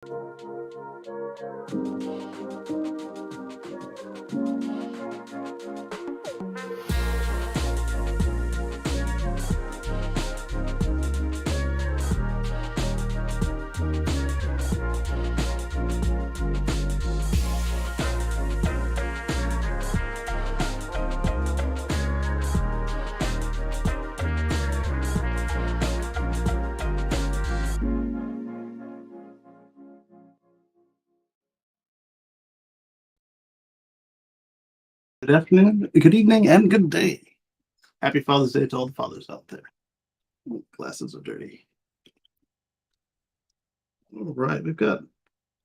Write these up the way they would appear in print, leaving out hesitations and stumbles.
Good afternoon, good evening, and good day. Happy Father's Day to all the fathers out there. Ooh, glasses are dirty. All right, we've got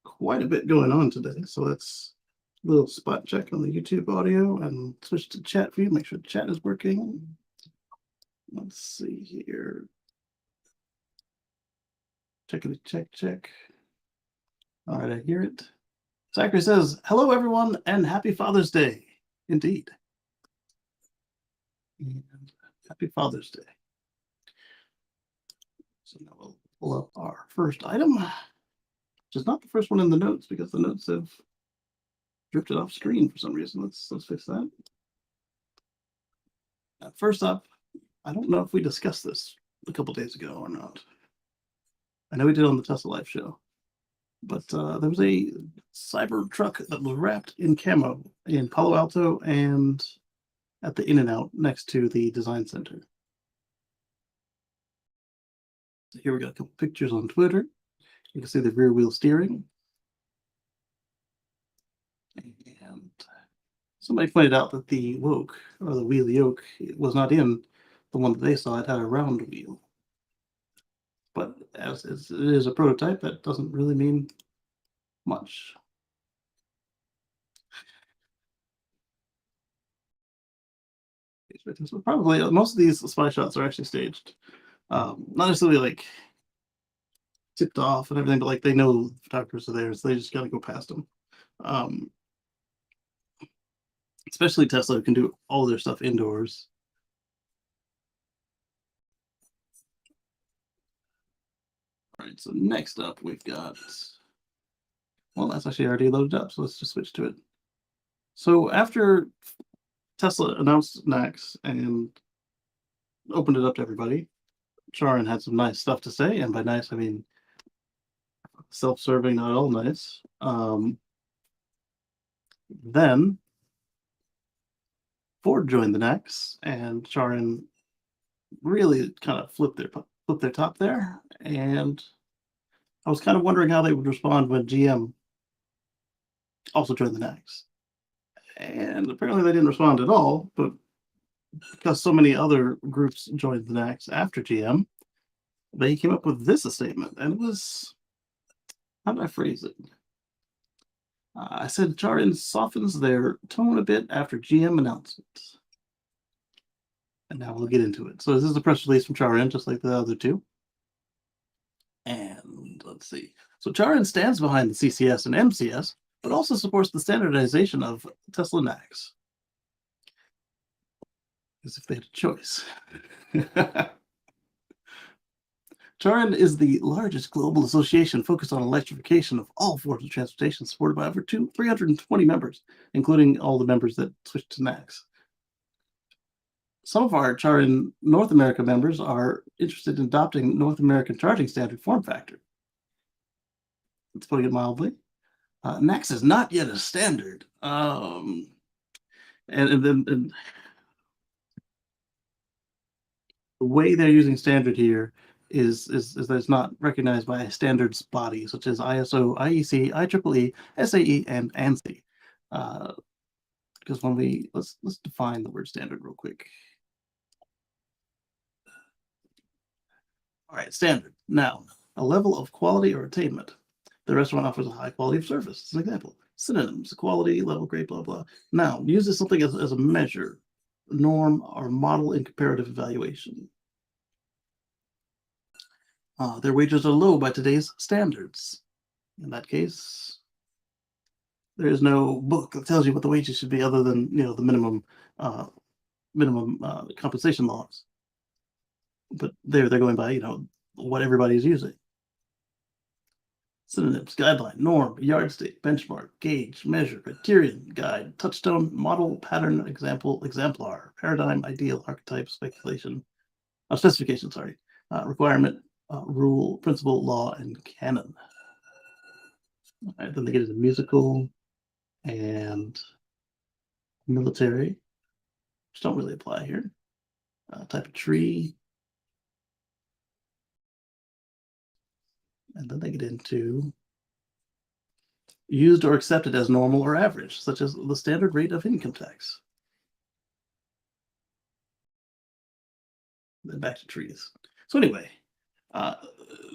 quite a bit going on today, so let's little spot check on the YouTube audio and switch to chat view. Make sure the chat is working. Let's see here. Check. All right, I hear it. Zachary says, "Hello, everyone, and happy Father's Day." Indeed. And happy Father's Day. So now we'll pull up our first item, which is not the first one in the notes because the notes have drifted off screen for some reason. Let's fix that. First up, I don't know if we discussed this a couple days ago or not. I know we did on the Tesla Live show, but there was a cyber truck that was wrapped in camo in Palo Alto and at the In-N-Out next to the design center. So here we got a couple pictures on Twitter. You can see the rear wheel steering. And somebody pointed out that the woke, or the wheel yoke, was not in the one that they saw. It had a round wheel. But as it is a prototype, that doesn't really mean much. So probably most of these spy shots are actually staged. Not necessarily like tipped off and everything, but like they know the photographers are there, so they just gotta go past them. Especially Tesla, who can do all their stuff indoors. All right, so next up we've got, well, that's actually already loaded up, so let's just switch to it. So after Tesla announced NACS and opened it up to everybody, Charin had some nice stuff to say, and by nice I mean self-serving, not all nice. Then Ford joined the NACS, and Charin really kind of flipped their top there, and I was kind of wondering how they would respond when GM also joined the NACS. And apparently they didn't respond at all, but because so many other groups joined the NACS after GM, they came up with this statement, and it was, how did I phrase it? I said Charin softens their tone a bit after GM announcements. And now we'll get into it. So this is a press release from Charin, just like the other two. And let's see. So Charin stands behind the CCS and MCS, but also supports the standardization of Tesla NACS. As if they had a choice. Charin is the largest global association focused on electrification of all forms of transportation, supported by over 320 members, including all the members that switched to NACS. Some of our Charin North America members are interested in adopting North American charging standard form factor. Let's put it mildly. NACS is not yet a standard. And the way they're using standard here is that it's not recognized by a standards body such as ISO, IEC, IEEE, SAE, and ANSI. Because when let's define the word standard real quick. All right, standard. Noun, a level of quality or attainment. The restaurant offers a high quality of service. As an example. Synonyms, quality, level, grade, blah, blah. Noun, uses something as a measure, norm, or model in comparative evaluation. Their wages are low by today's standards. In that case, there is no book that tells you what the wages should be other than the minimum compensation laws. But they're going by what everybody's using. Synonyms: guideline, norm, yardstick, benchmark, gauge, measure, criterion, guide, touchstone, model, pattern, example, exemplar, paradigm, ideal, archetype, specification, sorry, requirement, rule, principle, law, and canon. All right, then they get into musical and military, which don't really apply here. Type of tree, and then they get into used or accepted as normal or average, such as the standard rate of income tax. Then back to trees. So anyway, uh,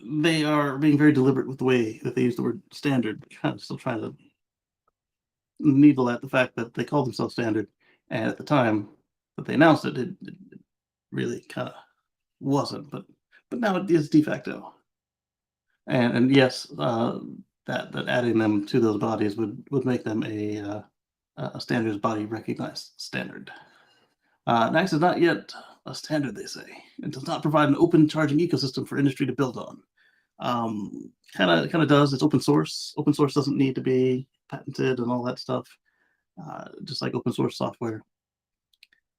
they are being very deliberate with the way that they use the word standard, kind of still trying to needle at the fact that they call themselves standard, and at the time that they announced it, it really kind of wasn't, but now it is de facto. And yes, that adding them to those bodies would make them a standards body recognized standard. NACS is not yet a standard, they say, and does not provide an open charging ecosystem for industry to build on. Kind of does. It's open source. Open source doesn't need to be patented and all that stuff. Just like open source software,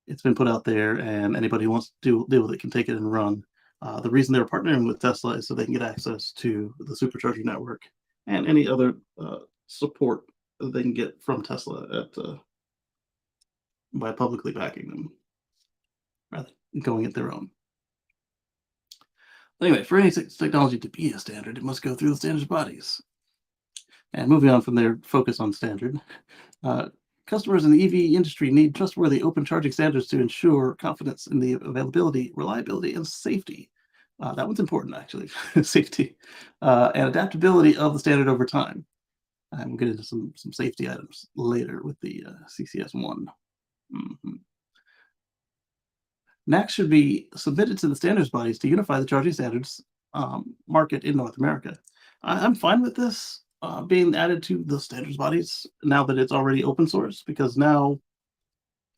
it's been put out there, and anybody who wants to deal with it can take it and run. The reason they're partnering with Tesla is so they can get access to the supercharging network and any other support that they can get from Tesla by publicly backing them rather than going at their own. Anyway, for any technology to be a standard, it must go through the standards bodies. And moving on from their focus on standard, customers in the EV industry need trustworthy open charging standards to ensure confidence in the availability, reliability, and safety. That one's important, actually, safety, and adaptability of the standard over time. And we'll get into some safety items later with the CCS1. Mm-hmm. NACS should be submitted to the standards bodies to unify the charging standards market in North America. I'm fine with this being added to the standards bodies now that it's already open source, because now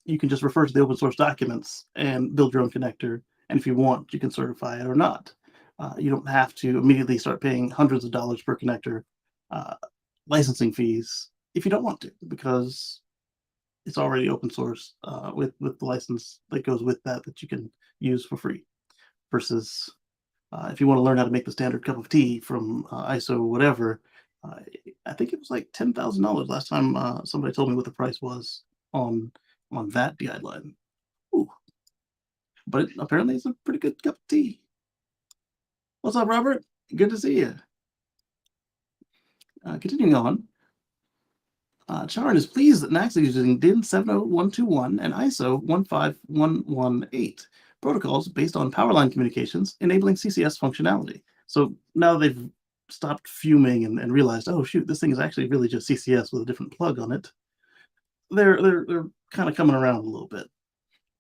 you can just refer to the open source documents and build your own connector. And if you want, you can certify it or not. You don't have to immediately start paying hundreds of dollars per connector licensing fees if you don't want to, because it's already open source with the license that goes with that you can use for free. Versus if you want to learn how to make the standard cup of tea from ISO whatever, I think it was like $10,000 last time somebody told me what the price was on that guideline. Ooh. But apparently it's a pretty good cup of tea. What's up, Robert? Good to see you. Continuing on, Charan is pleased that NACS is using DIN 70121 and ISO 15118 protocols based on powerline communications, enabling CCS functionality. So now they've stopped fuming and realized, oh shoot, this thing is actually really just CCS with a different plug on it. They're kind of coming around a little bit,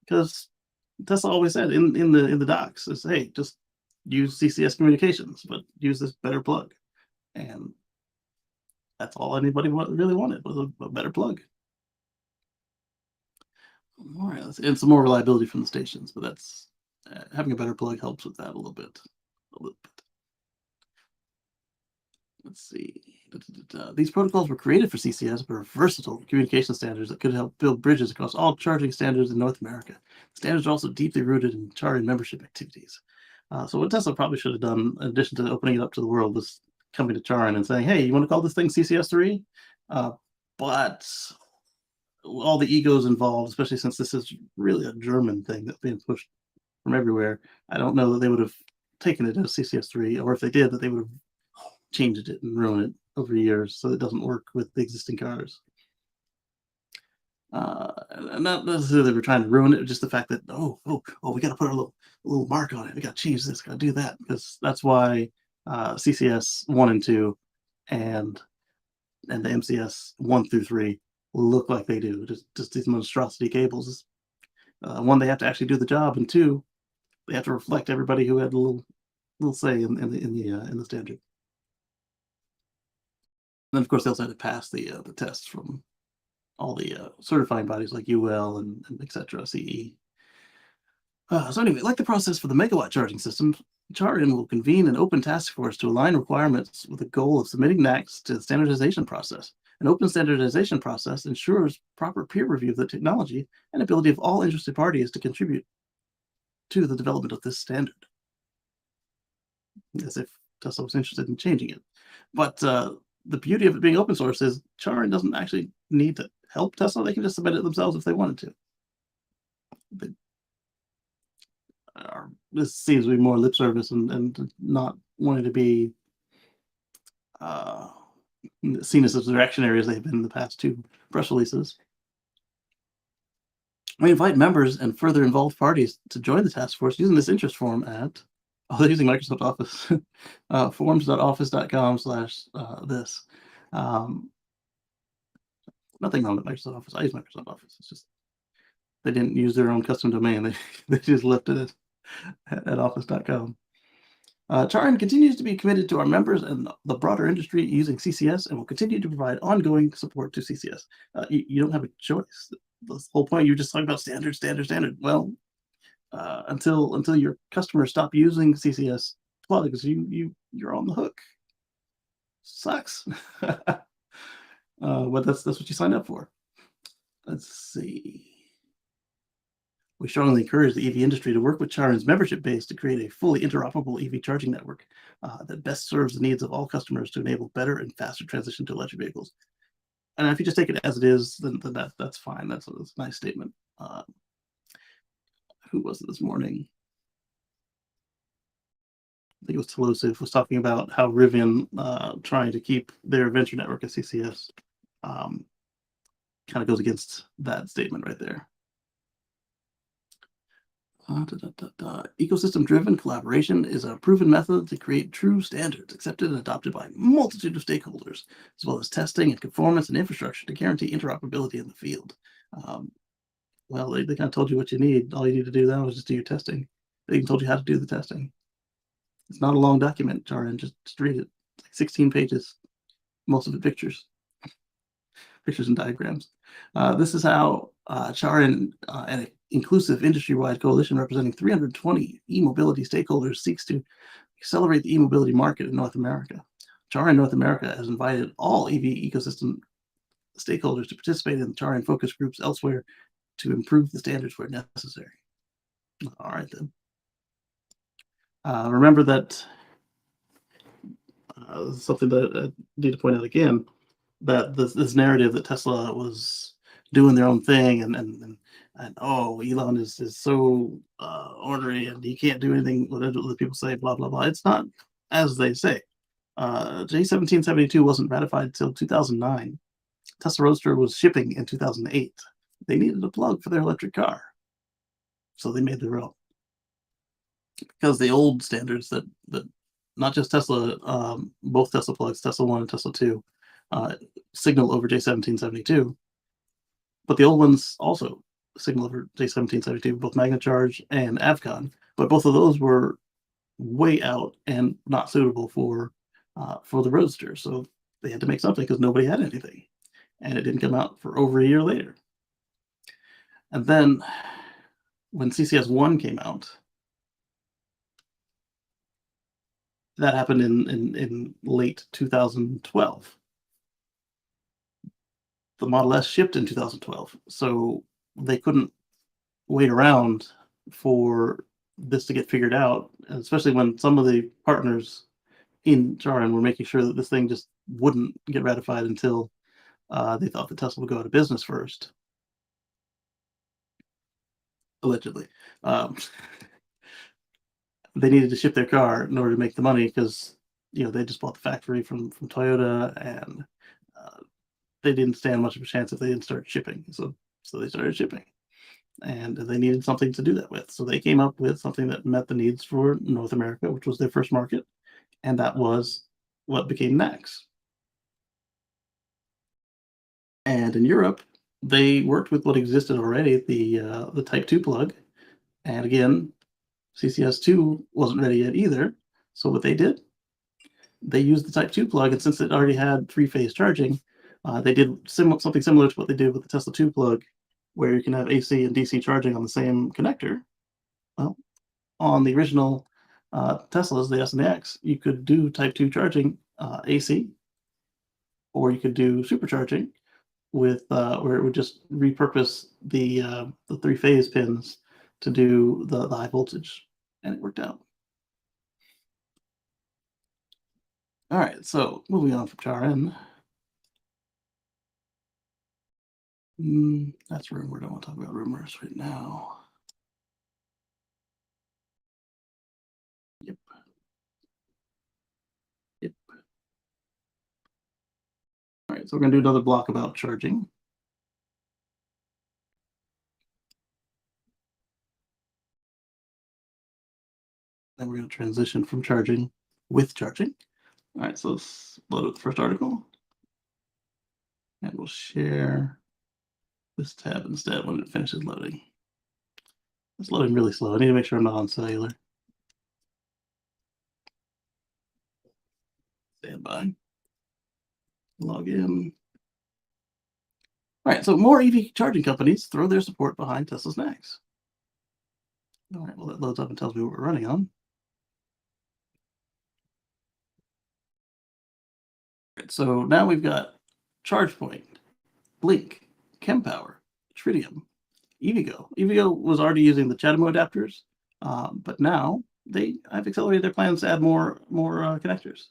because Tesla always said in the docs is, hey, just use CCS communications, but use this better plug. And that's all anybody really wanted, was a better plug. All right, and some more reliability from the stations, but that's having a better plug helps with that a little bit. Let's see. These protocols were created for CCS, but are versatile communication standards that could help build bridges across all charging standards in North America. The standards are also deeply rooted in charging membership activities. So what Tesla probably should have done, in addition to opening it up to the world, was coming to Charan and saying, hey, you want to call this thing CCS3? But all the egos involved, especially since this is really a German thing that's being pushed from everywhere, I don't know that they would have taken it as CCS3, or if they did, that they would have changed it and ruined it over years so it doesn't work with the existing cars. Not necessarily they were trying to ruin it, just the fact that, we got to put a little mark on it. We got to change this, got to do that, because that's why CCS 1 and 2 and the MCS 1 through 3 look like they do. Just these monstrosity cables. One, they have to actually do the job, and two, they have to reflect everybody who had a little say in the standard. And then, of course, they also had to pass the tests from all the certifying bodies like UL and etc. CE. So anyway, like the process for the megawatt charging system, Charin will convene an open task force to align requirements with the goal of submitting NACs to the standardization process. An open standardization process ensures proper peer review of the technology and ability of all interested parties to contribute to the development of this standard, as if Tesla was interested in changing it. But the beauty of it being open source is Charin doesn't actually need to help Tesla. They can just submit it themselves if they wanted to. They this seems to be more lip service and not wanting to be uh, seen as reactionary as they've been in the past two press releases. We invite members and further involved parties to join the task force using this interest form at, they're using Microsoft Office, forms.office.com/this. Nothing wrong with Microsoft Office. I use Microsoft Office. It's just they didn't use their own custom domain. They just left it at office.com. Charin continues to be committed to our members and the broader industry using CCS and will continue to provide ongoing support to CCS. You don't have a choice. The whole point, you're just talking about standard. Well, until your customers stop using CCS plugs, you're on the hook. Sucks. But that's what you signed up for. Let's see. We strongly encourage the EV industry to work with Charin's membership base to create a fully interoperable EV charging network that best serves the needs of all customers to enable better and faster transition to electric vehicles. And if you just take it as it is, then that's fine. That's a nice statement. Who was it this morning? I think it was Telosive was talking about how Rivian trying to keep their venture network at CCS kind of goes against that statement right there. Ecosystem-driven collaboration is a proven method to create true standards accepted and adopted by a multitude of stakeholders, as well as testing and conformance and infrastructure to guarantee interoperability in the field. Well, they kind of told you what you need. All you need to do now is just do your testing. They even told you how to do the testing. It's not a long document, Charin. Just read it. It's like 16 pages, most of it pictures and diagrams. This is how Charin and an inclusive industry-wide coalition representing 320 e-mobility stakeholders seeks to accelerate the e-mobility market in North America. Charin North America has invited all EV ecosystem stakeholders to participate in Charin focus groups elsewhere to improve the standards where necessary. All right, then. Remember that something that I need to point out again, that this narrative that Tesla was doing their own thing and oh, Elon is so ornery and he can't do anything what other people say, blah blah blah. It's not as they say. J1772 wasn't ratified until 2009. Tesla Roadster was shipping in 2008. They needed a plug for their electric car, so they made their own. Because the old standards that not just Tesla, both Tesla plugs, Tesla 1 and Tesla 2, signal over J1772, but the old ones also signal over J1772, both MagnaCharge and Avcon, but both of those were way out and not suitable for the Roadster, so they had to make something because nobody had anything, and it didn't come out for over a year later. And then when CCS1 came out, that happened in late 2012. The Model S shipped in 2012, so they couldn't wait around for this to get figured out, especially when some of the partners in Charin were making sure that this thing just wouldn't get ratified until they thought that Tesla would go out of business first. Allegedly. They needed to ship their car in order to make the money because they just bought the factory from Toyota, and they didn't stand much of a chance if they didn't start shipping. So they started shipping, and they needed something to do that with. So they came up with something that met the needs for North America, which was their first market, and that was what became NACS. And in Europe, they worked with what existed already, the Type 2 plug, and again, CCS2 wasn't ready yet either. So what they did, they used the Type 2 plug, and since it already had three-phase charging, they did something similar to what they did with the Tesla 2 plug, where you can have AC and DC charging on the same connector. Well, on the original Teslas, the S and the X, you could do Type 2 charging AC, or you could do supercharging with where it would just repurpose the three-phase pins to do the high voltage, and it worked out. All right, so moving on from CharN. That's rumored. I don't want to talk about rumors right now. Yep. Yep. All right, so we're going to do another block about charging. Then we're going to transition from charging with charging. All right, so let's load up the first article. And we'll share this tab instead when it finishes loading. It's loading really slow. I need to make sure I'm not on cellular. Stand by. Log in. All right, so more EV charging companies throw their support behind Tesla's NACS. All right, well, that loads up and tells me what we're running on. Right, so now we've got ChargePoint, Blink, Kempower, Tritium, EVgo. EVgo was already using the CHAdeMO adapters, but now I've accelerated their plans to add more connectors.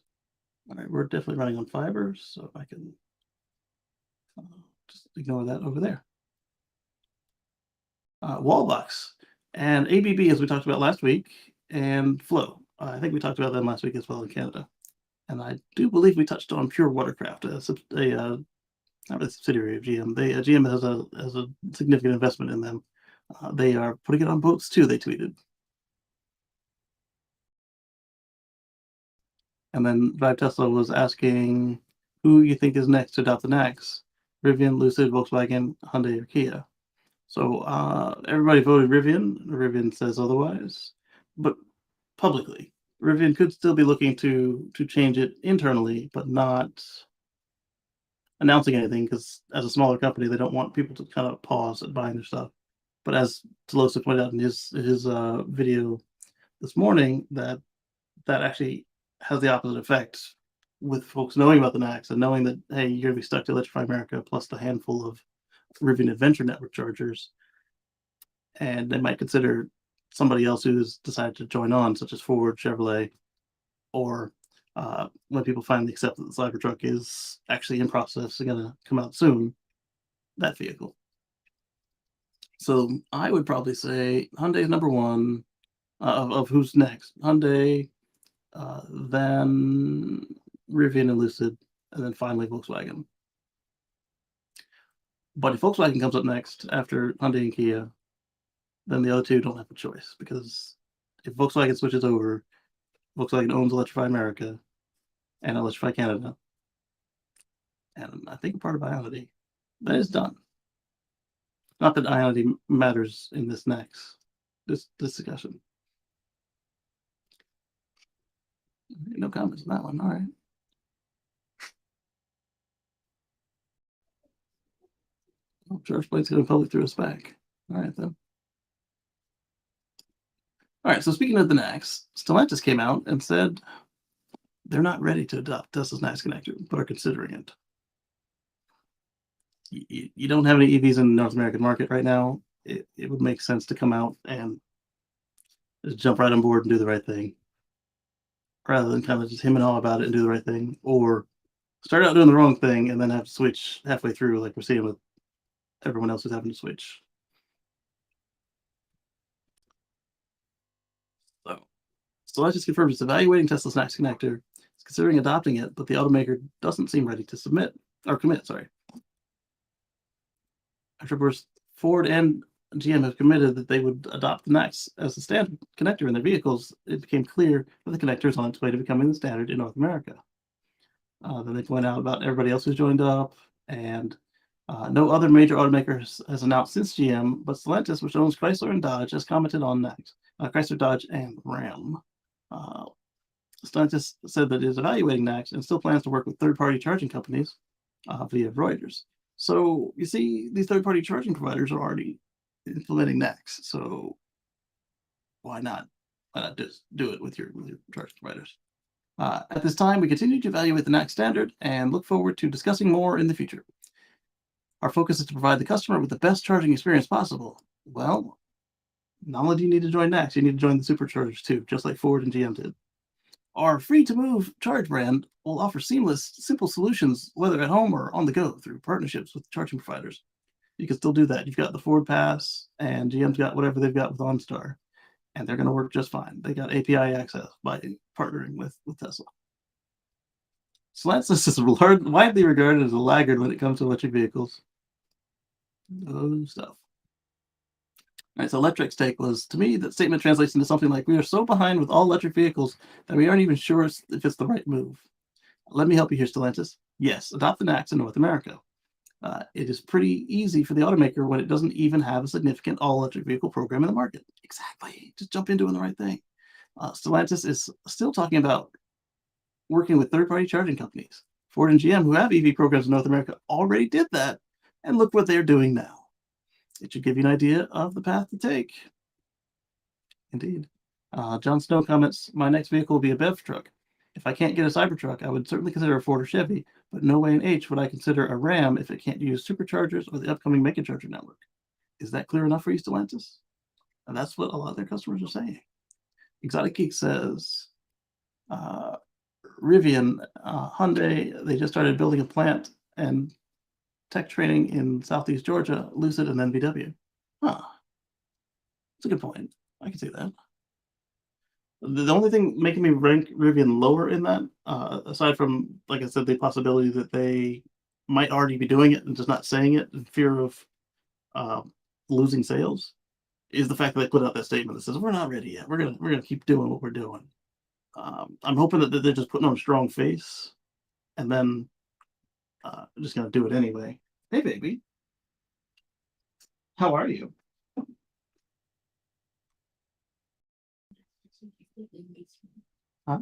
All right, we're definitely running on fiber, so I can just ignore that over there. Wallbox and ABB, as we talked about last week, and Flow. I think we talked about them last week as well in Canada. And I do believe we touched on Pure Watercraft, not a subsidiary of GM. GM has a significant investment in them. They are putting it on boats too, they tweeted. And then Vibe Tesla was asking who you think is next to adopt the NACS: Rivian, Lucid, Volkswagen, Hyundai, or Kia. So everybody voted Rivian. Rivian says otherwise, but publicly, Rivian could still be looking to change it internally, but not announcing anything, because as a smaller company, they don't want people to kind of pause at buying their stuff. But as Tolosa pointed out in his video this morning, that actually has the opposite effect, with folks knowing about the NACS and knowing that, hey, you're going to be stuck to Electrify America plus the handful of Rivian Adventure Network chargers, and they might consider somebody else who's decided to join on, such as Ford, Chevrolet, or when people finally accept that the Cybertruck is actually in process and going to come out soon, that vehicle. So I would probably say Hyundai is number one of who's next. Hyundai, then Rivian and Lucid, and then finally Volkswagen. But if Volkswagen comes up next after Hyundai and Kia, then the other two don't have a choice, because if Volkswagen switches over, Volkswagen owns Electrify America and Electrify Canada, and I think part of Ionity. That is done. Not that Ionity matters in this discussion. No comments on that one. All right. Oh, ChargePoint's going public through a SPAC. All right, then. All right, so speaking of the NACS, Stellantis came out and said they're not ready to adopt Tesla's NACS connector, but are considering it. You don't have any EVs in the North American market right now. It would make sense to come out and just jump right on board and do the right thing, rather than kind of just him and haw about it and do the right thing, or start out doing the wrong thing and then have to switch halfway through, like we're seeing with everyone else who's having to switch. So let's just confirm it's evaluating Tesla's NACS connector. It's considering adopting it, but the automaker doesn't seem ready to commit. After Ford and GM have committed that they would adopt the NACS as the standard connector in their vehicles, it became clear that the connector is on its way to becoming the standard in North America. Then they point out about everybody else who's joined up, and no other major automaker has announced since GM, but Stellantis, which owns Chrysler and Dodge, has commented on NACS. Chrysler, Dodge, and Ram. Stellantis said that it is evaluating NACS and still plans to work with third-party charging companies via Reuters. So you see, these third-party charging providers are already implementing NACS. So why not why not just do it with your charge providers? At this time, we continue to evaluate the NAC standard and look forward to discussing more in the future. Our focus is to provide the customer with the best charging experience possible. Well, not only do you need to join NACS, you need to join the superchargers too, just like Ford and GM did. Our free-to-move charge brand will offer seamless, simple solutions, whether at home or on the go, through partnerships with charging providers. You can still do that. You've got the Ford Pass, and GM's got whatever they've got with OnStar, and they're going to work just fine. They got API access by partnering with Tesla. Stellantis is widely regarded as a laggard when it comes to electric vehicles. Oh, stuff. All right, so Electric's take was, to me, that statement translates into something like, we are so behind with all electric vehicles that we aren't even sure if it's the right move. Let me help you here, Stellantis. Yes, adopt the NACS in North America. It is pretty easy for the automaker when it doesn't even have a significant all-electric vehicle program in the market. Exactly. Just jump in doing the right thing. Stellantis is still talking about working with third-party charging companies. Ford and GM, who have EV programs in North America, already did that, and look what they're doing now. It should give you an idea of the path to take. Indeed. John Snow comments, my next vehicle will be a BEV truck. If I can't get a Cybertruck, I would certainly consider a Ford or Chevy, but no way in H would I consider a Ram if it can't use superchargers or the upcoming Megacharger network. Is that clear enough for you, Stellantis? And that's what a lot of their customers are saying. Exotic Geek says, Rivian, Hyundai, they just started building a plant and tech training in Southeast Georgia, Lucid, and then VW. Huh. That's a good point. I can see that. The only thing making me rank Rivian lower in that, aside from, like I said, the possibility that they might already be doing it and just not saying it in fear of losing sales, is the fact that they put out that statement that says, we're not ready yet. We're gonna keep doing what we're doing. I'm hoping that they're just putting on a strong face and then just gonna do it anyway. Hey, baby. How are you? Huh?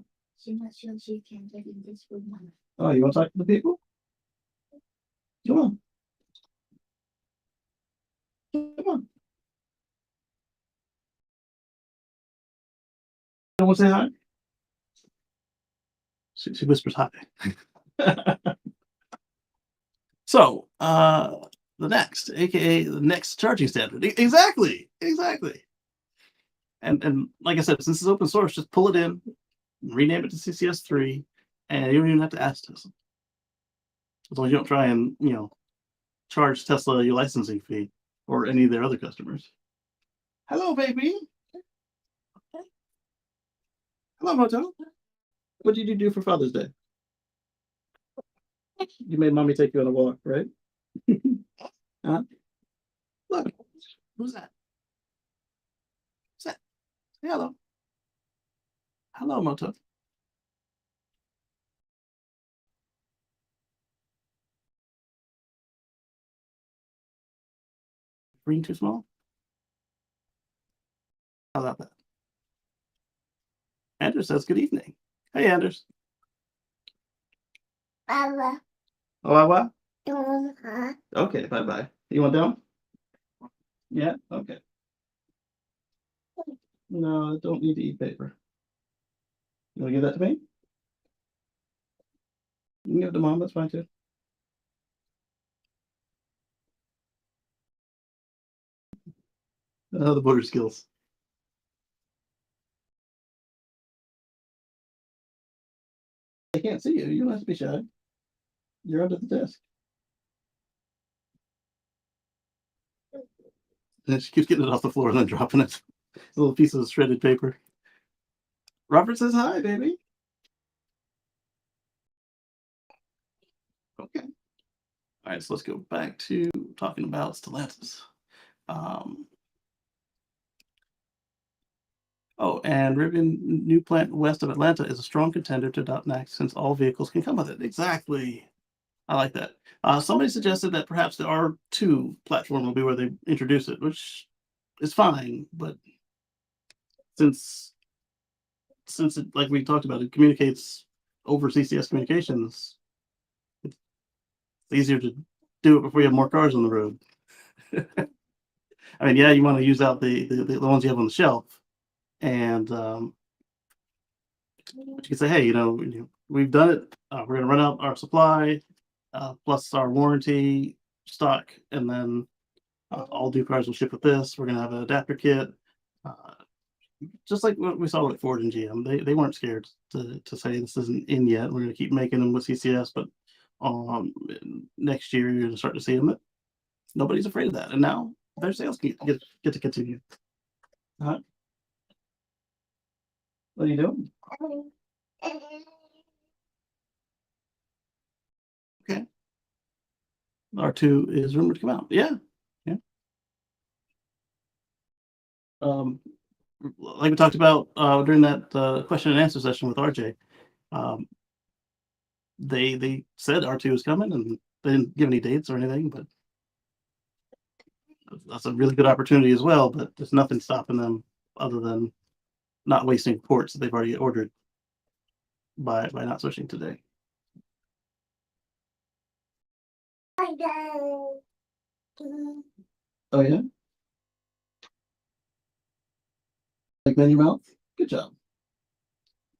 Oh, you want to talk to the people? Come on. Come on. You want to say hi? She whispers hi. So, the next, aka the next charging standard. Exactly. And like I said, since it's open source, just pull it in, rename it to CCS3, and you don't even have to ask Tesla. As long as you don't try and, charge Tesla your licensing fee or any of their other customers. Hello, baby. Hello, Moto. What did you do for Father's Day? You made mommy take you on a walk, right? Huh? Look, who's that? Who's that? Say hello. Hello, Moto. Green too small? How about that? Anders says good evening. Hey, Anders. Oh, what? Okay, bye-bye. You want down? Yeah? Okay. No, I don't need to eat paper. You want to give that to me? You can give it to Mom, that's fine too. The border skills. They can't see you. You don't have to be shy. You're under the desk. And she keeps getting it off the floor and then dropping it. A little piece of shredded paper. Robert says hi, baby. Okay. All right, so let's go back to talking about Stellantis. And Rivian new plant west of Atlanta is a strong contender to adopt NACS since all vehicles can come with it. Exactly. I like that. Somebody suggested that perhaps the R2 platform will be where they introduce it, which is fine, but since it, like we talked about, it communicates over CCS communications, it's easier to do it before you have more cars on the road. I mean, yeah, you want to use out the ones you have on the shelf, and you can say, hey, we've done it. We're going to run out our supply plus our warranty stock, and then all new cars will ship with this. We're going to have an adapter kit. Uh, just like what we saw with Ford and GM, they weren't scared to say this isn't in yet. We're going to keep making them with CCS, but next year you're going to start to see them. Nobody's afraid of that, and now their sales get to continue. What are you doing? Okay. R2 is rumored to come out. Yeah. Yeah. Like we talked about during that question and answer session with RJ, um, they said R2 is coming, and they didn't give any dates or anything, but that's a really good opportunity as well. But there's nothing stopping them other than not wasting ports that they've already ordered by not switching today. Oh yeah, like that in your mouth. Good job.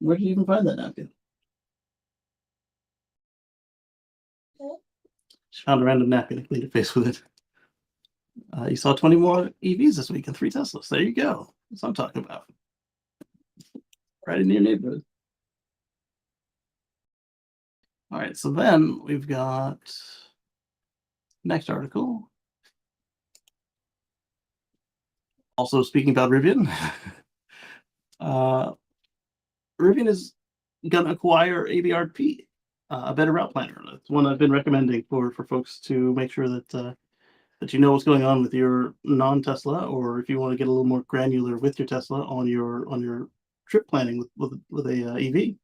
Where did you even find that napkin? She found a random napkin and cleaned her face with it. You saw 20 more EVs this week and 3 Teslas. There you go. That's what I'm talking about. Right in your neighborhood. All right, so then we've got next article. Also speaking about Rivian, Rivian is going to acquire ABRP, a better route planner. That's one I've been recommending for folks to make sure that that you know what's going on with your non-Tesla, or if you want to get a little more granular with your Tesla on your trip planning with a EV.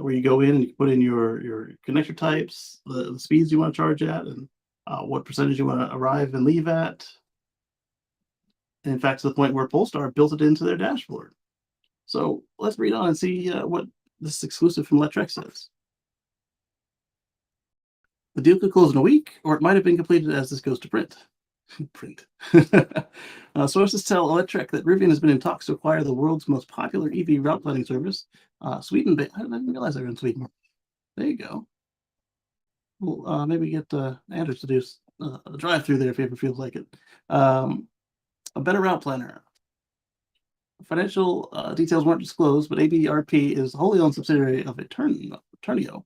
Where you go in and you put in your connector types, the speeds you want to charge at, and what percentage you want to arrive and leave at. And in fact, to the point where Polestar built it into their dashboard. So let's read on and see what this exclusive from Electrek says. The deal could close in a week, or it might have been completed as this goes to print. Print. Sources tell Electrek that Rivian has been in talks to acquire the world's most popular EV route planning service, Sweden. I didn't realize they were in Sweden. There you go. Well, maybe get Anders to do a drive-through there if he ever feels like it. A better route planner. Financial details weren't disclosed, but ABRP is a wholly owned subsidiary of Eternio,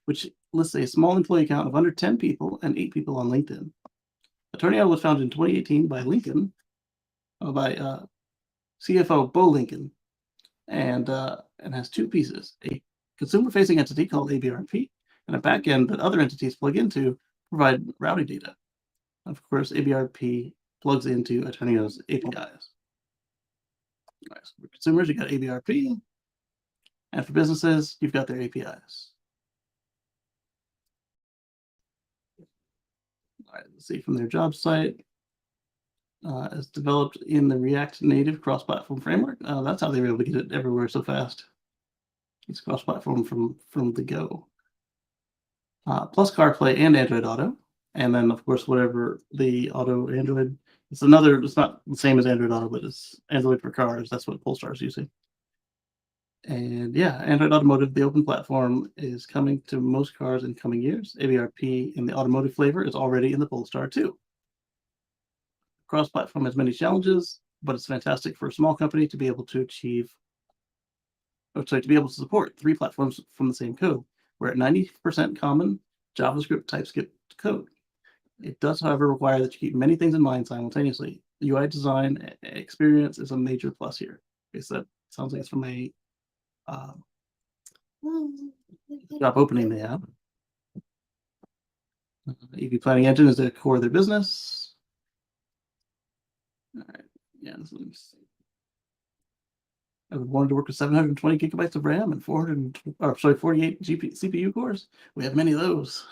which lists a small employee count of under 10 people and 8 people on LinkedIn. Eternio was founded in 2018 by CFO Bo Lincoln, and has 2 pieces: a consumer-facing entity called ABRP, and a backend that other entities plug into provide routing data. Of course, ABRP plugs into Eternio's APIs. Right, so for consumers, you got ABRP, and for businesses, you've got their APIs. All right, let's see from their job site. It's developed in the React Native cross-platform framework. That's how they were able to get it everywhere so fast. It's cross-platform from the go. Plus CarPlay and Android Auto, and then of course whatever the Auto Android. It's not the same as Android Auto, but it's Android for cars. That's what Polestar is using. And yeah, Android Automotive, the open platform, is coming to most cars in coming years. ABRP in the automotive flavor is already in the Polestar too. Cross-platform has many challenges, but it's fantastic for a small company to be able to support 3 platforms from the same code. We're at 90% common JavaScript TypeScript code. It does, however, require that you keep many things in mind simultaneously. The UI design experience is a major plus here. Okay, so that sounds like it's from a job opening they have. EV planning engine is the core of their business. All right, yeah, let me see. I wanted to work with 720 gigabytes of RAM and 48 CPU cores. We have many of those.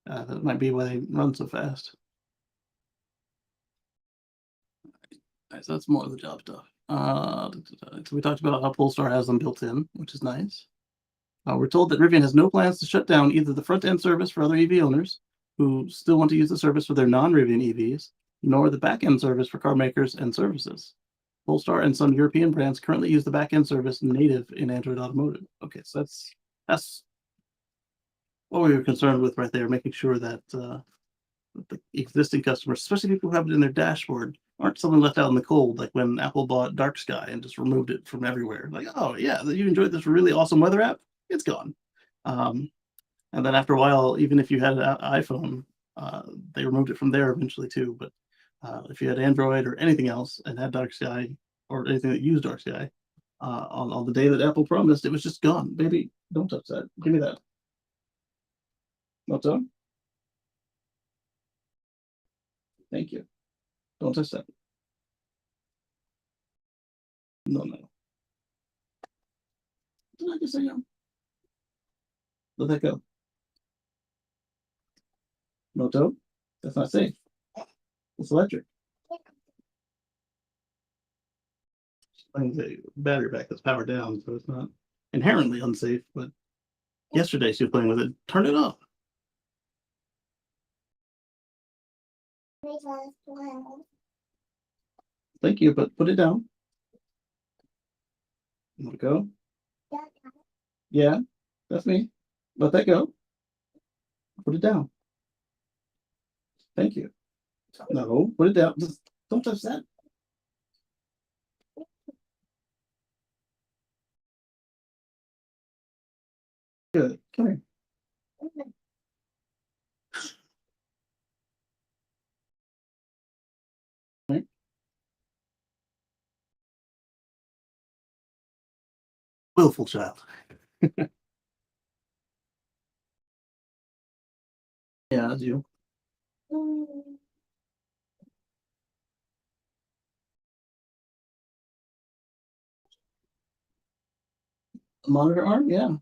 That might be why they run so fast. Right, so that's more of the job stuff. So we talked about how Polestar has them built in, which is nice. We're told that Rivian has no plans to shut down either the front-end service for other EV owners who still want to use the service for their non-Rivian EVs, nor the back-end service for car makers and services. Polestar and some European brands currently use the backend service native in Android Automotive. Okay, so that's what we were concerned with right there, making sure that the existing customers, especially people who have it in their dashboard, aren't someone left out in the cold, like when Apple bought Dark Sky and just removed it from everywhere. Like, oh yeah, you enjoyed this really awesome weather app, it's gone. Um, and then after a while, even if you had an iPhone, they removed it from there eventually too. But if you had Android or anything else and had Dark Sky or anything that used Dark Sky, on the day that Apple promised, it was just gone. Baby, don't touch that. Give me that. What's up? Thank you. Don't touch that. No, no. Did I just say no? Let that go. Moto, that's not safe. It's electric. Like the battery back is powered down, so it's not inherently unsafe. But yesterday she was playing with it. Turn it off. Thank you, but put it down. Let it go. Yeah, that's me. Let that go. Put it down. Thank you. No, put it down. Just don't touch that. Good. Come here. Right. Willful child. Yeah, that's you. Monitor arm, yeah.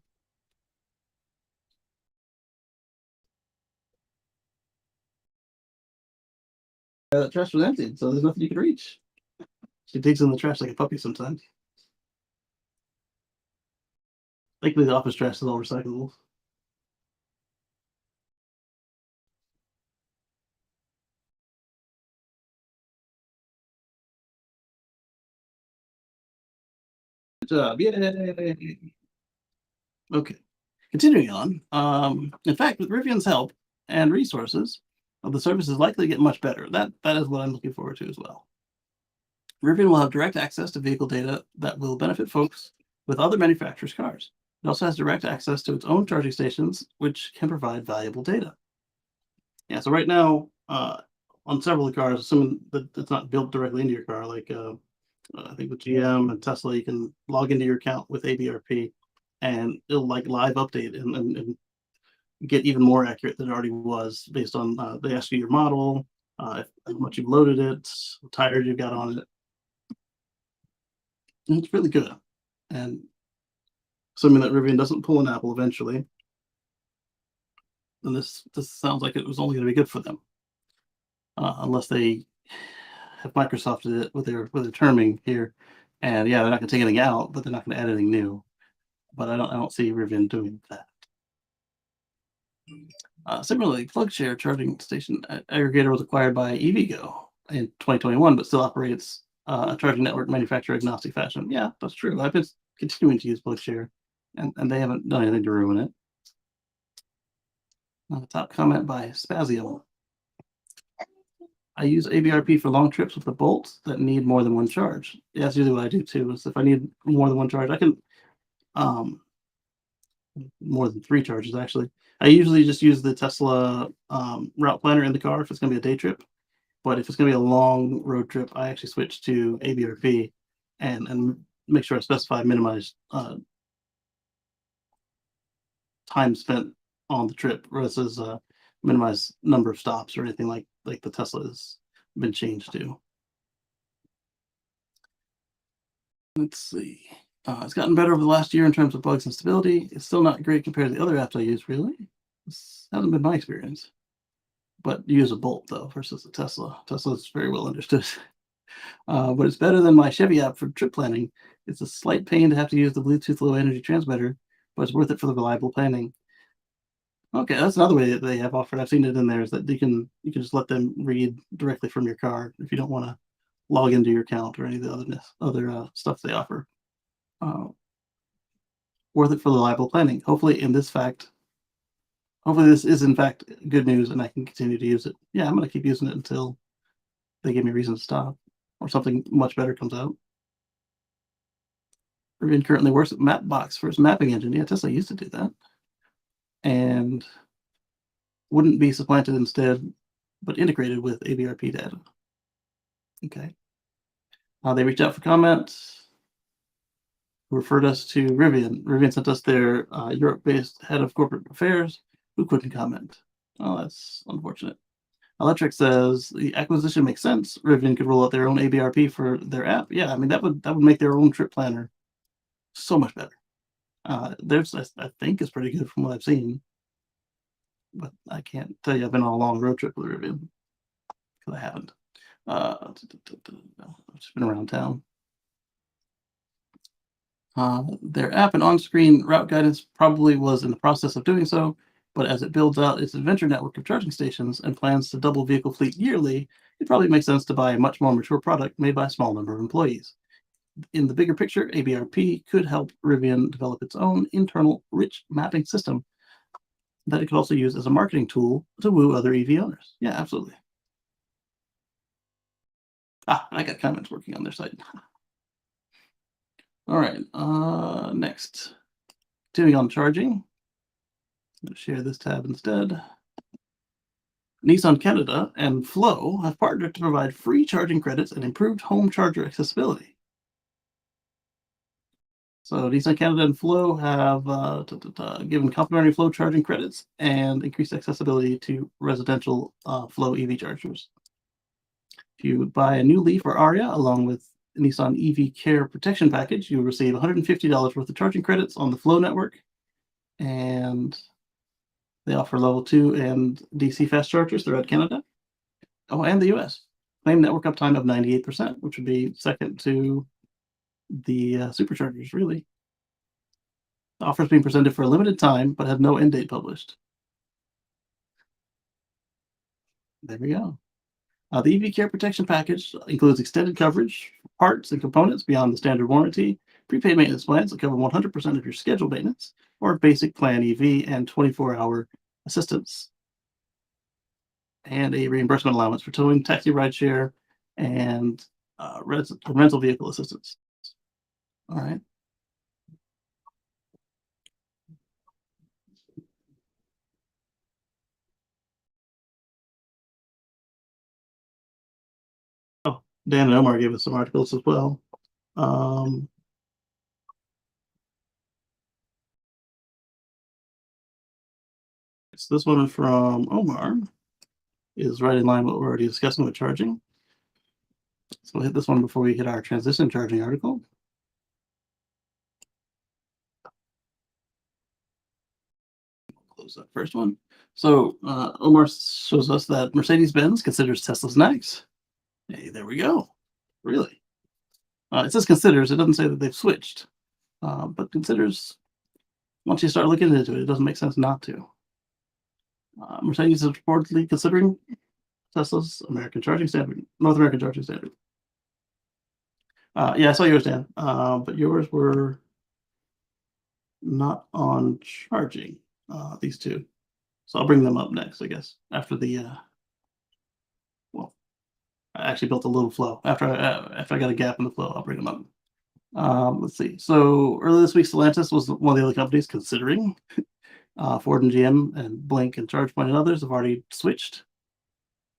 The trash was empty, so there's nothing you can reach. She digs in the trash like a puppy sometimes. Thankfully, the office trash is all recyclable. Good job. Yay. Okay. Continuing on. In fact, with Rivian's help and resources, the service is likely to get much better. That is what I'm looking forward to as well. Rivian will have direct access to vehicle data that will benefit folks with other manufacturers' cars. It also has direct access to its own charging stations, which can provide valuable data. Yeah, so right now, on several of the cars, assuming that it's not built directly into your car, like I think with GM and Tesla, you can log into your account with ABRP and it'll like live update and get even more accurate than it already was based on they ask you your model, how much you've loaded it, what tires you've got on it. And it's really good. And assuming that Rivian doesn't pull an Apple eventually, then this sounds like it was only going to be good for them, unless they have Microsoft did it with their terming here. And yeah, they're not going to take anything out, but they're not going to add anything new. But I don't see Rivian doing that. Similarly, PlugShare charging station aggregator was acquired by EVgo in 2021, but still operates a charging network manufacturer agnostic fashion. Yeah, that's true. I've been continuing to use PlugShare, and they haven't done anything to ruin it. Top comment by Spazio. I use ABRP for long trips with the bolts that need more than one charge. Yeah, that's usually what I do too. Is if I need more than one charge, I can more than 3 charges actually. I usually just use the Tesla route planner in the car if it's going to be a day trip. But if it's going to be a long road trip, I actually switch to ABRP and make sure I specify minimize time spent on the trip versus minimize number of stops or anything like the Tesla has been changed to. Let's see. It's gotten better over the last year in terms of bugs and stability. It's still not great compared to the other apps I use, really. This hasn't been my experience. But you use a Bolt, though, versus a Tesla. Tesla's very well understood. But it's better than my Chevy app for trip planning. It's a slight pain to have to use the Bluetooth low energy transmitter, but it's worth it for the reliable planning. Okay, that's another way that they have offered. I've seen it in there is that you can just let them read directly from your car if you don't want to log into your account or any of the other stuff they offer. Uh, Worth it for reliable planning. Hopefully this is in fact good news and I can continue to use it. Yeah, I'm going to keep using it until they give me a reason to stop or something much better comes out. Rivian currently works at Mapbox for its mapping engine. Yeah, Tesla used to do that. And wouldn't be supplanted instead, but integrated with ABRP data. Okay. They reached out for comments, referred us to Rivian. Rivian sent us their Europe-based head of corporate affairs, who couldn't comment. Oh, that's unfortunate. Electric says the acquisition makes sense. Rivian could roll out their own ABRP for their app. Yeah, I mean that would make their own trip planner so much better. Theirs I think is pretty good from what I've seen, but I can't tell you I've been on a long road trip with Rivian because I haven't. I've just been around town. Their app and on-screen route guidance probably was in the process of doing so, but as it builds out its adventure network of charging stations and plans to double vehicle fleet yearly, it probably makes sense to buy a much more mature product made by a small number of employees. In the bigger picture, ABRP could help Rivian develop its own internal rich mapping system that it could also use as a marketing tool to woo other EV owners. Yeah, absolutely. I got comments working on their site. All right, next. Continuing on charging. I'm going to share this tab instead. Nissan Canada and Flow have partnered to provide free charging credits and improved home charger accessibility. So Nissan Canada and Flow have given complimentary Flow charging credits and increased accessibility to residential Flow EV chargers. If you buy a new Leaf or Aria along with Nissan EV Care Protection Package, you'll receive $150 worth of charging credits on the Flow network, and they offer level 2 and DC fast chargers throughout Canada. Oh, and the US. Claim network uptime of 98%, which would be second to the superchargers, really. The offer is being presented for a limited time, but have no end date published. There we go. The EV Care Protection Package includes extended coverage, parts and components beyond the standard warranty, prepaid maintenance plans that cover 100% of your scheduled maintenance, or basic plan EV and 24-hour assistance, and a reimbursement allowance for towing, taxi rideshare, and rental vehicle assistance. All right. Oh, Dan and Omar gave us some articles as well. So this one from Omar is right in line with what we're already discussing with charging. So we'll hit this one before we hit our transition charging article. Close that first one. So Omar shows us that Mercedes-Benz considers Tesla's next. Hey, there we go. Really? It says considers. It doesn't say that they've switched, but considers. Once you start looking into it, it doesn't make sense not to. Mercedes is reportedly considering Tesla's American charging standard, North American charging standard. Yeah, I saw yours, Dan, but yours were not on charging. These two, so I'll bring them up next, I guess, after the. Well, I actually built a little flow after I got a gap in the flow. I'll bring them up. Let's see. So earlier this week, Stellantis was one of the other companies considering. Ford and GM and Blink and ChargePoint and others have already switched.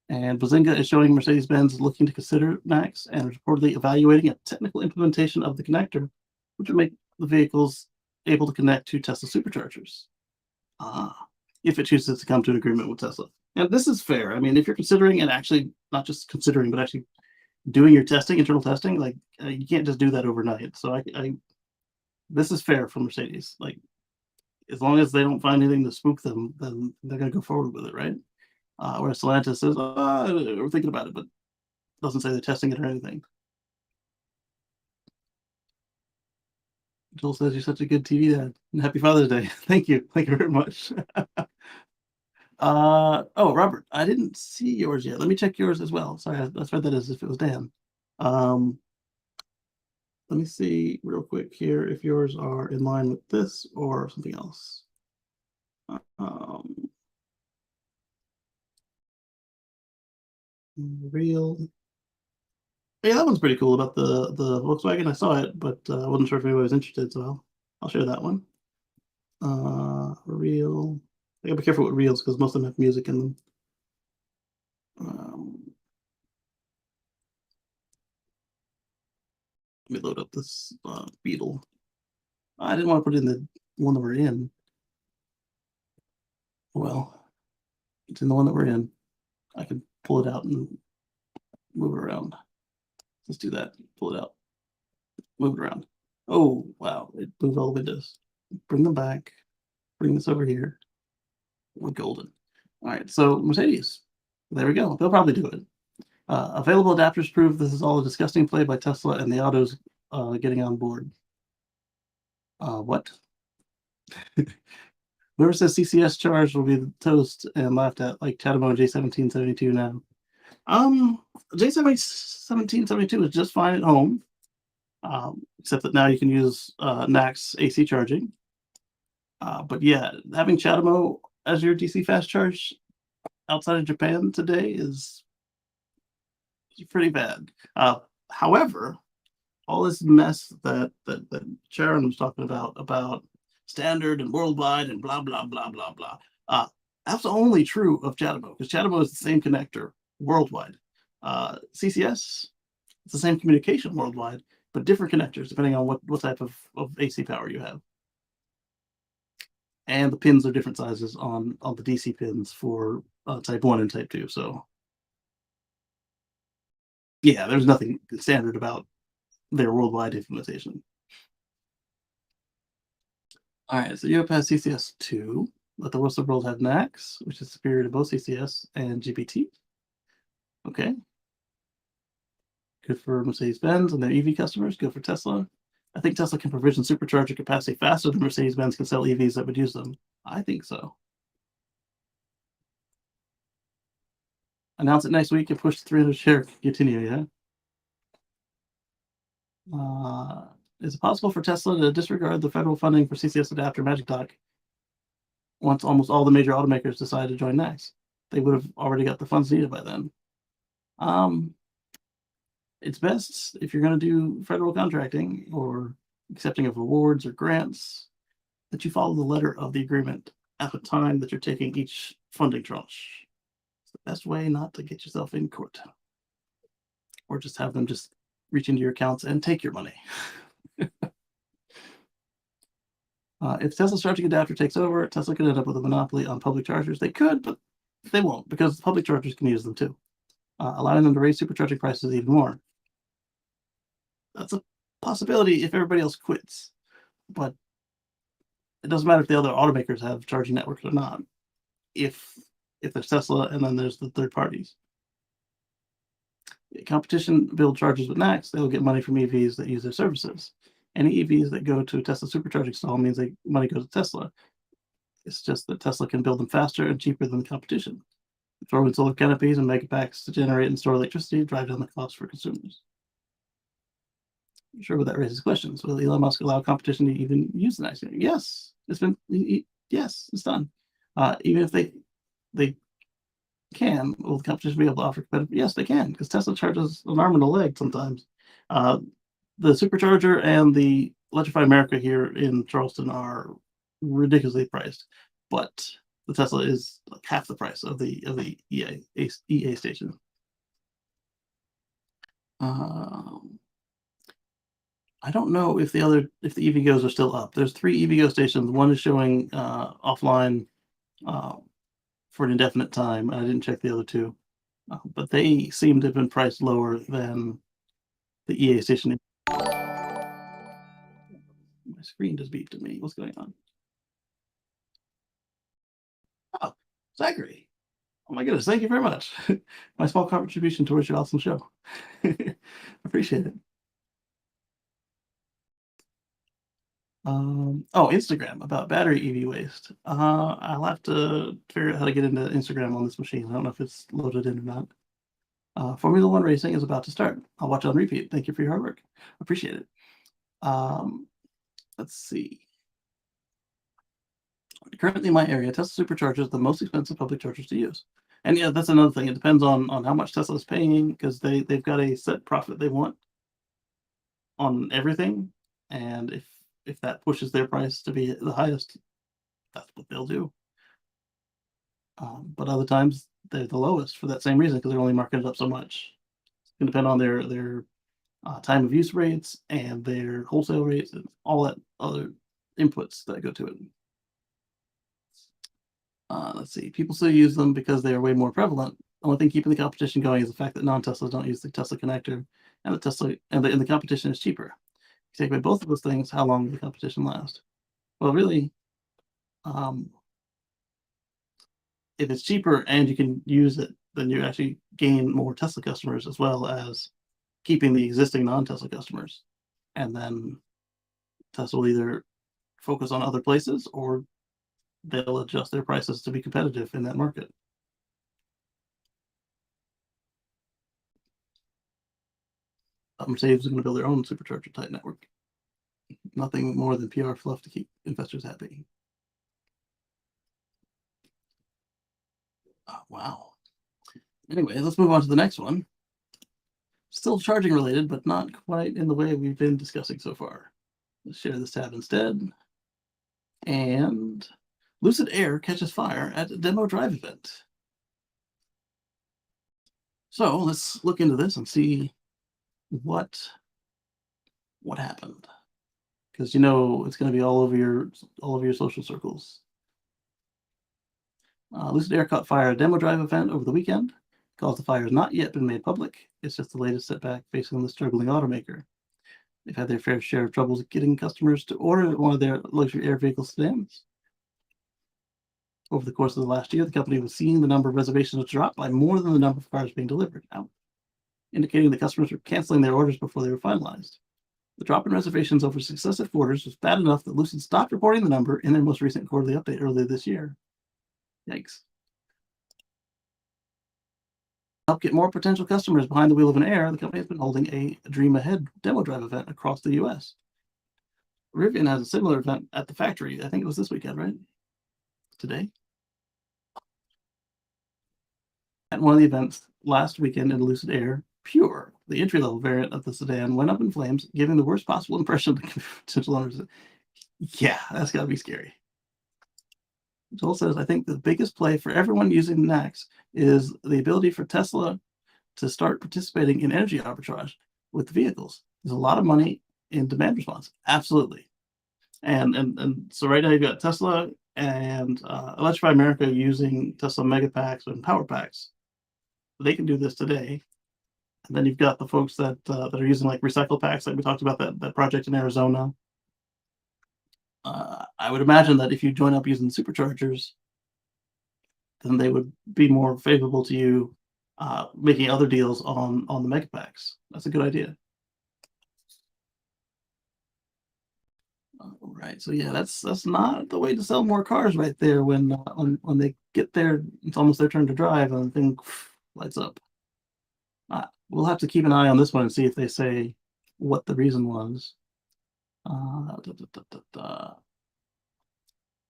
And Bazinga is showing Mercedes-Benz looking to consider Max and reportedly evaluating a technical implementation of the connector, which would make the vehicles able to connect to Tesla superchargers. If it chooses to come to an agreement with Tesla. And this is fair. I mean, if you're considering and actually not just considering, but actually doing your testing, internal testing, like you can't just do that overnight. So this is fair for Mercedes. Like, as long as they don't find anything to spook them, then they're going to go forward with it, right? Whereas Stellantis says, we're thinking about it, but doesn't say they're testing it or anything. Joel says you're such a good TV dad. And happy Father's Day. Thank you. Thank you very much. Oh, Robert, I didn't see yours yet. Let me check yours as well. Sorry, I read that as if it was Dan. Um, let me see real quick here if yours are in line with this or something else. Um, real. Yeah, that one's pretty cool about the Volkswagen. I saw it, but I wasn't sure if anybody was interested, so I'll share that one. Real. I gotta be careful with reels because most of them have music in them. Let me load up this Beetle. I didn't want to put in the one that we're in. Well, it's in the one that we're in. I can pull it out and move it around. Let's do that. Pull it out. Move it around. Oh, wow. It moved all the windows. Bring them back. Bring this over here. We're golden. All right. So, Mercedes. There we go. They'll probably do it. Available adapters prove this is all a disgusting play by Tesla and the autos getting on board. What? Whoever says CCS charge will be the toast and laughed at, like Chatamo J1772 now. J1772 is just fine at home, except that now you can use NACS AC charging. But yeah, having Chatamo as your DC fast charge outside of Japan today is pretty bad. However, all this mess that Sharon was talking about standard and worldwide and blah blah blah blah blah. That's only true of Chatamo because Chatamo is the same connector worldwide. CCS, it's the same communication worldwide, but different connectors depending on what type of AC power you have. And the pins are different sizes on the DC pins for type 1 and type 2. So yeah, there's nothing standard about their worldwide implementation. All right, so Europe has CCS2. Let the rest of the world have NACS, which is superior to both CCS and GPT. Okay. Good for Mercedes-Benz and their EV customers. Good for Tesla. I think Tesla can provision supercharger capacity faster than Mercedes-Benz can sell EVs that would use them. I think so. Announce it next week and push the 300 share continue, yeah? Is it possible for Tesla to disregard the federal funding for CCS adapter Magic Dock once almost all the major automakers decide to join NACS? They would have already got the funds needed by then. It's best if you're going to do federal contracting or accepting of awards or grants that you follow the letter of the agreement at the time that you're taking each funding tranche. It's the best way not to get yourself in court or just have them just reach into your accounts and take your money. If Tesla's charging adapter takes over, Tesla could end up with a monopoly on public chargers. They could, but they won't because public chargers can use them too, allowing them to raise supercharging prices even more. That's a possibility if everybody else quits, but it doesn't matter if the other automakers have charging networks or not. If there's Tesla and then there's the third parties. Competition build chargers with NACS, they'll get money from EVs that use their services. Any EVs that go to a Tesla supercharging stall means money goes to Tesla. It's just that Tesla can build them faster and cheaper than the competition. Throw in solar canopies and megapacks to generate and store electricity, drive down the cost for consumers. I'm sure, but that raises questions. Will Elon Musk allow competition to even use the NACS? Yes, yes, it's done. Even if they can, will the competition be able to offer competitive? Yes, they can, because Tesla charges an arm and a leg sometimes. The supercharger and the Electrify America here in Charleston are ridiculously priced, but the Tesla is like half the price of the EA station. I don't know if the EVGos are still up. There's 3 EVgo stations. One is showing offline for an indefinite time. I didn't check the other 2, but they seem to have been priced lower than the EA station. My screen just beeped at me. What's going on? Oh, Zachary. Oh my goodness, thank you very much. My small contribution towards your awesome show. Appreciate it. Instagram about battery EV waste. I'll have to figure out how to get into Instagram on this machine. I don't know if it's loaded in or not. Formula One racing is about to start. I'll watch on repeat. Thank you for your hard work. Appreciate it. Um, let's see. Currently in my area, Tesla Supercharger is the most expensive public chargers to use. And yeah, that's another thing. It depends on how much Tesla is paying because they've got a set profit they want on everything. And if that pushes their price to be the highest, that's what they'll do. But other times they're the lowest for that same reason because they're only marking it up so much. It's going to depend on their time of use rates and their wholesale rates and all that other inputs that go to it. Let's see. People still use them because they are way more prevalent. The only thing keeping the competition going is the fact that non-Teslas don't use the Tesla connector, and the competition is cheaper. If you take away both of those things, how long will the competition last? Well, really, um, if it's cheaper and you can use it, then you actually gain more Tesla customers as well as keeping the existing non-Tesla customers. And then Tesla will either focus on other places or they'll adjust their prices to be competitive in that market. Mercedes is going to build their own supercharger type network. Nothing more than PR fluff to keep investors happy. Oh, wow. Anyway, let's move on to the next one. Still charging related, but not quite in the way we've been discussing so far. Let's share this tab instead. And Lucid Air catches fire at a demo drive event. So let's look into this and see what happened, because you know it's going to be all over your social circles. Lucid Air caught fire at a demo drive event over the weekend. Cause the fire has not yet been made public. It's just the latest setback facing the struggling automaker. They've had their fair share of troubles getting customers to order one of their luxury air vehicle sedans. Over the course of the last year, the company was seeing the number of reservations drop by more than the number of cars being delivered, indicating the customers were canceling their orders before they were finalized. The drop in reservations over successive quarters was bad enough that Lucid stopped reporting the number in their most recent quarterly update earlier this year. Yikes. To help get more potential customers behind the wheel of an Air, the company has been holding a Dream Ahead demo drive event across the US. Rivian has a similar event at the factory. I think it was this weekend, right? Today? At one of the events last weekend in Lucid Air, Pure, the entry-level variant of the sedan, went up in flames, giving the worst possible impression to potential owners. Yeah, that's got to be scary. Joel says, I think the biggest play for everyone using NACS is the ability for Tesla to start participating in energy arbitrage with the vehicles. There's a lot of money in demand response. Absolutely. And so right now you've got Tesla and Electrify America using Tesla mega packs and power packs. They can do this today. And then you've got the folks that are using like recycle packs, like we talked about that project in Arizona. I would imagine that if you join up using superchargers, then they would be more favorable to you making other deals on the mega packs. That's a good idea. All right, so yeah, that's not the way to sell more cars right there. When they get there, it's almost their turn to drive, and the thing lights up. We'll have to keep an eye on this one and see if they say what the reason was.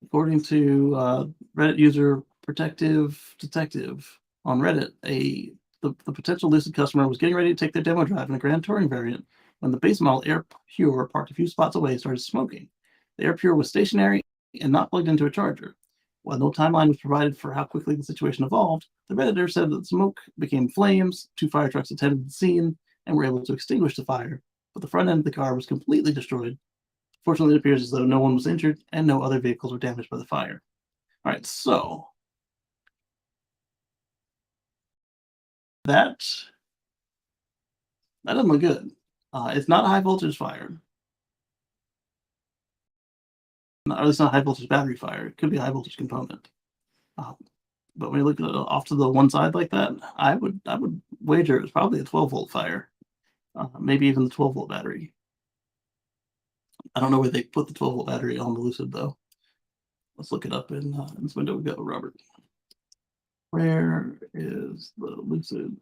According to Reddit user Protective Detective on Reddit, the potential Lucid customer was getting ready to take their demo drive in a Grand Touring variant when the base model Air Pure, parked a few spots away, started smoking. The Air Pure was stationary and not plugged into a charger. While no timeline was provided for how quickly the situation evolved, the Redditor said that the smoke became flames, 2 fire trucks attended the scene and were able to extinguish the fire, but the front end of the car was completely destroyed. Fortunately, it appears as though no one was injured and no other vehicles were damaged by the fire. All right, so that doesn't look good. It's not a high voltage fire, or at least not a high voltage battery fire. It could be a high voltage component. But when you look at it off to the one side like that, I would wager it was probably a 12-volt fire, maybe even the 12-volt battery. I don't know where they put the 12-volt battery on the Lucid though. Let's look it up in this window we go, Robert. Where is the Lucid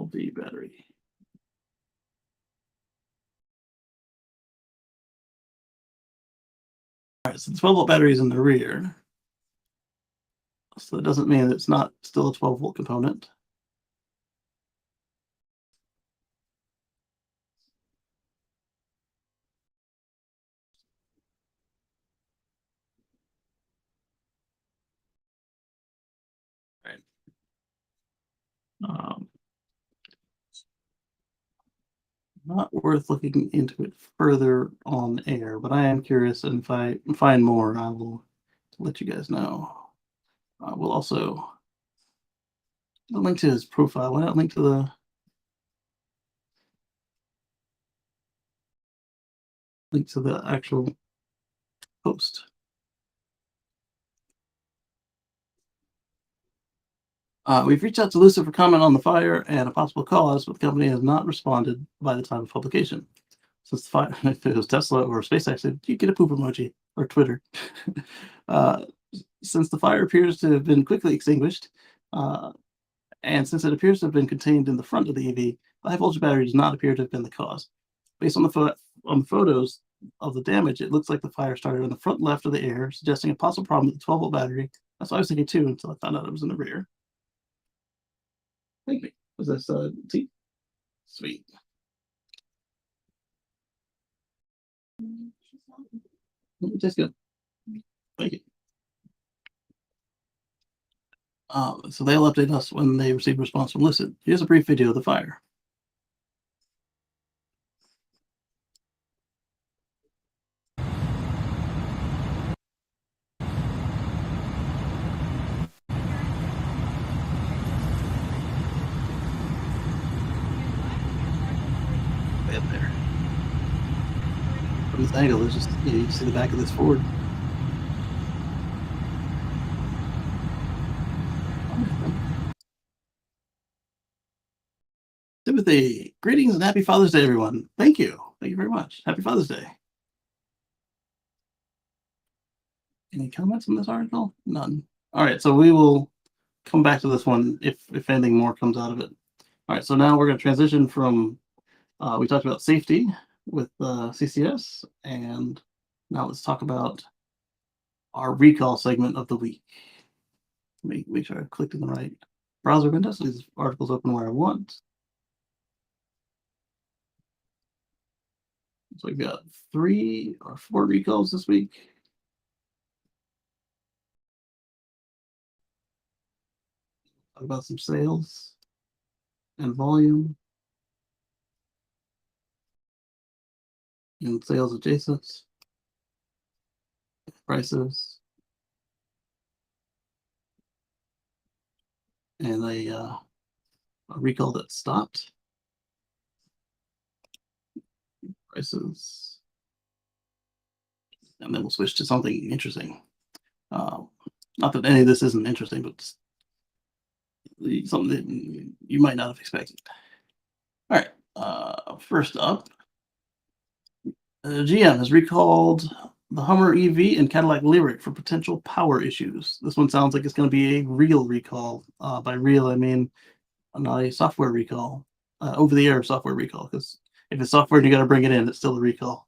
12V battery. All right, so the 12-volt battery is in the rear. So that doesn't mean it's not still a 12-volt component. Right. Not worth looking into it further on air, but I am curious, and if I find more, I will let you guys know. We'll also link to his profile. Why not link to the actual post? We've reached out to Lucid for comment on the fire and a possible cause, but the company has not responded by the time of publication. Since the fire, if it was Tesla or SpaceX, you get a poop emoji or Twitter. Since the fire appears to have been quickly extinguished, and since it appears to have been contained in the front of the EV, the high voltage battery does not appear to have been the cause. Based on the photos of the damage, it looks like the fire started in the front left of the air, suggesting a possible problem with the 12-volt battery. That's what I was thinking too, until I found out it was in the rear. Thank you. Was this tea? Sweet. It tastes good. Thank you. So they'll update us when they receive a response from Lucid. Here's a brief video of the fire. Way up there. From this angle, there's just you see the back of this Ford. Timothy, greetings and happy Father's Day, everyone. Thank you. Thank you very much. Happy Father's Day. Any comments on this article? None. All right, so we will come back to this one if anything more comes out of it. All right, so now we're going to transition from, we talked about safety with CCS, and now let's talk about our recall segment of the week. Make sure I clicked in the right browser window so these articles open where I want. So we've got 3 or 4 recalls this week. Talk about some sales and volume and sales adjacent prices and a recall that stopped prices, and then we'll switch to something interesting. Not that any of this isn't interesting, but something that you might not have expected. All right, first up, GM has recalled the Hummer EV and Cadillac Lyriq for potential power issues. This one sounds like it's going to be a real recall. By real, I mean not a software recall, over-the-air software recall, because if it's software and you got to bring it in, it's still a recall.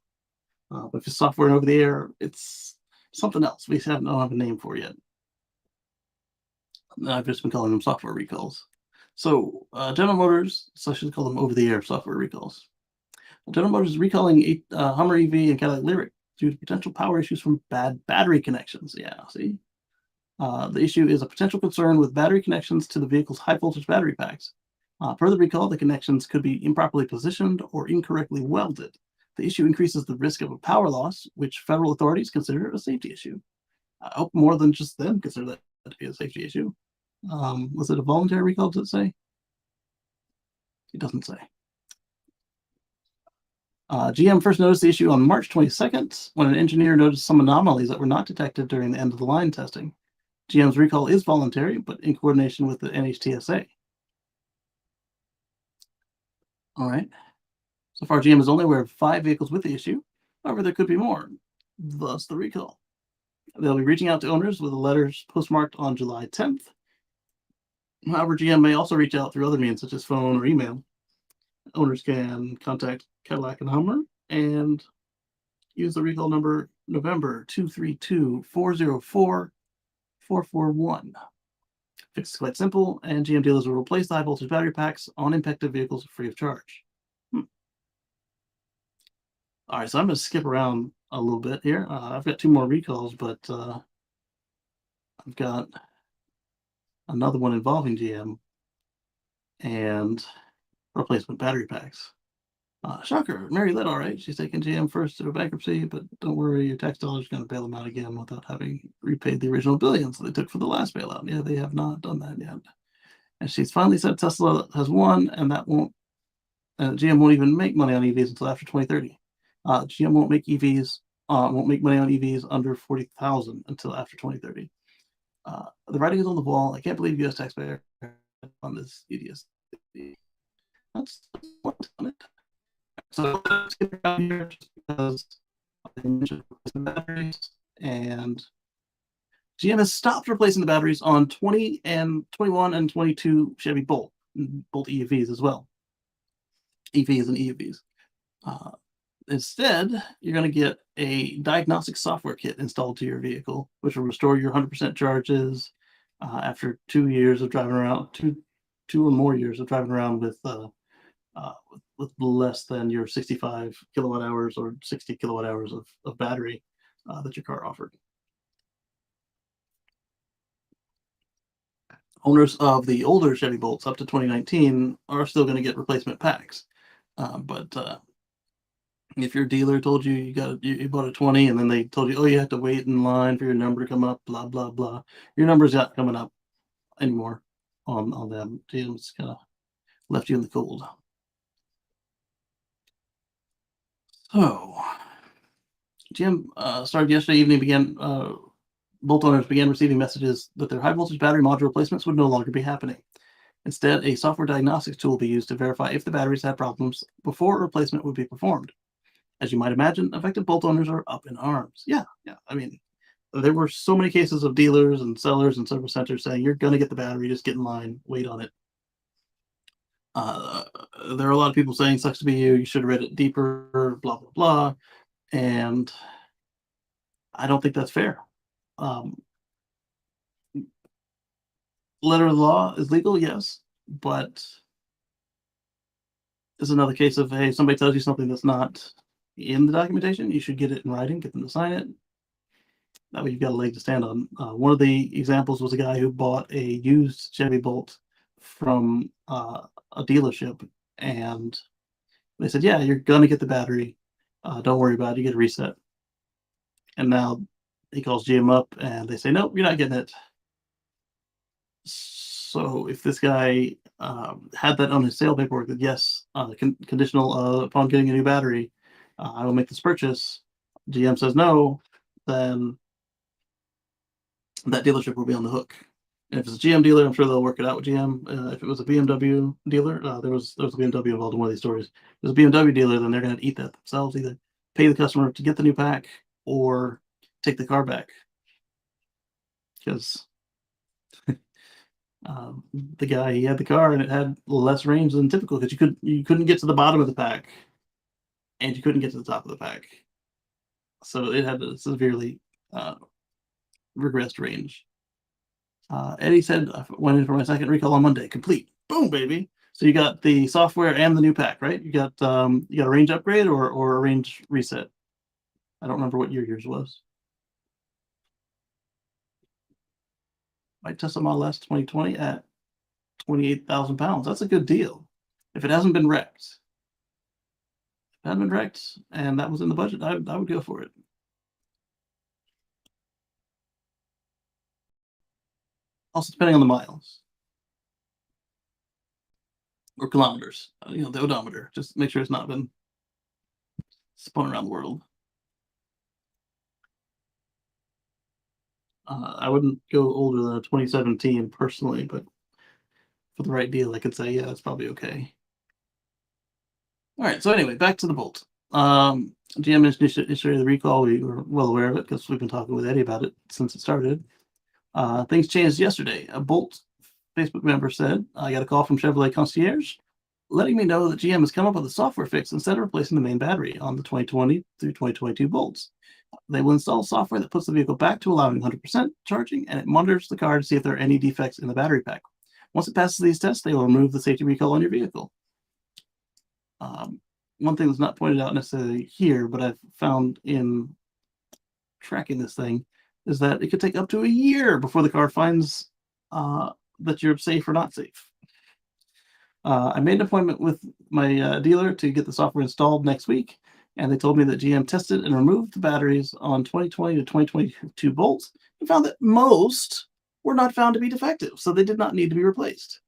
But if it's software and over-the-air, it's something else. We don't have a name for it yet. I've just been calling them software recalls. So General Motors, so I should call them over-the-air software recalls. General Motors is recalling a Hummer EV and Cadillac Lyriq due to potential power issues from bad battery connections. Yeah, see? The issue is a potential concern with battery connections to the vehicle's high-voltage battery packs. Per the recall, the connections could be improperly positioned or incorrectly welded. The issue increases the risk of a power loss, which federal authorities consider a safety issue. I hope more than just them consider that to be a safety issue. Was it a voluntary recall, does it say? It doesn't say. GM first noticed the issue on March 22nd when an engineer noticed some anomalies that were not detected during the end-of-the-line testing. GM's recall is voluntary, but in coordination with the NHTSA. All right. So far, GM is only aware of 5 vehicles with the issue. However, there could be more, thus the recall. They'll be reaching out to owners with the letters postmarked on July 10th. However, GM may also reach out through other means such as phone or email. Owners can contact Cadillac and Hummer and use the recall number November 232-404-441. Fix is quite simple, and GM dealers will replace the high voltage battery packs on impacted vehicles free of charge. All right, so I'm going to skip around a little bit here. I've got 2 more recalls, but I've got another one involving GM and replacement battery packs. Shocker, Mary Lit, all right. She's taking GM first to bankruptcy, but don't worry, your tax dollars are going to bail them out again without having repaid the original billions they took for the last bailout. Yeah, they have not done that yet. And she's finally said Tesla has won, and that won't. GM won't even make money on EVs until after 2030. GM won't make money on EVs under 40,000 until after 2030. The writing is on the wall. I can't believe U.S. taxpayer on this idiocy. That's what's on it. So let's get around here just because I mentioned batteries, and GM has stopped replacing the batteries on 20 and 21 and 22 Chevy Bolt EVs as well. EVs and EUVs. Instead, you're going to get a diagnostic software kit installed to your vehicle, which will restore your 100% charges after 2 years of driving around, two or more years of driving around with less than your 65 kilowatt hours or 60 kilowatt hours of battery that your car offered. Owners of the older Chevy Bolts up to 2019 are still going to get replacement packs. But if your dealer told you you bought a 20 and then they told you, oh, you have to wait in line for your number to come up, blah, blah, blah, your number's not coming up anymore on them. GM's kind of left you in the cold. So GM started yesterday evening, Bolt owners began receiving messages that their high voltage battery module replacements would no longer be happening. Instead, a software diagnostics tool will be used to verify if the batteries had problems before a replacement would be performed. As you might imagine, affected Bolt owners are up in arms. Yeah. I mean, there were so many cases of dealers and sellers and service centers saying, you're going to get the battery, just get in line, wait on it. There are a lot of people saying, sucks to be you should have read it deeper, blah, blah, blah. And I don't think that's fair. Letter of the law is legal, yes, but it's another case of, hey, somebody tells you something that's not in the documentation, you should get it in writing, get them to sign it. That way you've got a leg to stand on. One of the examples was a guy who bought a used Chevy Bolt from a dealership, and they said, yeah, you're going to get the battery. Don't worry about it. You get a reset. And now he calls GM up, and they say, nope, you're not getting it. So if this guy had that on his sale paperwork that, yes, conditional upon getting a new battery, I will make this purchase, GM says no, then that dealership will be on the hook. And if it's a GM dealer, I'm sure they'll work it out with GM. If it was a BMW dealer, there was a BMW involved in one of these stories. If it was a BMW dealer, then they're going to eat that themselves, either pay the customer to get the new pack or take the car back. Because the guy, he had the car and it had less range than typical because you couldn't get to the bottom of the pack and you couldn't get to the top of the pack. So it had a severely regressed range. Eddie said, I went in for my second recall on Monday. Complete. Boom, baby. So you got the software and the new pack, right? You got a range upgrade or a range reset. I don't remember what yours was. My Tesla Model S 2020 at 28,000 pounds. That's a good deal. If it hasn't been wrecked. If it hadn't been wrecked and that was in the budget, I would go for it. Also, depending on the miles or kilometers, the odometer. Just make sure it's not been spun around the world. I wouldn't go older than a 2017 personally, but for the right deal, I could say, yeah, it's probably okay. All right, so anyway, back to the Bolt. GM initiated the recall. We were well aware of it because we've been talking with Eddie about it since it started. Things changed yesterday. A Bolt Facebook member said, I got a call from Chevrolet Concierge letting me know that GM has come up with a software fix instead of replacing the main battery on the 2020 through 2022 Bolts. They will install software that puts the vehicle back to allowing 100% charging, and it monitors the car to see if there are any defects in the battery pack. Once it passes these tests, they will remove the safety recall on your vehicle. One thing that's not pointed out necessarily here, but I've found in tracking this thing, is that it could take up to a year before the car finds that you're safe or not safe. I made an appointment with my dealer to get the software installed next week, and they told me that GM tested and removed the batteries on 2020 to 2022 Bolts and found that most were not found to be defective, so they did not need to be replaced.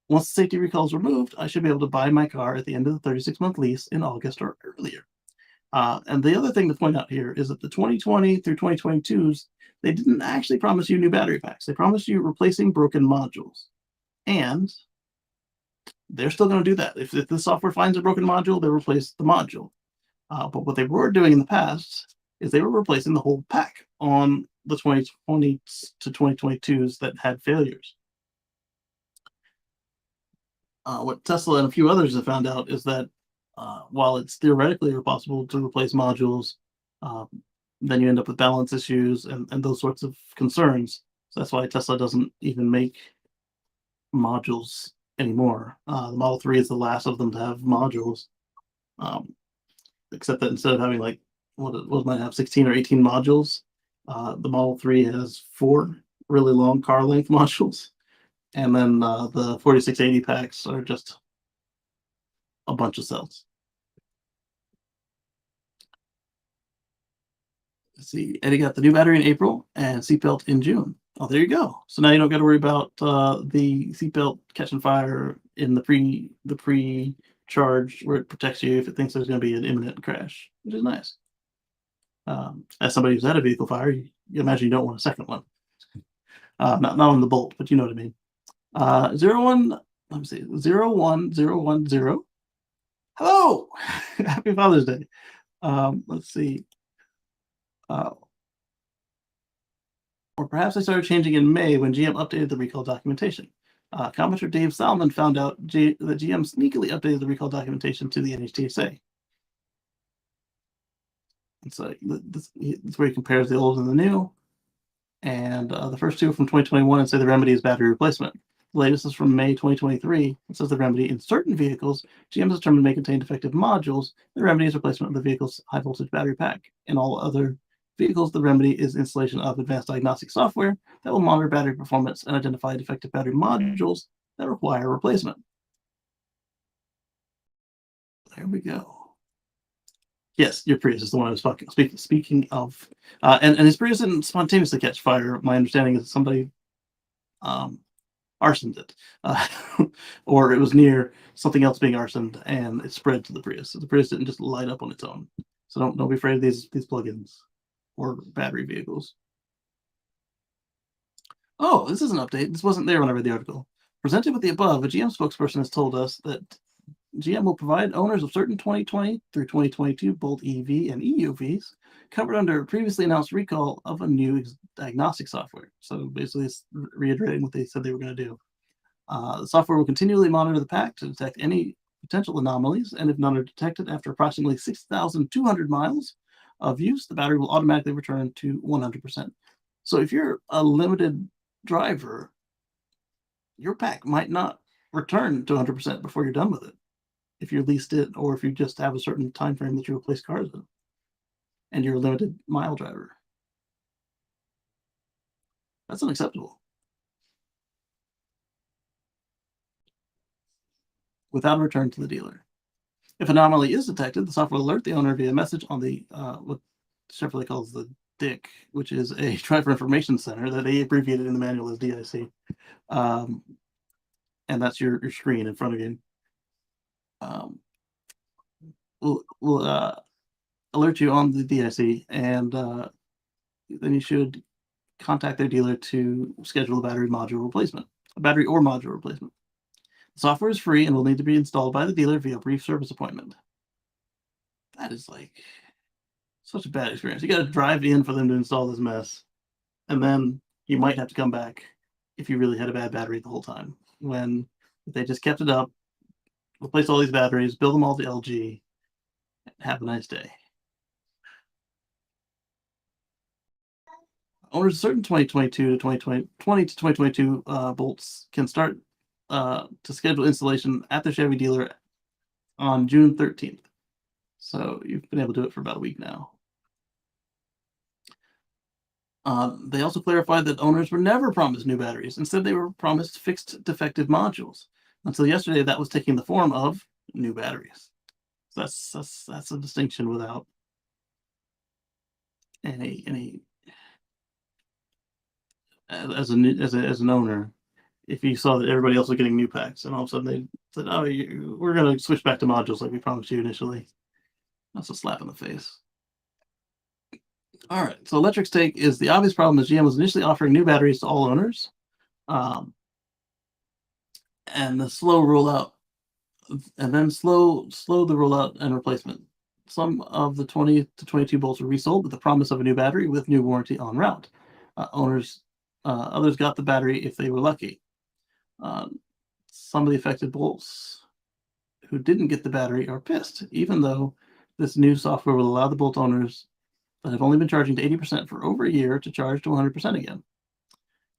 Once the safety recall is removed, I should be able to buy my car at the end of the 36-month lease in August or earlier. And the other thing to point out here is that the 2020 through 2022s, they didn't actually promise you new battery packs. They promised you replacing broken modules. And they're still going to do that. If the software finds a broken module, they replace the module. But what they were doing in the past is they were replacing the whole pack on the 2020 to 2022s that had failures. What Tesla and a few others have found out is that while it's theoretically possible to replace modules, then you end up with balance issues and those sorts of concerns. So that's why Tesla doesn't even make modules anymore. The Model 3 is the last of them to have modules, except that instead of having like, what might have 16 or 18 modules, the Model 3 has 4 really long car length modules. And then the 4680 packs are just a bunch of cells. Let's see, Eddie got the new battery in April and seatbelt in June. Oh, there you go. So now you don't got to worry about the seatbelt catching fire in the pre-charge where it protects you if it thinks there's going to be an imminent crash, which is nice. As somebody who's had a vehicle fire, you imagine you don't want a second one. Not on the Bolt, but you know what I mean. 01, let me see, 01010. Hello, happy Father's Day. Let's see. Or perhaps they started changing in May when GM updated the recall documentation. Commenter Dave Salmon found out that GM sneakily updated the recall documentation to the NHTSA. And so this where he compares the old and the new. And the first two are from 2021 and say the remedy is battery replacement. The latest is from May 2023. It says the remedy in certain vehicles, GM has determined may contain defective modules. The remedy is replacement of the vehicle's high voltage battery pack. In all other vehicles, the remedy is installation of advanced diagnostic software that will monitor battery performance and identify defective battery modules that require replacement. There we go. Yes, your Prius is the one I was speaking of. And his Prius didn't spontaneously catch fire. My understanding is that somebody arsoned it. Or it was near something else being arsoned and it spread to the Prius. So the Prius didn't just light up on its own. So don't be afraid of these plugins or battery vehicles. Oh, this is an update. This wasn't there when I read the article. Presented with the above, a GM spokesperson has told us that GM will provide owners of certain 2020 through 2022 Bolt EV and EUVs covered under a previously announced recall of a new diagnostic software. So basically, it's reiterating what they said they were going to do. The software will continually monitor the pack to detect any potential anomalies, and if none are detected after approximately 6,200 miles of use, the battery will automatically return to 100%. So if you're a limited driver, your pack might not return to 100% before you're done with it. If you leased it, or if you just have a certain time frame that you replace cars in, and you're a limited mile driver. That's unacceptable. Without a return to the dealer. If anomaly is detected, the software will alert the owner via message on the what Chevrolet calls the DIC, which is a driver information center that they abbreviated in the manual as DIC. And that's your screen in front of you. Will alert you on the DIC, and then you should contact their dealer to schedule a battery or module replacement. The software is free and will need to be installed by the dealer via brief service appointment. That is like such a bad experience. You got to drive in for them to install this mess, and then you might have to come back if you really had a bad battery the whole time. when they just kept it up, replace all these batteries, build them all to LG. Have a nice day. Owners of certain 2022 to 2020 to 2022 bolts can start to schedule installation at the Chevy dealer on June 13th. So you've been able to do it for about a week now. They also clarified that owners were never promised new batteries. Instead, they were promised fixed defective modules. Until yesterday, that was taking the form of new batteries. So that's a distinction without any as an owner. If you saw that everybody else was getting new packs, and all of a sudden they said, "Oh, we're going to switch back to modules like we promised you initially," that's a slap in the face. All right, so Electric's take is the obvious problem is GM was initially offering new batteries to all owners, and the slow rollout, and then slow the rollout and replacement. Some of the 20 to 22 bolts were resold with the promise of a new battery with new warranty en route. Others got the battery if they were lucky. Some of the affected bolts who didn't get the battery are pissed, even though this new software will allow the bolt owners that have only been charging to 80% for over a year to charge to 100% again.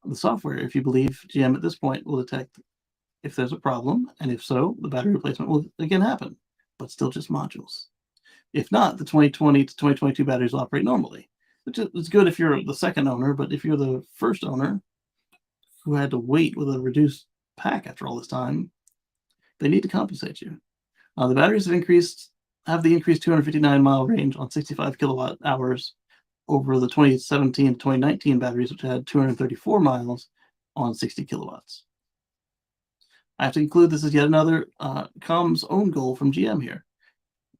The software, if you believe GM at this point, will detect if there's a problem, and if so, the battery replacement will again happen, but still just modules. If not, the 2020 to 2022 batteries will operate normally, which is good if you're the second owner, but if you're the first owner who had to wait with a reduced pack after all this time, they need to compensate you. The batteries have the increased 259-mile range on 65 kilowatt hours over the 2017 to 2019 batteries, which had 234 miles on 60 kilowatts. I have to conclude this is yet another comms own goal from GM here.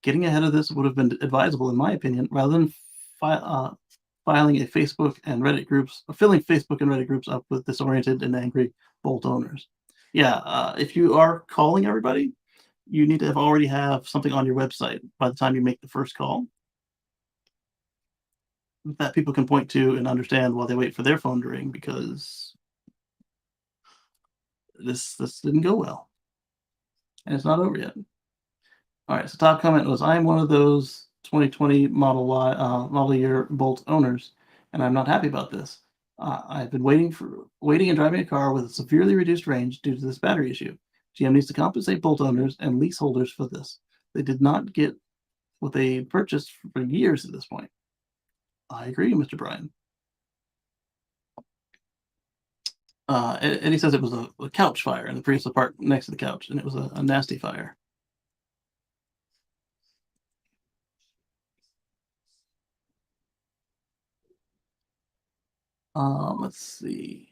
Getting ahead of this would have been advisable, in my opinion, rather than filing a Facebook and Reddit groups, or filling Facebook and Reddit groups up with disoriented and angry Bolt owners. Yeah, if you are calling everybody, you need to already have something on your website by the time you make the first call that people can point to and understand while they wait for their phone to ring, because this didn't go well, and it's not over yet. All right, so top comment was, "I am one of those 2020 model year Bolt owners, and I'm not happy about this. I've been waiting and driving a car with a severely reduced range due to this battery issue. GM needs to compensate Bolt owners and leaseholders for this. They did not get what they purchased for years at this point." I agree, Mr. Bryan. Eddie says it was a couch fire in the Prius parked next to the couch, and it was a nasty fire. Let's see.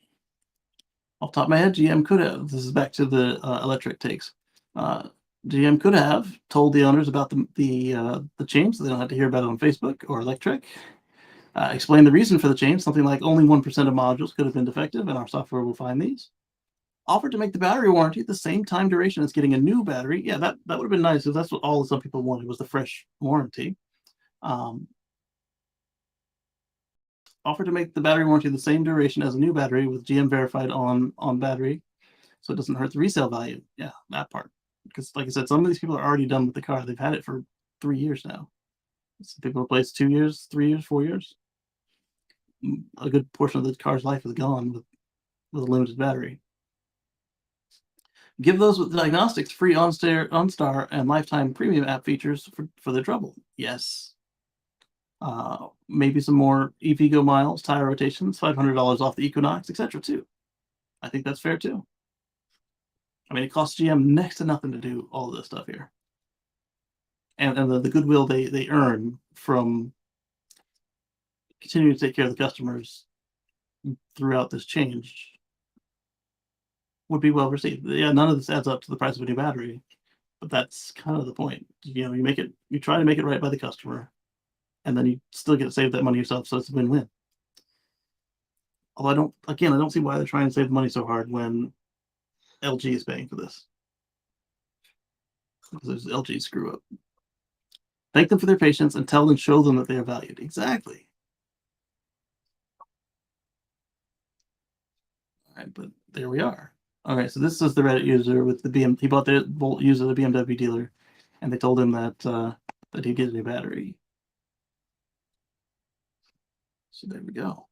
Off the top of my head, GM could have. This is back to the electric takes. GM could have told the owners about the change, so they don't have to hear about it on Facebook or Electric. Explain the reason for the change, something like only 1% of modules could have been defective, and our software will find these. Offered to make the battery warranty the same time duration as getting a new battery. Yeah, that would have been nice, because that's what some people wanted, was the fresh warranty. Offered to make the battery warranty the same duration as a new battery with GM verified on battery, so it doesn't hurt the resale value. Yeah, that part. Because like I said, some of these people are already done with the car. They've had it for 3 years now. Some people replace 2 years, 3 years, 4 years. A good portion of the car's life is gone with a limited battery. Give those with diagnostics free OnStar and lifetime premium app features for their trouble. Yes. Maybe some more EVgo miles, tire rotations, $500 off the Equinox, etc. too. I think that's fair too. I mean, it costs GM next to nothing to do all of this stuff here, and the goodwill they earn from continuing to take care of the customers throughout this change would be well received. Yeah, none of this adds up to the price of a new battery, but that's kind of the point. You try to make it right by the customer, and then you still get to save that money yourself, so it's a win-win. Although I don't see why they're trying to save the money so hard when LG is paying for this. Because there's LG screw up. Thank them for their patience and show them that they are valued. Exactly. All right, but there we are. Okay, so this is the Reddit user with the BM. He bought the Bolt user, the BMW dealer, and they told him that he'd get a new battery. So there we go.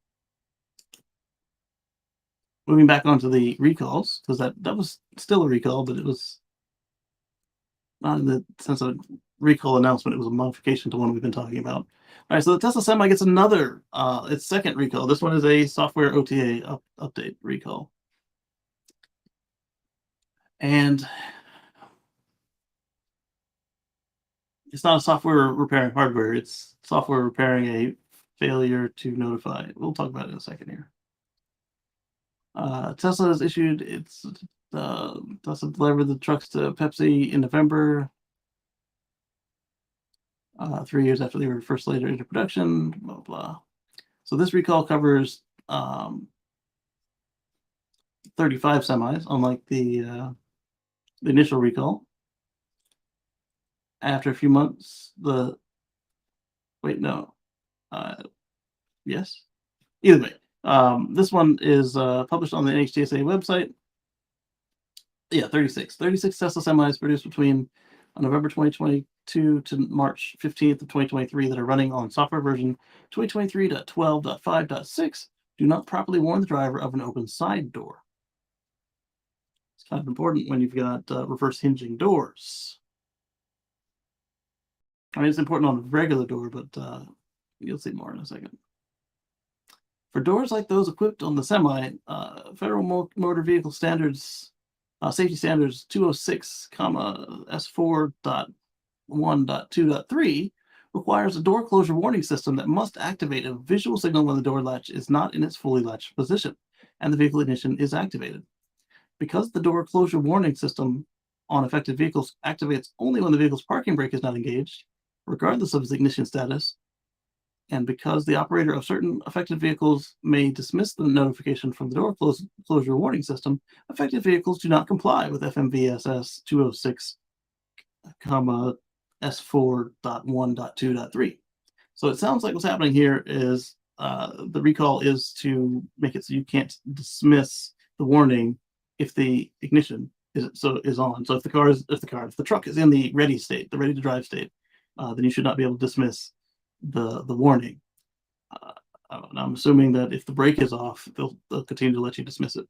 Moving back onto the recalls, because that was still a recall, but it was not in the sense of recall announcement. It was a modification to one we've been talking about. All right, so the Tesla Semi gets another, its second recall. This one is a software OTA update recall. And it's not a software repairing hardware. It's software repairing a failure to notify. We'll talk about it in a second here. Tesla has issued its Tesla delivered the trucks to Pepsi in November, 3 years after they were first later into production. Blah blah. So this recall covers 35 semis, unlike the initial recall. After a few months, yes. Either way, this one is published on the NHTSA website. Yeah, 36 Tesla semis produced between November 2022 to March 15th of 2023 that are running on software version 2023.12.5.6 do not properly warn the driver of an open side door. It's kind of important when you've got reverse hinging doors. I mean, it's important on a regular door, but you'll see more in a second. For doors like those equipped on the Semi, Federal Motor Vehicle Standards, Safety Standards 206, S4.1.2.3 requires a door closure warning system that must activate a visual signal when the door latch is not in its fully latched position and the vehicle ignition is activated. Because the door closure warning system on affected vehicles activates only when the vehicle's parking brake is not engaged, regardless of its ignition status, and because the operator of certain affected vehicles may dismiss the notification from the door closure warning system, affected vehicles do not comply with FMVSS 206, S4.1.2.3. So it sounds like what's happening here is the recall is to make it so you can't dismiss the warning if the ignition is on. So if the truck is in the ready state, the ready to drive state, then you should not be able to dismiss the warning. I'm assuming that if the brake is off, they'll continue to let you dismiss it.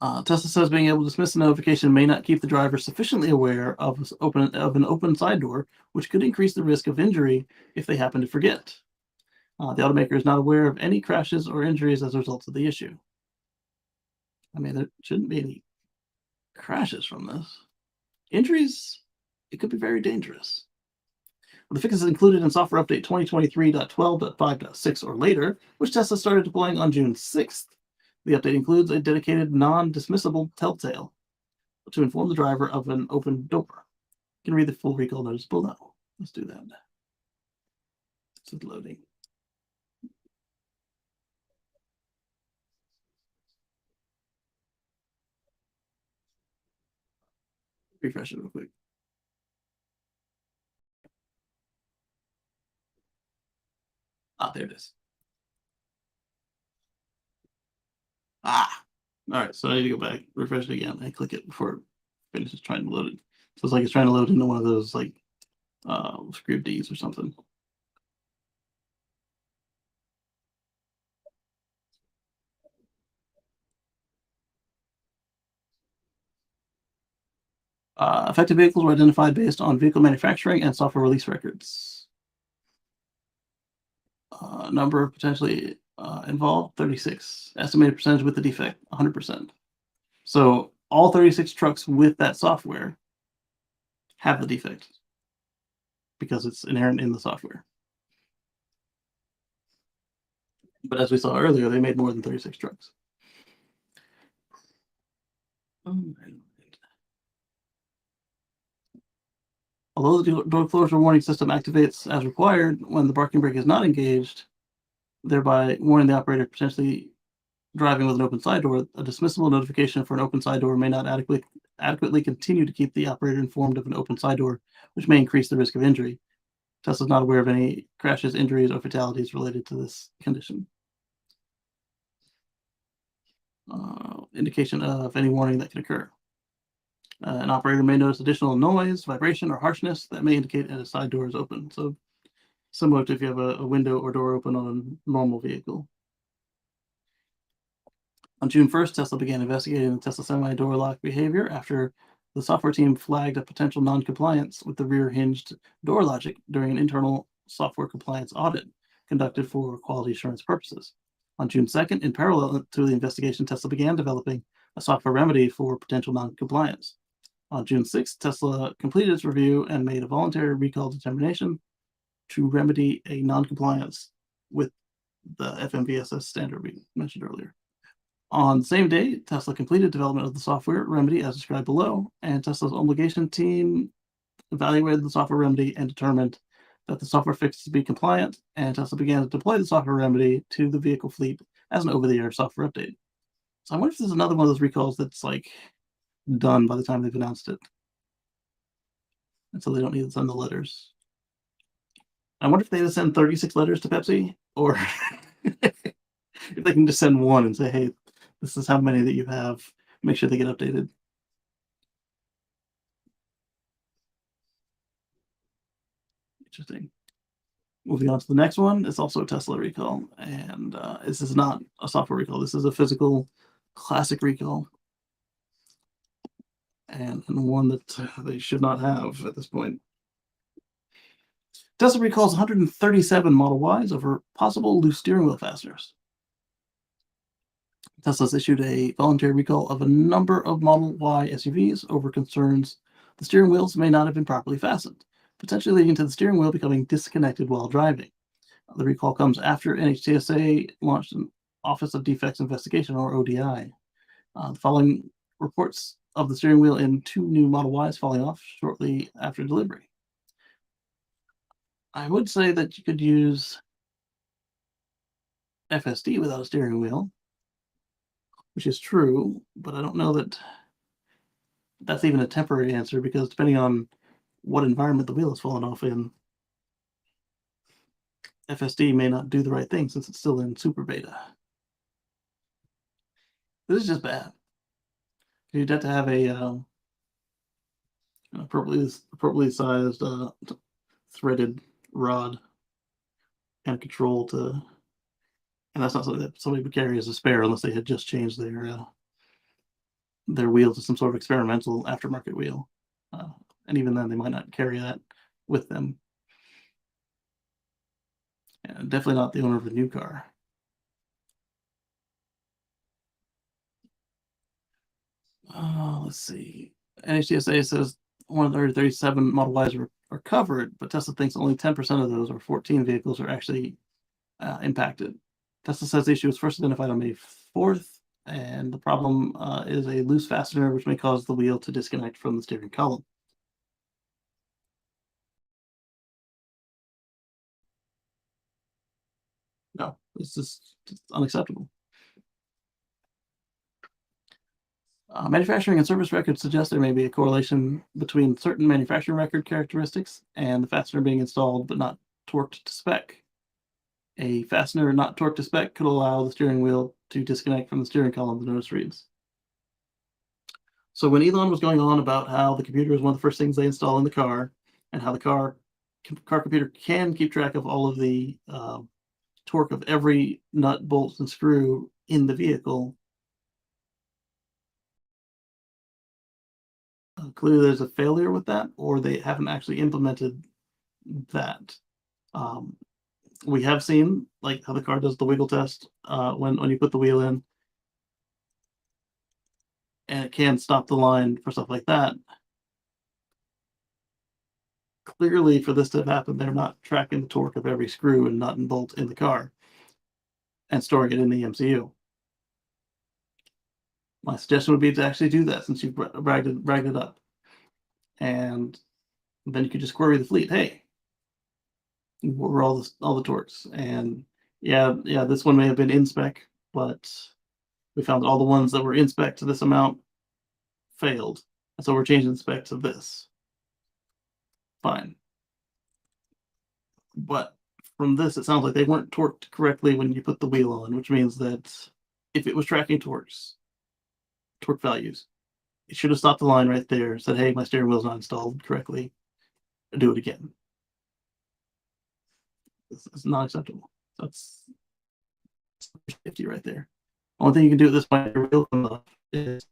Tesla says being able to dismiss the notification may not keep the driver sufficiently aware of an open side door, which could increase the risk of injury if they happen to forget. The automaker is not aware of any crashes or injuries as a result of the issue. I mean, there shouldn't be any crashes from this. Injuries, it could be very dangerous. The fix is included in software update 2023.12.5.6 or later, which Tesla started deploying on June 6th. The update includes a dedicated non-dismissible telltale to inform the driver of an open door. You can read the full recall notice below. Let's do that. It's loading. Refresh it real quick. There it is. All right, so I need to go back, refresh it again, and click it before it finishes trying to load it. So it's like it's trying to load into one of those like script Ds or something. Affected vehicles were identified based on vehicle manufacturing and software release records. Number of potentially involved, 36. Estimated percentage with the defect, 100%. So all 36 trucks with that software have the defect because it's inherent in the software. But as we saw earlier, they made more than 36 trucks. Although the door closure warning system activates as required when the parking brake is not engaged, thereby warning the operator potentially driving with an open side door, a dismissible notification for an open side door may not adequately continue to keep the operator informed of an open side door, which may increase the risk of injury. Tesla's not aware of any crashes, injuries, or fatalities related to this condition. indication of any warning that can occur. An operator may notice additional noise, vibration, or harshness that may indicate that a side door is open. So similar to if you have a window or door open on a normal vehicle. On June 1st, Tesla began investigating the Tesla Semi door lock behavior after the software team flagged a potential non-compliance with the rear-hinged door logic during an internal software compliance audit conducted for quality assurance purposes. On June 2nd, in parallel to the investigation, Tesla began developing a software remedy for potential non-compliance. On June 6th, Tesla completed its review and made a voluntary recall determination to remedy a non-compliance with the FMVSS standard we mentioned earlier. On the same day, Tesla completed development of the software remedy as described below, and Tesla's homologation team evaluated the software remedy and determined that the software fix to be compliant, and Tesla began to deploy the software remedy to the vehicle fleet as an over-the-air software update. So I wonder if there's another one of those recalls that's like done by the time they've announced it. And so they don't need to send the letters. I wonder if they had to send 36 letters to Pepsi, or if they can just send one and say, hey, this is how many that you have. Make sure they get updated. Interesting. Moving on to the next one, it's also a Tesla recall, and this is not a software recall. This is a physical classic recall, and one that they should not have at this point. Tesla recalls 137 Model Ys over possible loose steering wheel fasteners. Tesla's issued a voluntary recall of a number of Model Y SUVs over concerns the steering wheels may not have been properly fastened, potentially leading to the steering wheel becoming disconnected while driving. The recall comes after NHTSA launched an Office of Defects Investigation, or ODI. The following reports of the steering wheel in 2 new Model Ys falling off shortly after delivery. I would say that you could use FSD without a steering wheel, which is true, but I don't know that that's even a temporary answer, because depending on what environment the wheel is falling off in, FSD may not do the right thing since it's still in super beta. This is just bad. You'd have to have a appropriately sized threaded rod and control to, and that's not something that somebody would carry as a spare unless they had just changed their wheel to some sort of experimental aftermarket wheel, and even then they might not carry that with them. And definitely not the owner of a new car. Let's see. NHTSA says 137 Model Ys are covered, but Tesla thinks only 10% of those, or 14 vehicles, are actually impacted. Tesla says the issue was first identified on May 4th, and the problem is a loose fastener, which may cause the wheel to disconnect from the steering column. No, it's just unacceptable. Manufacturing and service records suggest there may be a correlation between certain manufacturing record characteristics and the fastener being installed but not torqued to spec. A fastener not torqued to spec could allow the steering wheel to disconnect from the steering column, the notice reads. So when Elon was going on about how the computer is one of the first things they install in the car, and how the car computer can keep track of all of the torque of every nut, bolt, and screw in the vehicle, clearly there's a failure with that, or they haven't actually implemented that. We have seen like how the car does the wiggle test when you put the wheel in, and it can stop the line for stuff like that. Clearly, for this to have happened, they're not tracking the torque of every screw and nut and bolt in the car and storing it in the MCU. My suggestion would be to actually do that, since you've bragged it up. And then you could just query the fleet. Hey, what were all the torques? And yeah, this one may have been in spec, but we found all the ones that were in spec to this amount failed. And so we're changing the spec to this. Fine. But from this, it sounds like they weren't torqued correctly when you put the wheel on, which means that if it was tracking torque values, it should have stopped the line right there, said, hey, my steering wheel's not installed correctly, do it again. It's not acceptable. That's 50 right there. Only thing you can do at this point your wheel comes off is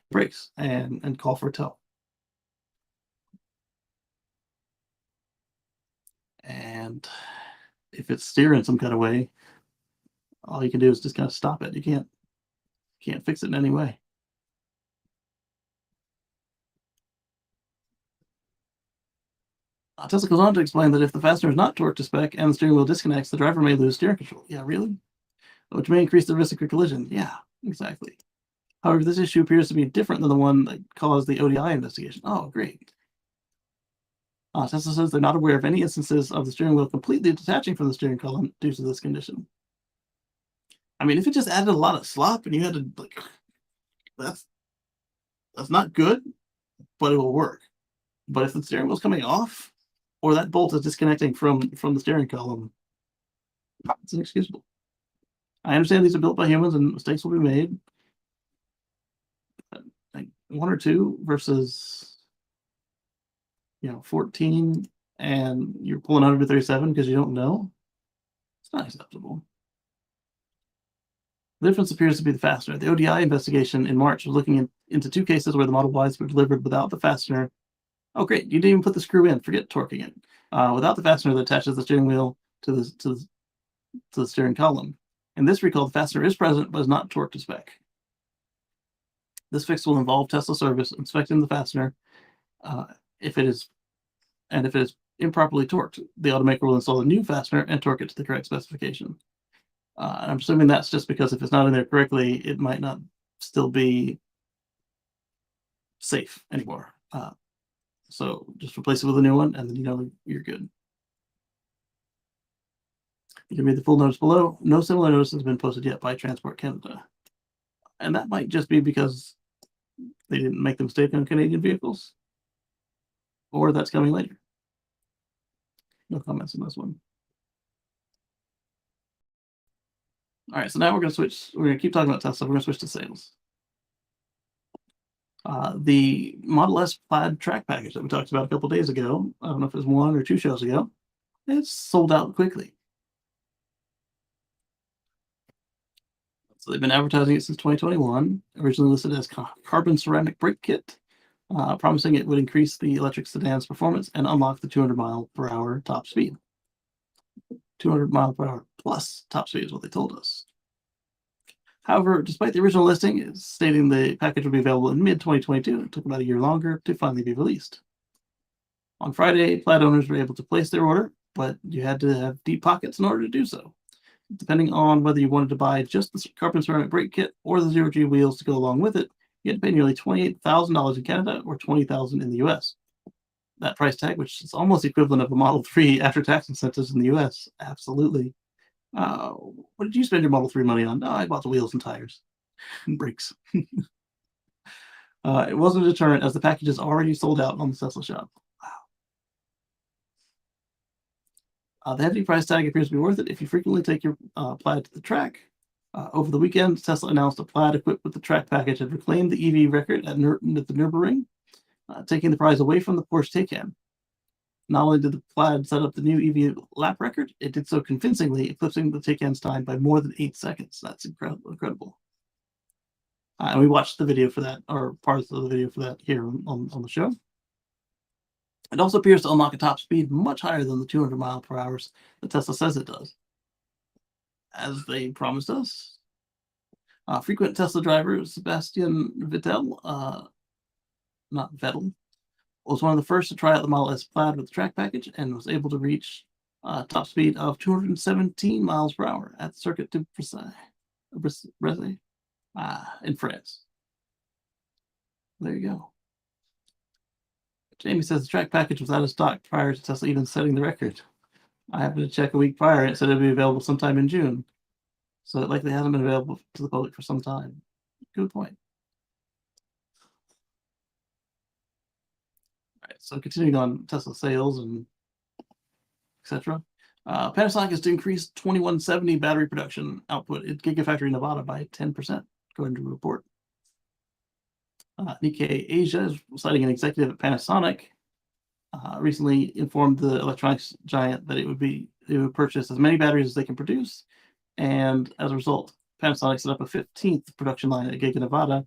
brakes and call for a tow. And if it's steering some kind of way, all you can do is just kind of stop it. You can't fix it in any way. Tesla goes on to explain that if the fastener is not torqued to spec and the steering wheel disconnects, the driver may lose steering control. Yeah, really? Which may increase the risk of collision. Yeah, exactly. However, this issue appears to be different than the one that caused the ODI investigation. Oh, great. Tesla says they're not aware of any instances of the steering wheel completely detaching from the steering column due to this condition. I mean, if it just added a lot of slop and you had to, like, that's not good, but it will work. But if the steering wheel's coming off, or that bolt is disconnecting from the steering column, it's inexcusable. I understand these are built by humans and mistakes will be made. Like 1 or 2 versus 14, and you're pulling 137 because you don't know. It's not acceptable. The difference appears to be the fastener. The ODI investigation in March was looking into 2 cases where the Model Ys were delivered without the fastener. Oh, great! You didn't even put the screw in. Forget torquing it. Without the fastener that attaches the steering wheel to the steering column. In this recall, the fastener is present but is not torqued to spec. This fix will involve Tesla service inspecting the fastener. If it is improperly torqued, the automaker will install a new fastener and torque it to the correct specification. I'm assuming that's just because if it's not in there correctly, it might not still be safe anymore. So just replace it with a new one, and then you're good. You can read the full notice below. No similar notice has been posted yet by Transport Canada. And that might just be because they didn't make the mistake on Canadian vehicles, or that's coming later. No comments on this one. All right, so now we're going to keep talking about Tesla. We're going to switch to sales. The Model S plaid track package that we talked about a couple days ago, I don't know if it was 1 or 2 shows ago, it's sold out quickly. So they've been advertising it since 2021, originally listed as carbon ceramic brake kit, promising it would increase the electric sedan's performance and unlock the 200 mile per hour top speed. 200 mile per hour plus top speed is what they told us. However, despite the original listing stating the package would be available in mid-2022, it took about a year longer to finally be released. On Friday, plaid owners were able to place their order, but you had to have deep pockets in order to do so. Depending on whether you wanted to buy just the carbon ceramic brake kit or the zero-G wheels to go along with it, you had to pay nearly $28,000 in Canada or $20,000 in the US. That price tag, which is almost equivalent of a Model 3 after tax incentives in the US, absolutely. What did you spend your Model 3 money on? I bought the wheels and tires and brakes. It wasn't a deterrent as the package is already sold out on the Tesla shop. Wow. The hefty price tag appears to be worth it if you frequently take your plaid to the track. Over the weekend, Tesla announced a plaid equipped with the track package had reclaimed the EV record at the Nürburgring, taking the prize away from the Porsche Taycan. Not only did the plaid set up the new EV lap record, it did so convincingly, eclipsing the Taycan's time by more than 8 seconds. That's incredible. And we watched the video for that, or parts of the video for that here on the show. It also appears to unlock a top speed much higher than the 200 mile per hour that Tesla says it does, as they promised us. Frequent Tesla driver Sebastian Vettel, not Vettel, was one of the first to try out the Model S Plaid with the track package and was able to reach top speed of 217 miles per hour at the Circuit de Bressay in France. There you go. Jamie says the track package was out of stock prior to Tesla even setting the record. I happened to check a week prior and it said it would be available sometime in June. So it likely hasn't been available to the public for some time. Good point. All right, so continuing on Tesla sales and etc. Panasonic is to increase 2170 battery production output at Gigafactory Nevada by 10%, according to a report. Nikkei Asia is citing an executive at Panasonic recently informed the electronics giant that it would purchase as many batteries as they can produce, and as a result, Panasonic set up a 15th production line at Giga Nevada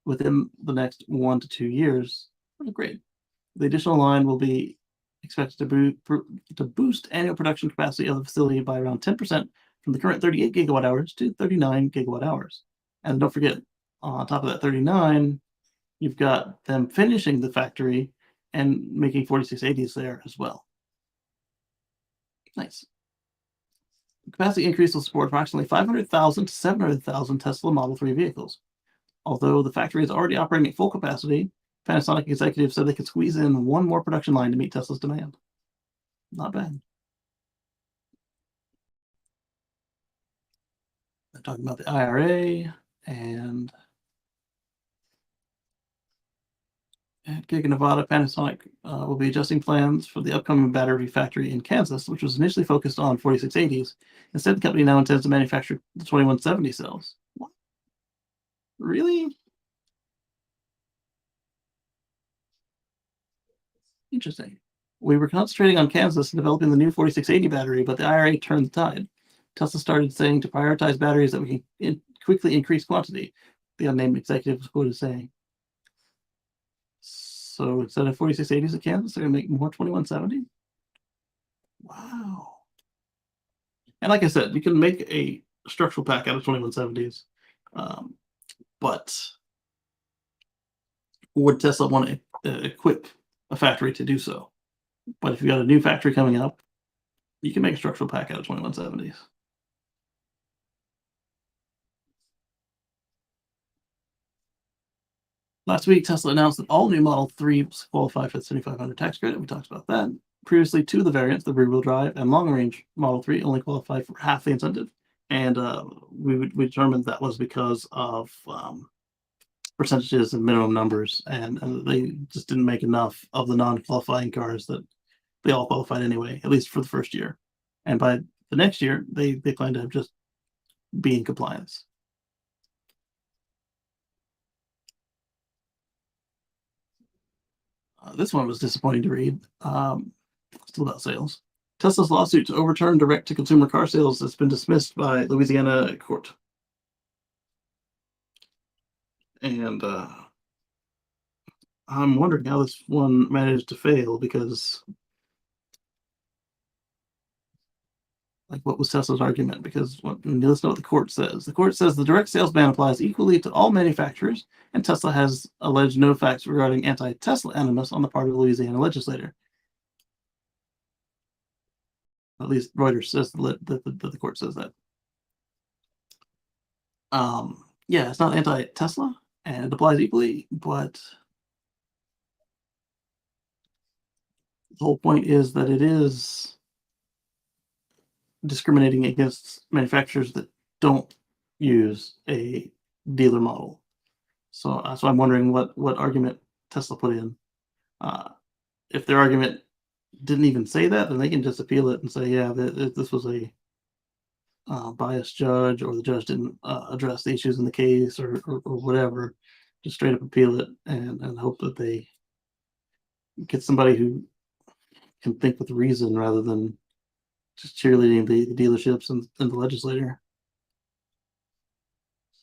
within the next 1 to 2 years. Oh, great. The additional line will be expected to boost annual production capacity of the facility by around 10% from the current 38 gigawatt hours to 39 gigawatt hours. And don't forget, on top of that 39, you've got them finishing the factory and making 4680s there as well. Nice. Capacity increase will support approximately 500,000 to 700,000 Tesla Model 3 vehicles. Although the factory is already operating at full capacity, Panasonic executives said they could squeeze in one more production line to meet Tesla's demand. Not bad. They're talking about the IRA and at Giga Nevada, Panasonic will be adjusting plans for the upcoming battery factory in Kansas, which was initially focused on 4680s. Instead, the company now intends to manufacture the 2170 cells. What? Really? Interesting. We were concentrating on Kansas and developing the new 4680 battery, but the IRA turned the tide. Tesla started saying to prioritize batteries that we can quickly increase quantity, the unnamed executive was quoted saying. So instead of 4680s at Kansas, they're going to make more 2170? Wow. And like I said, you can make a structural pack out of 2170s, but would Tesla want to equip a factory to do so? But if you got a new factory coming up, you can make a structural pack out of 2170s. Last week, Tesla announced that all new Model 3s qualify for the 7500 tax credit. We talked about that. Previously, two of the variants, the rear-wheel drive and long-range Model 3, only qualified for half the incentive. And we determined that was because of percentages and minimum numbers, and they just didn't make enough of the non-qualifying cars that they all qualified anyway, at least for the first year. And by the next year, they plan to just be in compliance. This one was disappointing to read. Still about sales. Tesla's lawsuit to overturn direct-to-consumer car sales has been dismissed by Louisiana court. And I'm wondering how this one managed to fail, because like, what was Tesla's argument? Because listen to what the court says. The court says the direct sales ban applies equally to all manufacturers, and Tesla has alleged no facts regarding anti-Tesla animus on the part of the Louisiana legislator. At least Reuters says that the court says that. Yeah, it's not anti-Tesla, and it applies equally, but the whole point is that it is discriminating against manufacturers that don't use a dealer model. So I'm wondering what argument Tesla put in. If their argument didn't even say that, then they can just appeal it and say, yeah, this was a biased judge, or the judge didn't address the issues in the case, or whatever. Just straight up appeal it and hope that they get somebody who can think with reason rather than just cheerleading the dealerships and the legislator,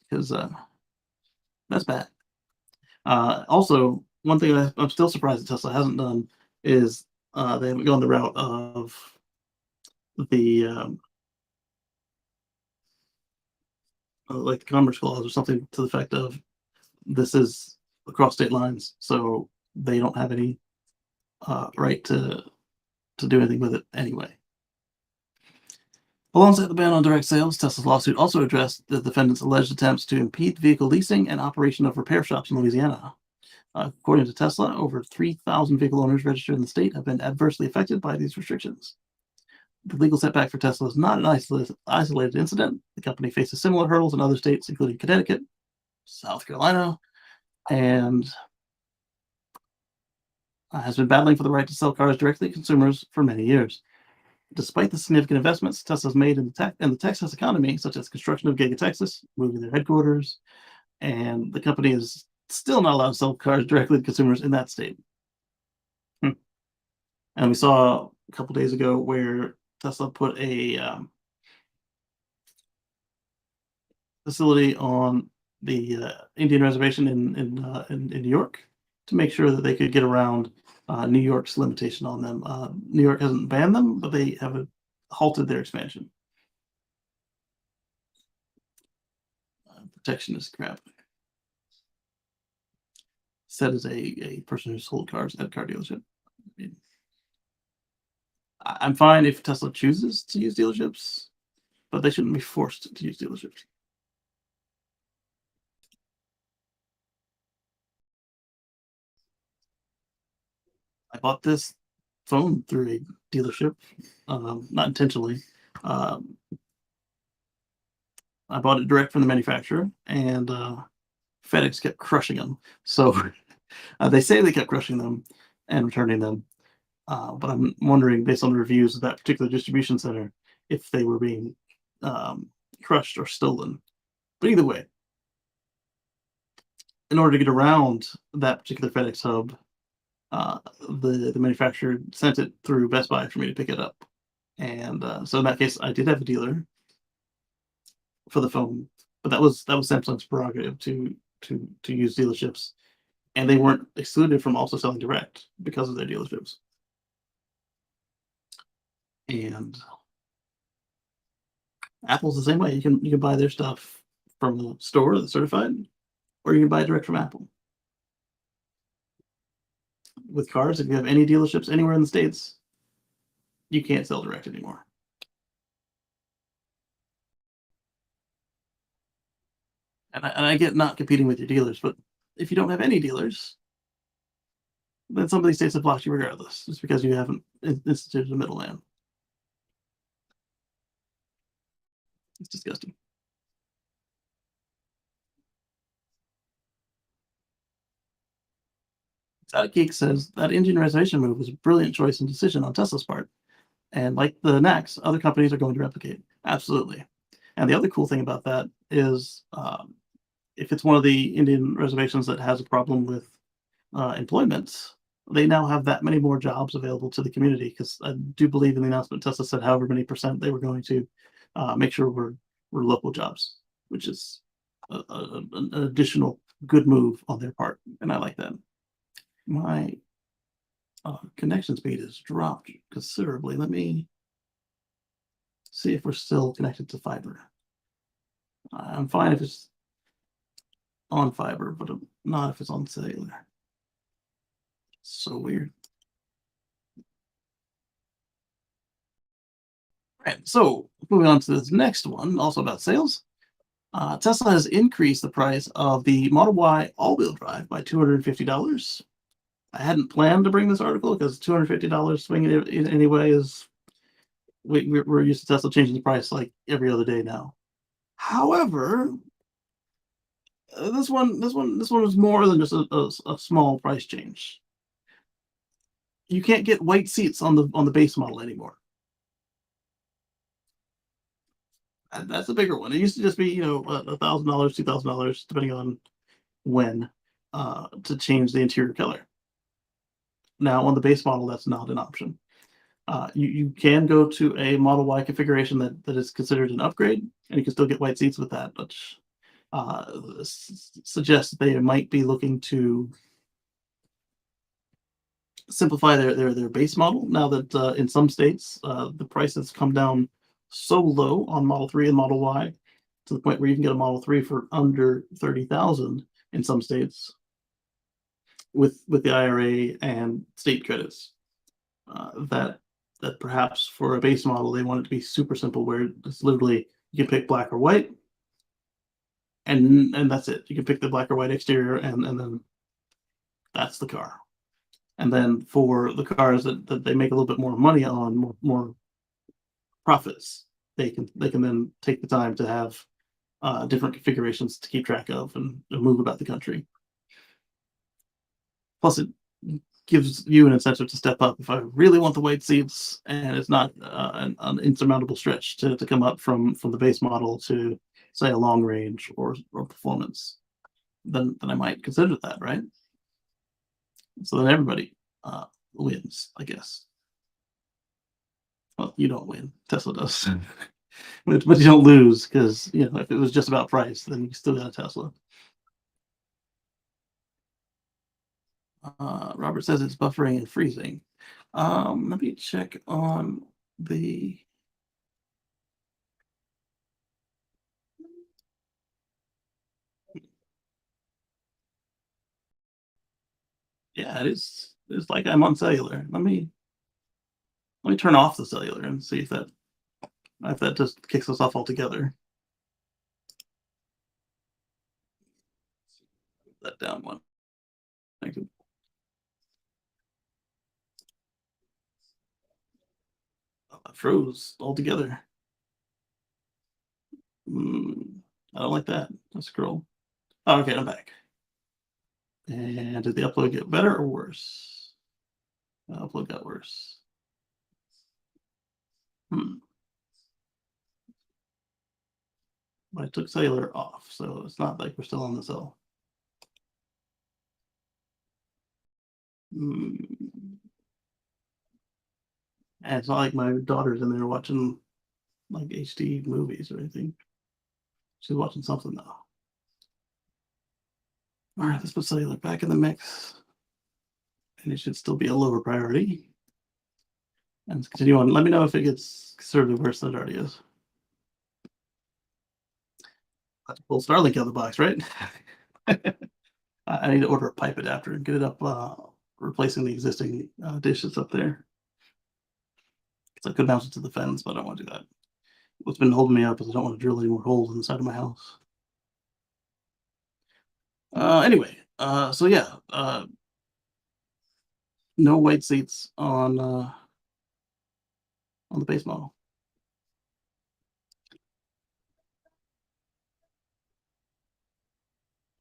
because that's bad. Also, one thing I'm still surprised that Tesla hasn't done is they haven't gone the route of the like the Commerce Clause or something to the effect of this is across state lines, so they don't have any right to do anything with it anyway. Alongside the ban on direct sales, Tesla's lawsuit also addressed the defendants' alleged attempts to impede vehicle leasing and operation of repair shops in Louisiana. According to Tesla, over 3,000 vehicle owners registered in the state have been adversely affected by these restrictions. The legal setback for Tesla is not an isolated incident. The company faces similar hurdles in other states, including Connecticut, South Carolina, and has been battling for the right to sell cars directly to consumers for many years. Despite the significant investments Tesla's made in the Texas economy, such as construction of Giga Texas, moving their headquarters, and the company is still not allowed to sell cars directly to consumers in that state. Hmm. And we saw a couple days ago where Tesla put a facility on the Indian reservation in New York to make sure that they could get around New York's limitation on them. New York hasn't banned them, but they have halted their expansion. Protectionist crap. Said as a person who sold cars at a car dealership. I mean, I'm fine if Tesla chooses to use dealerships, but they shouldn't be forced to use dealerships. I bought this phone through a dealership, not intentionally. Um, I bought it direct from the manufacturer, and FedEx kept crushing them. So they say they kept crushing them and returning them, but I'm wondering, based on the reviews of that particular distribution center, if they were being crushed or stolen. But either way, in order to get around that particular FedEx hub, the manufacturer sent it through Best Buy for me to pick it up. And so in that case, I did have a dealer for the phone, but that was Samsung's prerogative to use dealerships, and they weren't excluded from also selling direct because of their dealerships. And Apple's the same way. You can buy their stuff from the store that's certified, or you can buy it direct from Apple. With cars, if you have any dealerships anywhere in the States, you can't sell direct anymore. And I get not competing with your dealers, but if you don't have any dealers, then some of these states have blocked you regardless, just because you haven't instituted a middleman. It's disgusting. That Geek says that Indian reservation move was a brilliant choice and decision on Tesla's part. And like the next, other companies are going to replicate. Absolutely. And the other cool thing about that is if it's one of the Indian reservations that has a problem with employment, they now have that many more jobs available to the community. Because I do believe in the announcement, Tesla said however many percent they were going to make sure were local jobs, which is an additional good move on their part. And I like that. My connection speed has dropped considerably. Let me see if we're still connected to fiber. I'm fine if it's on fiber, but I'm not if it's on cellular. So weird. Right, so moving on to this next one, also about sales. Tesla has increased the price of the Model Y all-wheel drive by $250. I hadn't planned to bring this article because $250 swinging it in anyway is we're used to Tesla changing the price like every other day now. However, this one was more than just a small price change. You can't get white seats on the base model anymore. That's a bigger one. It used to just be $1,000, $2,000, depending on when to change the interior color. Now on the base model, that's not an option. You can go to a Model Y configuration that is considered an upgrade, and you can still get white seats with that, which suggests that they might be looking to simplify their base model. Now that in some states the price has come down so low on Model 3 and Model Y to the point where you can get a Model 3 for under 30,000 in some states with the IRA and state credits. That perhaps for a base model they want it to be super simple, where it's literally you can pick black or white, and that's it. You can pick the black or white exterior, and then that's the car. And then for the cars that they make a little bit more money on, more profits, they can then take the time to have different configurations to keep track of and move about the country. Plus, gives you an incentive to step up if I really want the white seats and it's not an insurmountable stretch to come up from the base model to say a long range or performance. Then I might consider that, right? So then everybody wins, I guess. Well, you don't win. Tesla does, but you don't lose because if it was just about price, then you still got a Tesla. Robert says it's buffering and freezing. Let me check on the. Yeah, it is. It's like I'm on cellular. Let me turn off the cellular and see if that just kicks us off altogether. That down one. Thank you. Oh, I froze altogether. I don't like that. Let's scroll. Oh, okay, I'm back. And did the upload get better or worse? The upload got worse. But I took cellular off, so it's not like we're still on the cell. And it's not like my daughter's in there watching like HD movies or anything. She's watching something though. All right, let's put cellular back in the mix. And it should still be a lower priority. And let's continue on. Let me know if it gets considerably worse than it already is. Let's pull Starlink out of the box, right? I need to order a pipe adapter and get it up, replacing the existing dish that's up there. Because I could mount it to the fence, but I don't want to do that. What's been holding me up is I don't want to drill any more holes in the side of my house. Anyway, so yeah, no white seats on the base model.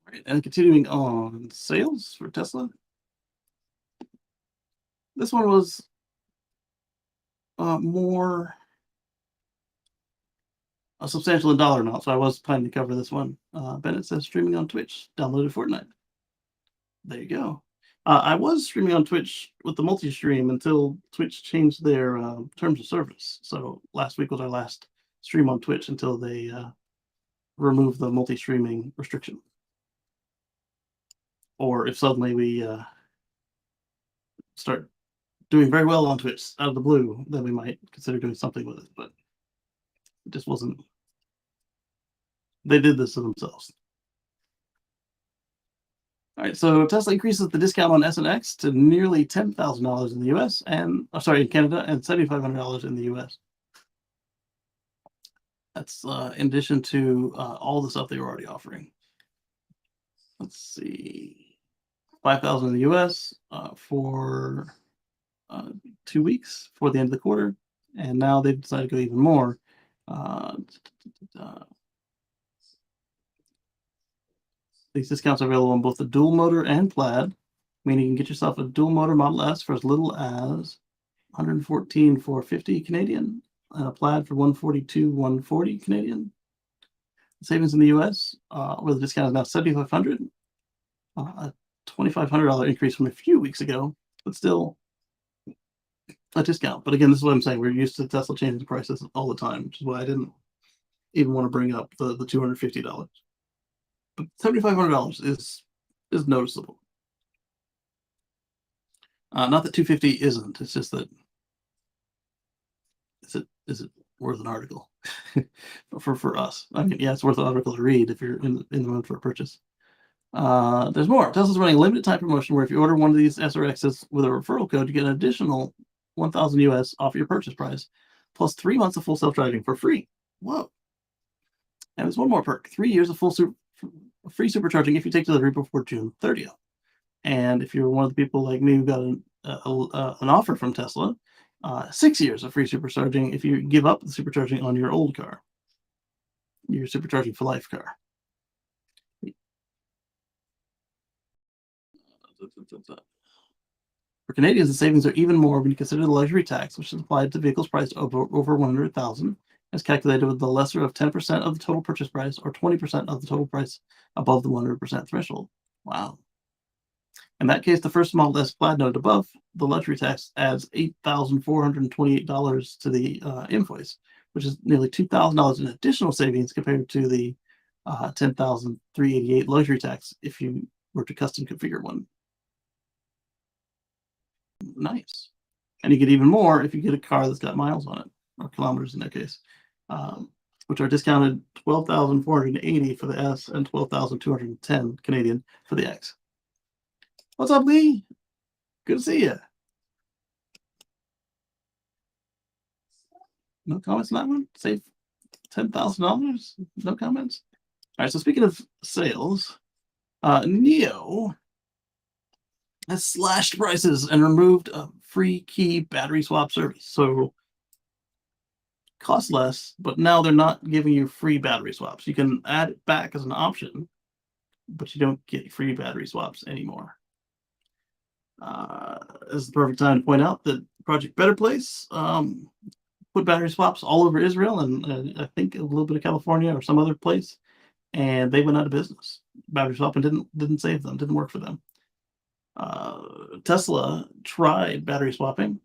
All right, and continuing on sales for Tesla. This one was more substantial in dollar amount, so I was planning to cover this one. Bennett says streaming on Twitch, downloaded Fortnite. There you go. I was streaming on Twitch with the multi-stream until Twitch changed their terms of service. So last week was our last stream on Twitch until they removed the multi-streaming restriction. Or if suddenly we start doing very well on Twitch out of the blue, then we might consider doing something with it. But it just wasn't. They did this to themselves. All right, so Tesla increases the discount on S and X to nearly $10,000 in the U.S. and in Canada, and $7,500 in the U.S. That's in addition to all the stuff they were already offering. Let's see, 5,000 in the U.S. For 2 weeks for the end of the quarter, and now they've decided to go even more. These discounts are available on both the dual motor and Plaid, meaning you can get yourself a dual motor Model S for as little as $114,450 Canadian, and a Plaid for $142,140 Canadian. The savings in the U.S., where the discount is now $7,500, a $2,500 increase from a few weeks ago, but still a discount. But again, this is what I'm saying. We're used to Tesla changing the prices all the time, which is why I didn't even want to bring up the $250. But $7,500 is noticeable. Not that 250 isn't. It's just that is it worth an article for us? I mean, yeah, it's worth an article to read if you're in the mood for a purchase. There's more. Tesla's running a limited time promotion where if you order one of these SRXs with a referral code, you get an additional 1,000 US off your purchase price, plus 3 months of full self-driving for free. Whoa! And there's one more perk: 3 years of free supercharging if you take delivery before June 30th. And if you're one of the people like me who got an offer from Tesla, 6 years of free supercharging if you give up the supercharging on your old car, your supercharging for life car. For Canadians, the savings are even more when you consider the luxury tax, which is applied to vehicles priced over 100,000, is calculated with the lesser of 10% of the total purchase price or 20% of the total price above the 100% threshold. Wow. In that case, the first Model S Plaid note above the luxury tax adds $8,428 to the invoice, which is nearly $2,000 in additional savings compared to the $10,388 luxury tax if you were to custom configure one. Nice. And you get even more if you get a car that's got miles on it, or kilometers in that case, which are discounted 12,480 for the S and 12,210 Canadian for the X. What's up, Lee? Good to see you. No comments on that one? Save $10,000? No comments? All right, so speaking of sales, Neo has slashed prices and removed a free key battery swap service. So costs less, but now they're not giving you free battery swaps. You can add it back as an option, but you don't get free battery swaps anymore. This is the perfect time to point out that Project Better Place put battery swaps all over Israel and I think a little bit of California or some other place, and they went out of business. Battery swapping didn't save them, didn't work for them. Tesla tried battery swapping,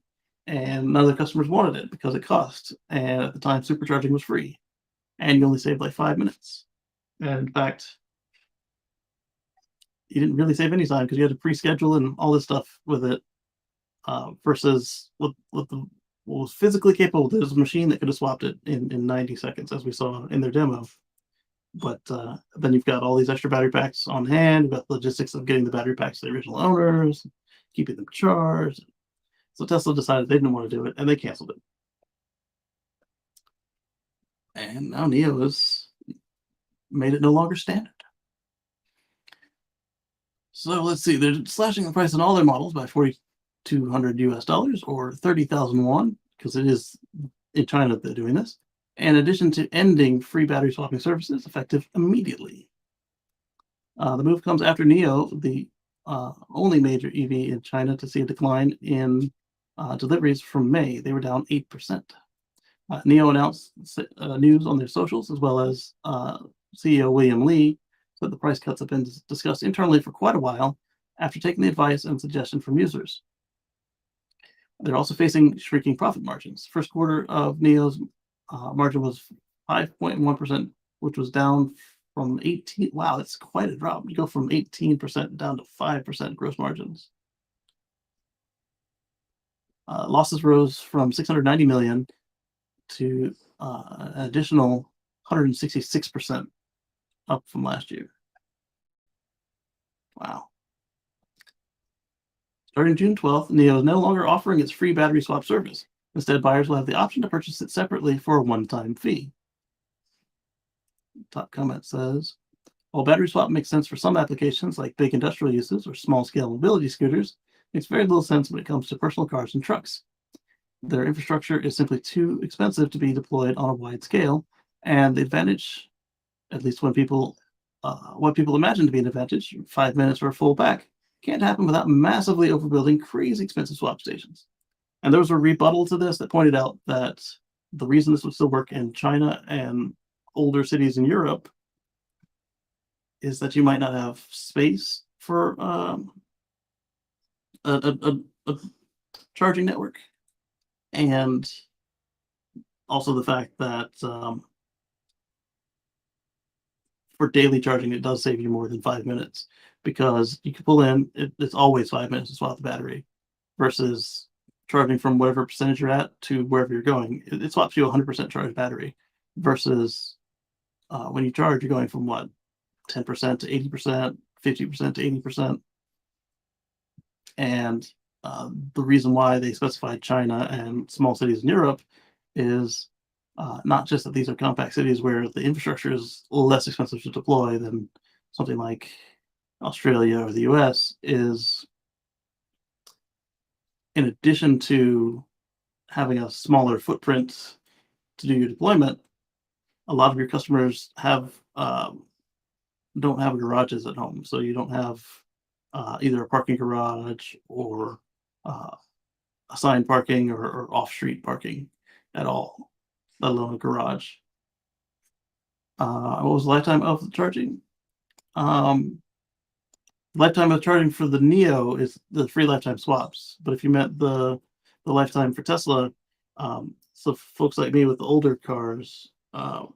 and none of the customers wanted it because it cost. And at the time, supercharging was free, and you only saved like 5 minutes. And in fact, you didn't really save any time because you had to pre-schedule and all this stuff with it. Versus what was physically capable. There's a machine that could have swapped it in 90 seconds, as we saw in their demo. But then you've got all these extra battery packs on hand. You've got logistics of getting the battery packs to the original owners, keeping them charged. So Tesla decided they didn't want to do it, and they canceled it. And now Neo has made it no longer standard. So let's see, they're slashing the price on all their models by $4,200 or 30,000 won, because it is in China that they're doing this, in addition to ending free battery swapping services effective immediately. The move comes after Neo, the only major EV in China to see a decline in deliveries from May. They were down 8%. Neo announced news on their socials, as well as CEO William Li said the price cuts have been discussed internally for quite a while after taking the advice and suggestion from users. They're also facing shrinking profit margins. First quarter of Neo's margin was 5.1%, which was down from 18. Wow, that's quite a drop. You go from 18% down to 5% gross margins. Losses rose from 690 million to an additional 166% up from last year. Wow. Starting June 12th, Neo is no longer offering its free battery swap service. Instead, buyers will have the option to purchase it separately for a one-time fee. Top comment says, while battery swap makes sense for some applications like big industrial uses or small-scale mobility scooters, it makes very little sense when it comes to personal cars and trucks. Their infrastructure is simply too expensive to be deployed on a wide scale, and the advantage, at least when what people imagine to be an advantage, 5 minutes or a full pack, can't happen without massively overbuilding crazy expensive swap stations. And there was a rebuttal to this that pointed out that the reason this would still work in China and older cities in Europe is that you might not have space for a charging network, and also the fact that for daily charging, it does save you more than 5 minutes because you can pull in, it's always 5 minutes to swap the battery versus charging from whatever percentage you're at to wherever you're going. It swaps you 100% charged battery versus when you charge, you're going from what, 10% to 80%, 50% to 80%. And the reason why they specified China and small cities in Europe is not just that these are compact cities where the infrastructure is less expensive to deploy than something like Australia or the US, is in addition to having a smaller footprint to do your deployment, a lot of your customers don't have garages at home. So you don't have either a parking garage or uh, assigned parking or off-street parking at all, let alone a garage. What was the lifetime of the charging? Um, Lifetime of charging for the Neo is the free lifetime swaps, but if you meant the lifetime for Tesla, so folks like me with the older cars, or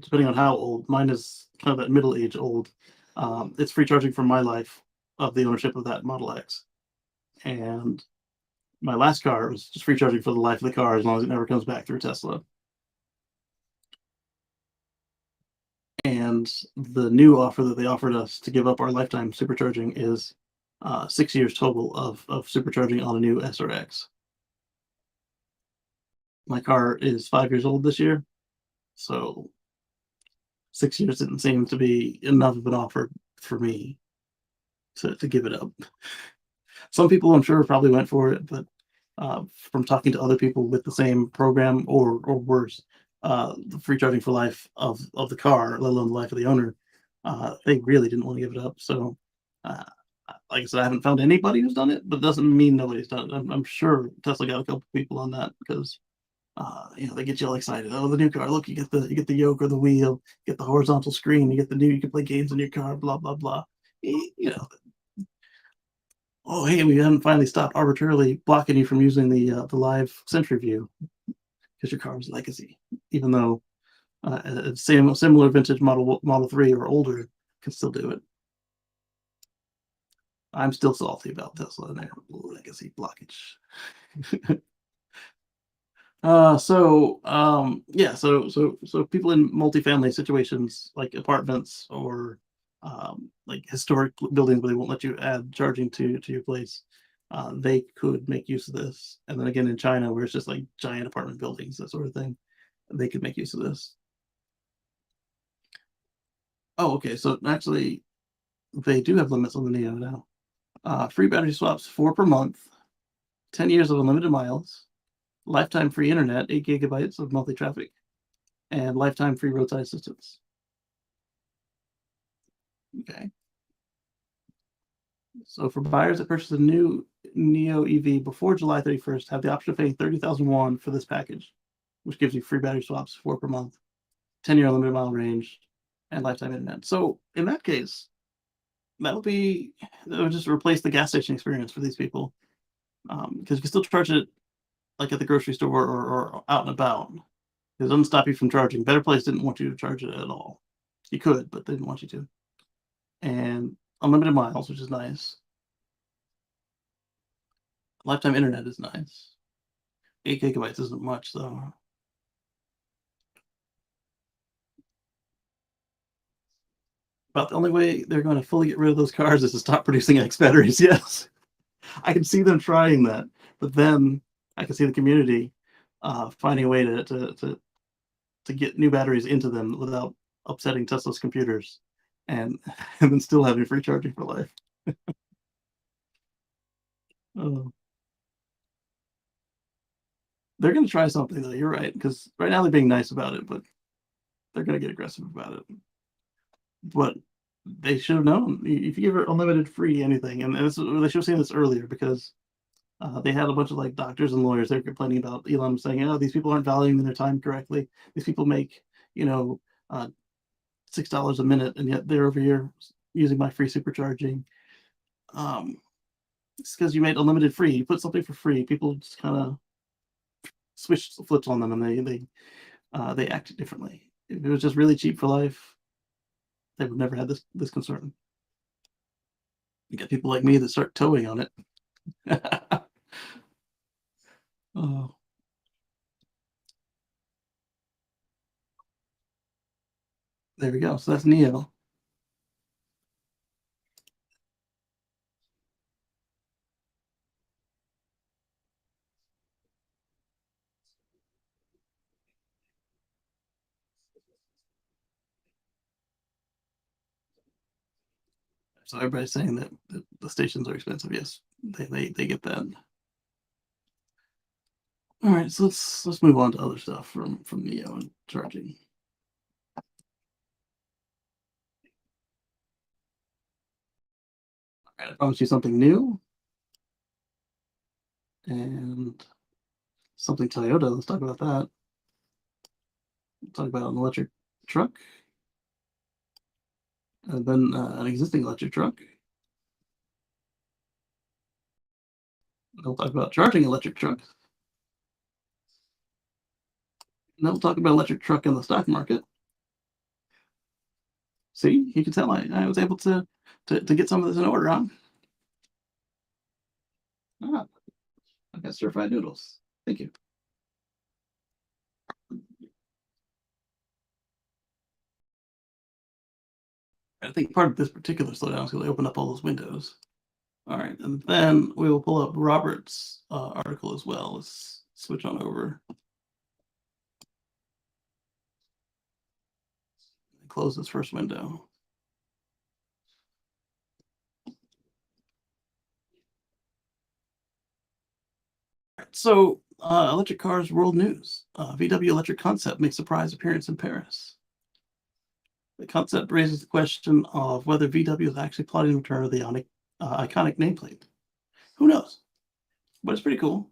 depending on how old, mine is kind of that middle age old. It's free charging for my life of the ownership of that Model X, and my last car was just free charging for the life of the car as long as it never comes back through Tesla. And the new offer that they offered us to give up our lifetime supercharging is 6 years total of supercharging on a new SRX. My car is 5 years old this year, so 6 years didn't seem to be enough of an offer for me to give it up. Some people, I'm sure, probably went for it, but from talking to other people with the same program or worse, the free charging for life of the car, let alone the life of the owner, they really didn't want to give it up. So, uh, like I said, I haven't found anybody who's done it, but it doesn't mean nobody's done it. I'm sure Tesla got a couple people on that because they get you all excited. Oh, the new car! Look, you get the yoke or the wheel, you get the horizontal screen, you get the new, you can play games in your car, blah blah blah. You know, oh hey, we haven't finally stopped arbitrarily blocking you from using the live Sentry view because your car was legacy, even though similar vintage Model 3 or older can still do it. I'm still salty about Tesla and their legacy blockage. Yeah, so people in multifamily situations like apartments or like historic buildings where they won't let you add charging to your place, they could make use of this. And then again in China, where it's just like giant apartment buildings, that sort of thing, they could make use of this. Oh, okay. So actually, they do have limits on the Neo now. Free battery swaps, 4 per month, 10 years of unlimited miles, lifetime free internet, 8 GB of monthly traffic, and lifetime free roadside assistance. Okay. So for buyers that purchase a new Neo EV before July 31st, have the option of paying 30,000 won for this package, which gives you free battery swaps, 4 per month, 10-year unlimited mile range, and lifetime internet. So in that case, that would just replace the gas station experience for these people, because you can still charge it like at the grocery store or out and about. It doesn't stop you from charging. Better Place didn't want you to charge it at all. You could, but they didn't want you to. And unlimited miles, which is nice. Lifetime internet is nice. 8 GB isn't much though. About the only way they're going to fully get rid of those cars is to stop producing X batteries. Yes, I can see them trying that, but then I can see the community finding a way to get new batteries into them without upsetting Tesla's computers, and and then still having free charging for life. Oh, they're going to try something though. You're right, because right now they're being nice about it, but they're going to get aggressive about it. But they should have known if you give her unlimited free anything, and they should have seen this earlier because they had a bunch of like doctors and lawyers. They were complaining about Elon saying, "Oh, these people aren't valuing their time correctly. These people make you know uh, $6 a minute, and yet they're over here using my free supercharging." Um, it's because you made unlimited free. You put something for free, people just kind of switch flips on them, and they act differently. If it was just really cheap for life, they would never have this concern. You got people like me that start towing on it. Oh, there we go. So that's Neo. So everybody's saying that the stations are expensive. Yes, they get that. All right, so let's move on to other stuff from Neo and charging. All right, I promised you something new. and something Toyota. Let's talk about that. Let's talk about an electric truck, and then an existing electric truck. We'll talk about charging electric trucks. And then we'll talk about electric truck in the stock market. See, you can tell I was able to get some of this in order, huh? Ah, I got stir-fried noodles. Thank you. I think part of this particular slowdown is because I open up all those windows. All right, and then we will pull up Robert's article as well. Let's switch on over. Close this first window. So, electric cars world news. VW electric concept makes surprise appearance in Paris. The concept raises the question of whether VW is actually plotting to return to the iconic nameplate. Who knows? But it's pretty cool.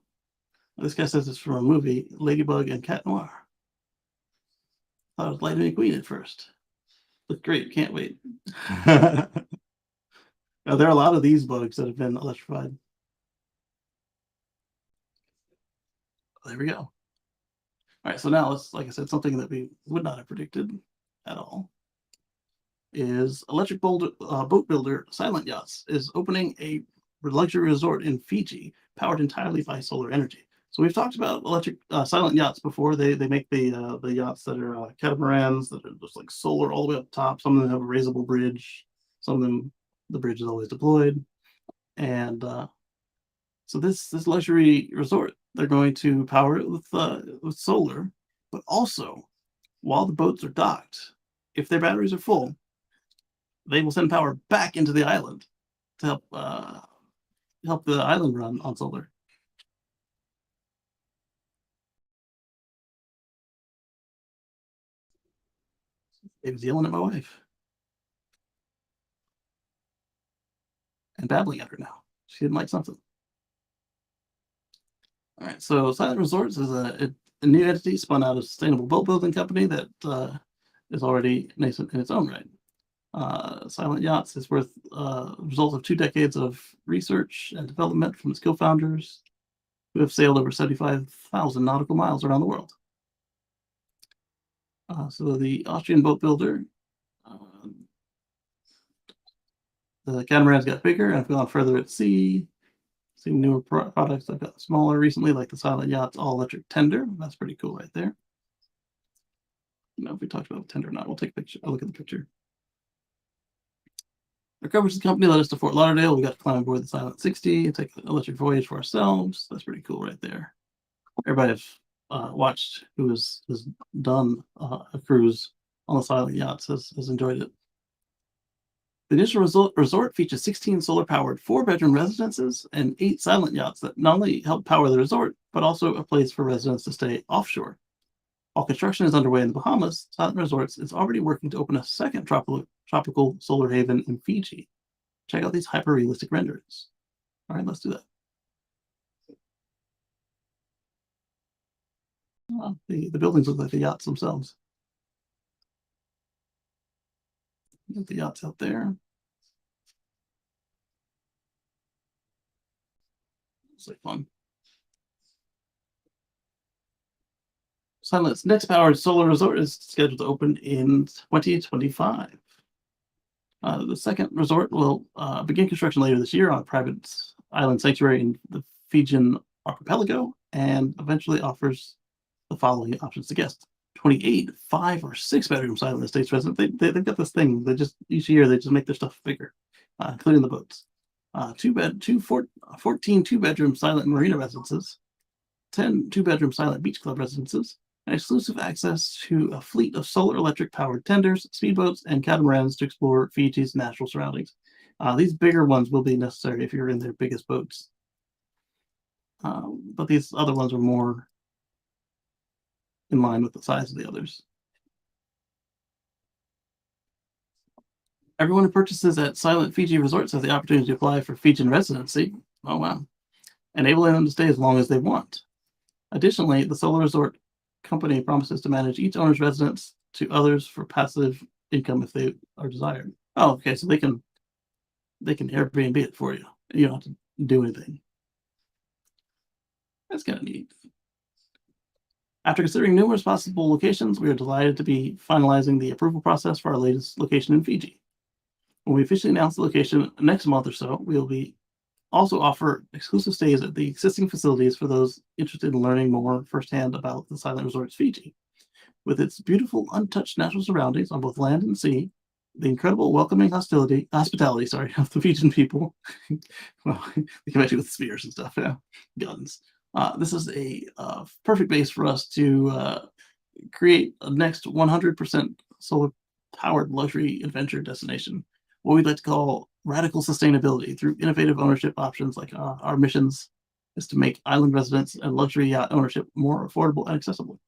This guy says it's from a movie, Ladybug and Cat Noir. Thought it was Lightning McQueen at first. Looked great. Can't wait. Now, there are a lot of these bugs that have been electrified. There we go. All right, so now let's, like I said, something that we would not have predicted at all is electric boat builder Silent Yachts is opening a luxury resort in Fiji powered entirely by solar energy. So we've talked about electric Silent Yachts before. They make the yachts that are catamarans that are just like solar all the way up top. Some of them have a raisable bridge. Some of them, the bridge is always deployed. And so this luxury resort, they're going to power it with solar, but also while the boats are docked, if their batteries are full, they will send power back into the island to help the island run on solar. It was yelling at my wife and babbling at her now. She didn't like something. All right, so Silent Resorts is a new entity spun out of a sustainable boat building company that is already nascent in its own right. Silent Yachts is worth result of 2 decades of research and development from its co-founders who have sailed over 75,000 nautical miles around the world. So the Austrian boat builder, the catamarans got bigger and have gone further at sea. Seeing newer products that got smaller recently, like the Silent Yachts all-electric tender. That's pretty cool right there. You know, if we talked about the tender or not, we'll take a picture. I'll look at the picture. Our coverage of the company led us to Fort Lauderdale. We got to climb aboard the Silent 60 and take an electric voyage for ourselves. That's pretty cool right there. Everybody I've watched who has done a cruise on the Silent Yachts has enjoyed it. The initial resort features 16 solar-powered 4-bedroom residences and 8 Silent Yachts that not only help power the resort, but also a place for residents to stay offshore. While construction is underway in the Bahamas, Silent Resorts is already working to open a second tropical solar haven in Fiji. Check out these hyper-realistic renderings. All right, let's do that. The buildings look like the yachts themselves. Get the yachts out there. It's like fun. Silent's next powered solar resort is scheduled to open in 2025. The second resort will begin construction later this year on a private island sanctuary in the Fijian archipelago and eventually offers the following options to guests. 28, 5, or 6-bedroom Silent Estates residents. They've got this thing. They just each year they just make their stuff bigger, including the boats. 14 2-bedroom Silent Marina residences, 10 2-bedroom Silent Beach Club residences, and exclusive access to a fleet of solar electric powered tenders, speedboats, and catamarans to explore Fiji's natural surroundings. These bigger ones will be necessary if you're in their biggest boats. But these other ones are more in line with the size of the others. Everyone who purchases at Silent Fiji Resorts has the opportunity to apply for Fijian residency. Oh, wow. enabling them to stay as long as they want. Additionally, the solar resort company promises to manage each owner's residence to others for passive income if they are desired. Oh, okay, so they can Airbnb it for you. You don't have to do anything. That's kind of neat. After considering numerous possible locations, we are delighted to be finalizing the approval process for our latest location in Fiji. When we officially announce the location next month or so, we will be also offer exclusive stays at the existing facilities for those interested in learning more firsthand about the Silent Resorts Fiji. With its beautiful, untouched natural surroundings on both land and sea, the incredible welcoming hospitality, sorry, of the Fijian people. Well, they come at you with spears and stuff, yeah, guns. This is a perfect base for us to create a next 100% solar powered luxury adventure destination. What we'd like to call radical sustainability through innovative ownership options. Like our missions is to make island residence and luxury yacht ownership more affordable and accessible.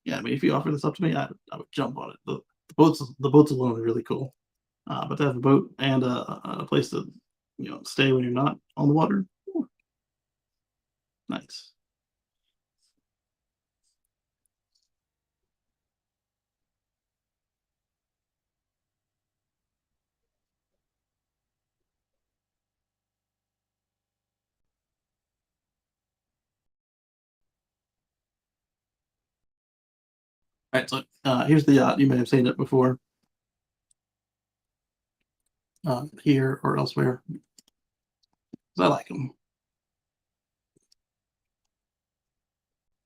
Yeah, I mean, if you offer this up to me, I would jump on it. The boats alone are really cool, but to have a boat and a place to stay when you're not on the water, ooh, nice. All right, so here's the yacht. You may have seen it before, here or elsewhere. 'Cause I like them.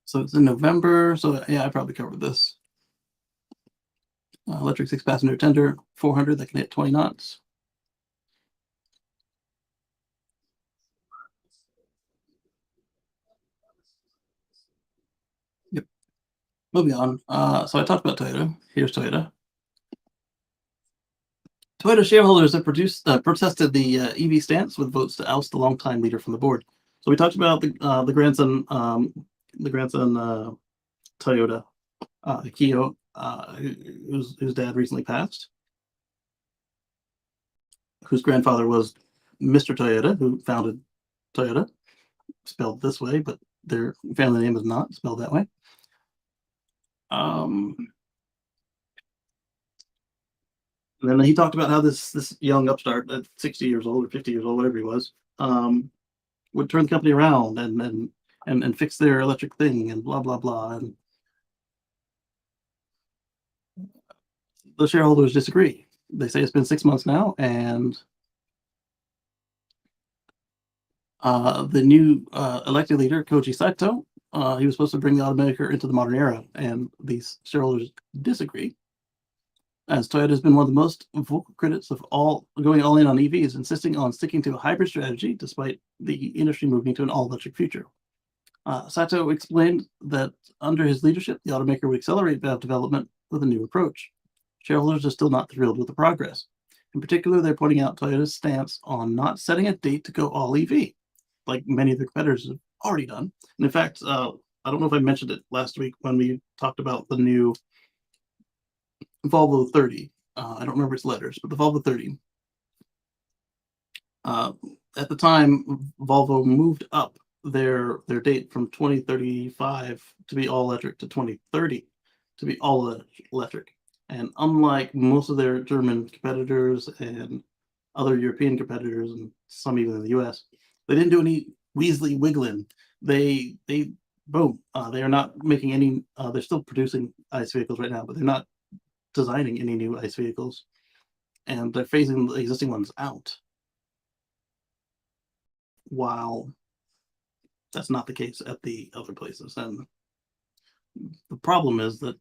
So it's in November. So yeah, I probably covered this. Electric six passenger tender, 400 that can hit 20 knots. Yep. Moving on. So I talked about Toyota. Here's Toyota. Toyota shareholders have protested the EV stance with votes to oust the longtime leader from the board. So we talked about the grandson Toyota, Kyo, whose dad recently passed, whose grandfather was Mr. Toyota, who founded Toyota, spelled this way, but their family name is not spelled that way. Um, and then he talked about how this young upstart at 60 years old or 50 years old, whatever he was, would turn the company around and fix their electric thing and blah blah blah. And the shareholders disagree. They say it's been 6 months now, and the new elected leader, Koji Saito, he was supposed to bring the automaker into the modern era, and these shareholders disagree. As Toyota has been one of the most vocal critics of going all in on EVs, insisting on sticking to a hybrid strategy despite the industry moving to an all-electric future. Sato explained that under his leadership, the automaker would accelerate BEV development with a new approach. Shareholders are still not thrilled with the progress. In particular, they're pointing out Toyota's stance on not setting a date to go all EV, like many of their competitors have already done. And in fact, I don't know if I mentioned it last week when we talked about the new Volvo 30. I don't remember its letters, but the Volvo 30. Uh, at the time, Volvo moved up their date from 2035 to be all electric to 2030 to be all electric. And unlike most of their German competitors and other European competitors, and some even in the US, they didn't do any Weasley wiggling. They boom. They are not making any. They're still producing ICE vehicles right now, but they're not designing any new ICE vehicles, and they're phasing the existing ones out. While that's not the case at the other places, and the problem is that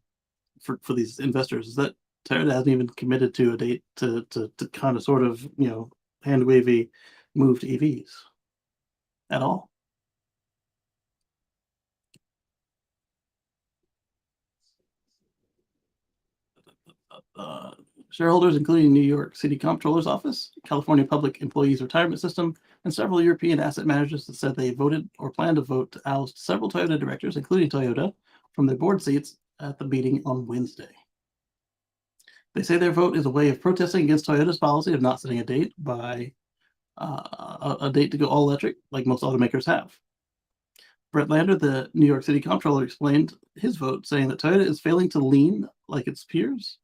for these investors is that Toyota hasn't even committed to a date to kind of sort of hand wavy move to EVs at all. Uh, Shareholders, including New York City Comptroller's Office, California Public Employees Retirement System, and several European asset managers that said they voted or plan to vote to oust several Toyota directors, including Toyota, from their board seats at the meeting on Wednesday. They say their vote is a way of protesting against Toyota's policy of not setting a date by a date to go all electric, like most automakers have. Brett Lander, the New York City comptroller, explained his vote, saying that Toyota is failing to lean like its peers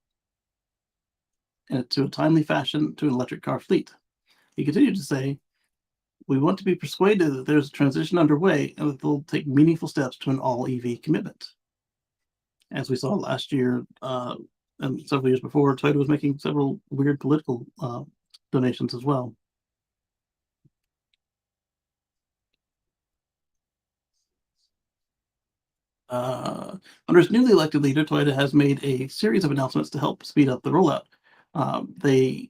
and to a timely fashion to an electric car fleet. He continued to say, "We want to be persuaded that there's a transition underway and that they'll take meaningful steps to an all EV commitment." As we saw last year and several years before, Toyota was making several weird political donations as well. Under its newly elected leader, Toyota has made a series of announcements to help speed up the rollout. They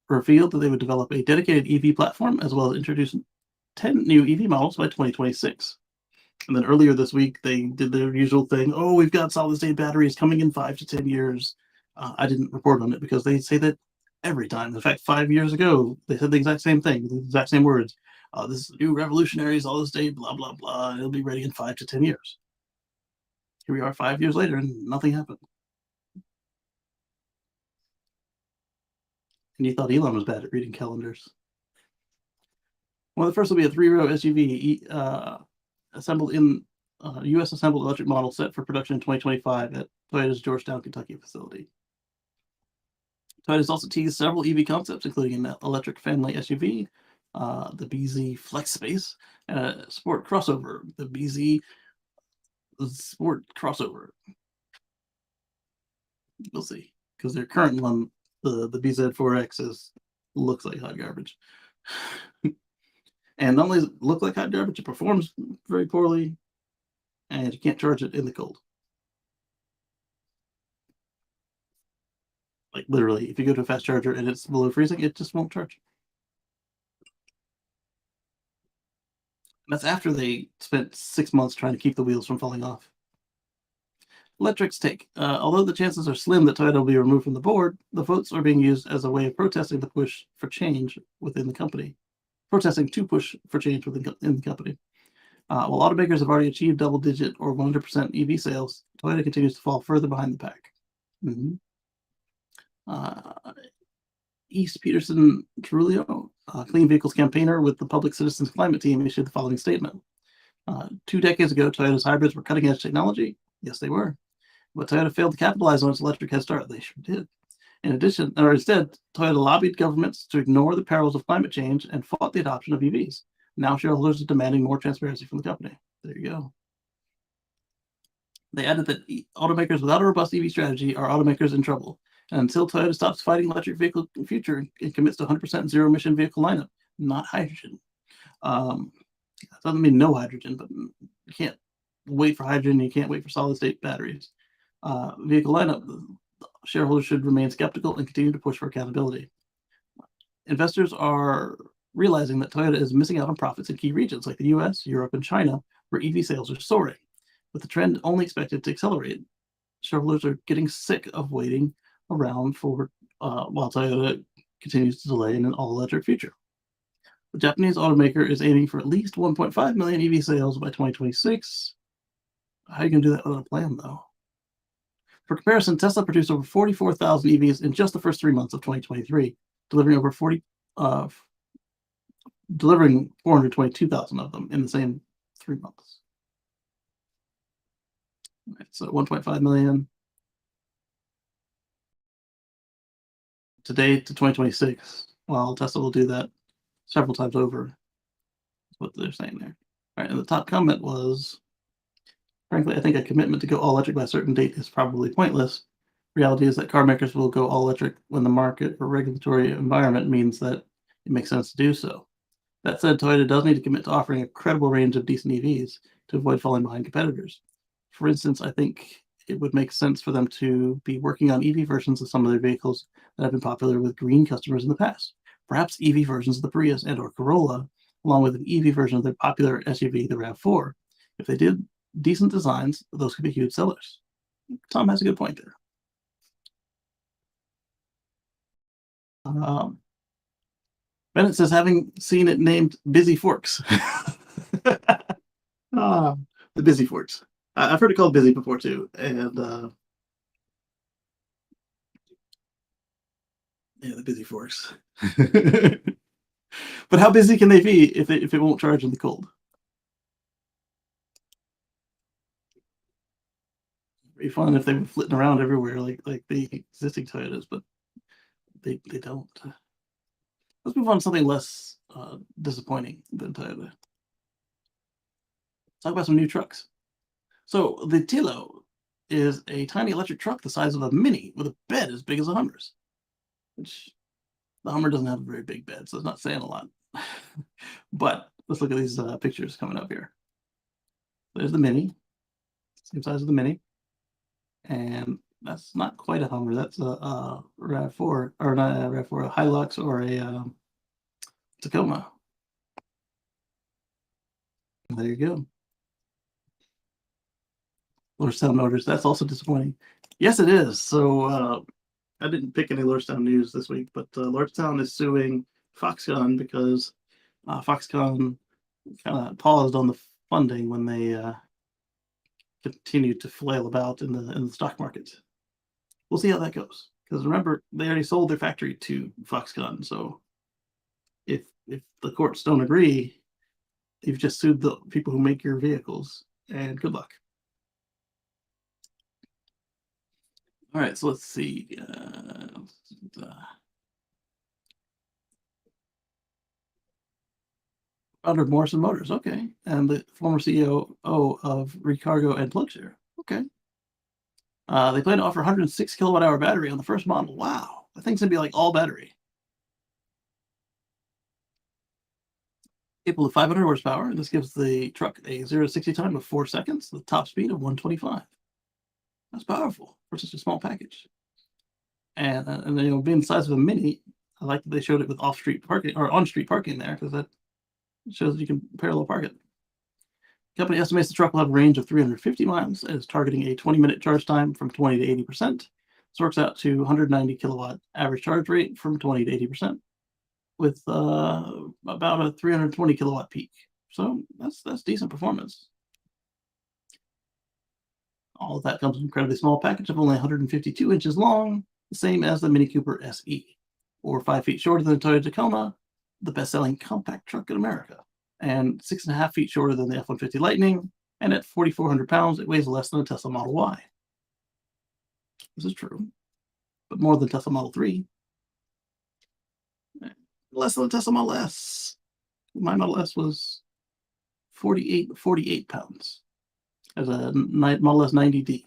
revealed that they would develop a dedicated EV platform as well as introduce 10 new EV models by 2026. And then earlier this week, they did their usual thing. Oh, we've got solid state batteries coming in 5 to 10 years. I didn't report on it because they say that every time. In fact, 5 years ago, they said the exact same thing, the exact same words. This is new revolutionary solid state, blah, blah, blah. It'll be ready in 5 to 10 years. Here we are 5 years later, and nothing happened. And you thought Elon was bad at reading calendars. Well, the first will be a 3-row SUV assembled in U.S. assembled electric model set for production in 2025 at Toyota's Georgetown, Kentucky facility. Toyota has also teased several EV concepts, including an electric family SUV, the BZ Flex Space, and a sport crossover, the BZ Sport Crossover. We'll see, because their current one, the BZ4X, looks like hot garbage. And not only does it look like hot garbage, it performs very poorly, and you can't charge it in the cold. Like literally, if you go to a fast charger and it's below freezing, it just won't charge. And that's after they spent 6 months trying to keep the wheels from falling off. Electric's take. Although the chances are slim that Toyota will be removed from the board, the votes are being used as a way of protesting the push for change within the company. Protesting to push for change within the company. While automakers have already achieved double-digit or 100% EV sales, Toyota continues to fall further behind the pack. East Peterson Trulio, Clean Vehicles campaigner with the Public Citizens Climate Team, issued the following statement. 2 decades ago, Toyota's hybrids were cutting-edge technology. Yes, they were. But Toyota failed to capitalize on its electric head start. They sure did. Instead, Toyota lobbied governments to ignore the perils of climate change and fought the adoption of EVs. Now shareholders are demanding more transparency from the company. There you go. They added that automakers without a robust EV strategy are automakers in trouble. And until Toyota stops fighting electric vehicle future and commits to 100% zero emission vehicle lineup, not hydrogen. That doesn't mean no hydrogen, but you can't wait for hydrogen. You can't wait for solid state batteries. Vehicle lineup, shareholders should remain skeptical and continue to push for accountability. Investors are realizing that Toyota is missing out on profits in key regions like the US, Europe, and China, where EV sales are soaring. With the trend only expected to accelerate, shareholders are getting sick of waiting around for while Toyota continues to delay in an all-electric future. The Japanese automaker is aiming for at least 1.5 million EV sales by 2026. How are you going to do that without a plan, though? For comparison, Tesla produced over 44,000 EVs in just the first 3 months of 2023, delivering 422,000 of them in the same 3 months. Right, so 1.5 million today to 2026. While Tesla will do that several times over. That's what they're saying there. All right, and the top comment was, frankly, I think a commitment to go all electric by a certain date is probably pointless. Reality is that car makers will go all electric when the market or regulatory environment means that it makes sense to do so. That said, Toyota does need to commit to offering a credible range of decent EVs to avoid falling behind competitors. For instance, I think it would make sense for them to be working on EV versions of some of their vehicles that have been popular with green customers in the past. Perhaps EV versions of the Prius and or Corolla, along with an EV version of their popular SUV, the RAV4. If they did decent designs, those could be huge sellers. Tom has a good point there. Bennett says, having seen it named Busy Forks. The Busy Forks. I've heard it called Busy before too, and yeah, the Busy Forks. But how busy can they be if it won't charge in the cold? It'd be fun if they were flitting around everywhere like the existing Toyotas, but they don't. Let's move on to something less disappointing than Toyota. Talk about some new trucks. So the Tilo is a tiny electric truck the size of a Mini with a bed as big as a Hummer's, which the Hummer doesn't have a very big bed, so it's not saying a lot. But let's look at these pictures coming up here. There's the Mini, same size as the Mini, and that's not quite a Hummer. That's a RAV4, or not a RAV4, a Hilux or a Tacoma. There you go. Lordstown Motors. That's also disappointing. Yes, it is. So I didn't pick any Lordstown news this week, but Lordstown is suing Foxconn because Foxconn kind of paused on the funding when they continued to flail about in the stock market. We'll see how that goes. Because remember, they already sold their factory to Foxconn. So if the courts don't agree, you've just sued the people who make your vehicles, and good luck. All right, so let's see. Under Morrison Motors, okay, and the former CEO of Recargo and PlugShare, okay. They plan to offer 106 kilowatt hour battery on the first model. Wow, that thing's gonna be like all battery. Capable of 500 horsepower, and this gives the truck a 0 to 60 time of 4 seconds, with top speed of 125. That's powerful for such a small package. And being the size of a Mini, I like that they showed it with off-street parking or on-street parking there, because that shows that you can parallel park it. The company estimates the truck will have a range of 350 miles and is targeting a 20-minute charge time from 20 to 80%. This works out to 190 kilowatt average charge rate from 20 to 80%, with about a 320 kilowatt peak. So that's decent performance. All of that comes in an incredibly small package of only 152 inches long, the same as the Mini Cooper SE, or 5 feet shorter than the Toyota Tacoma, the best-selling compact truck in America, and 6.5 feet shorter than the F-150 Lightning, and at 4,400 pounds, it weighs less than a Tesla Model Y. This is true, but more than Tesla Model 3. Less than a Tesla Model S. My Model S was 48 pounds as a Model S 90D.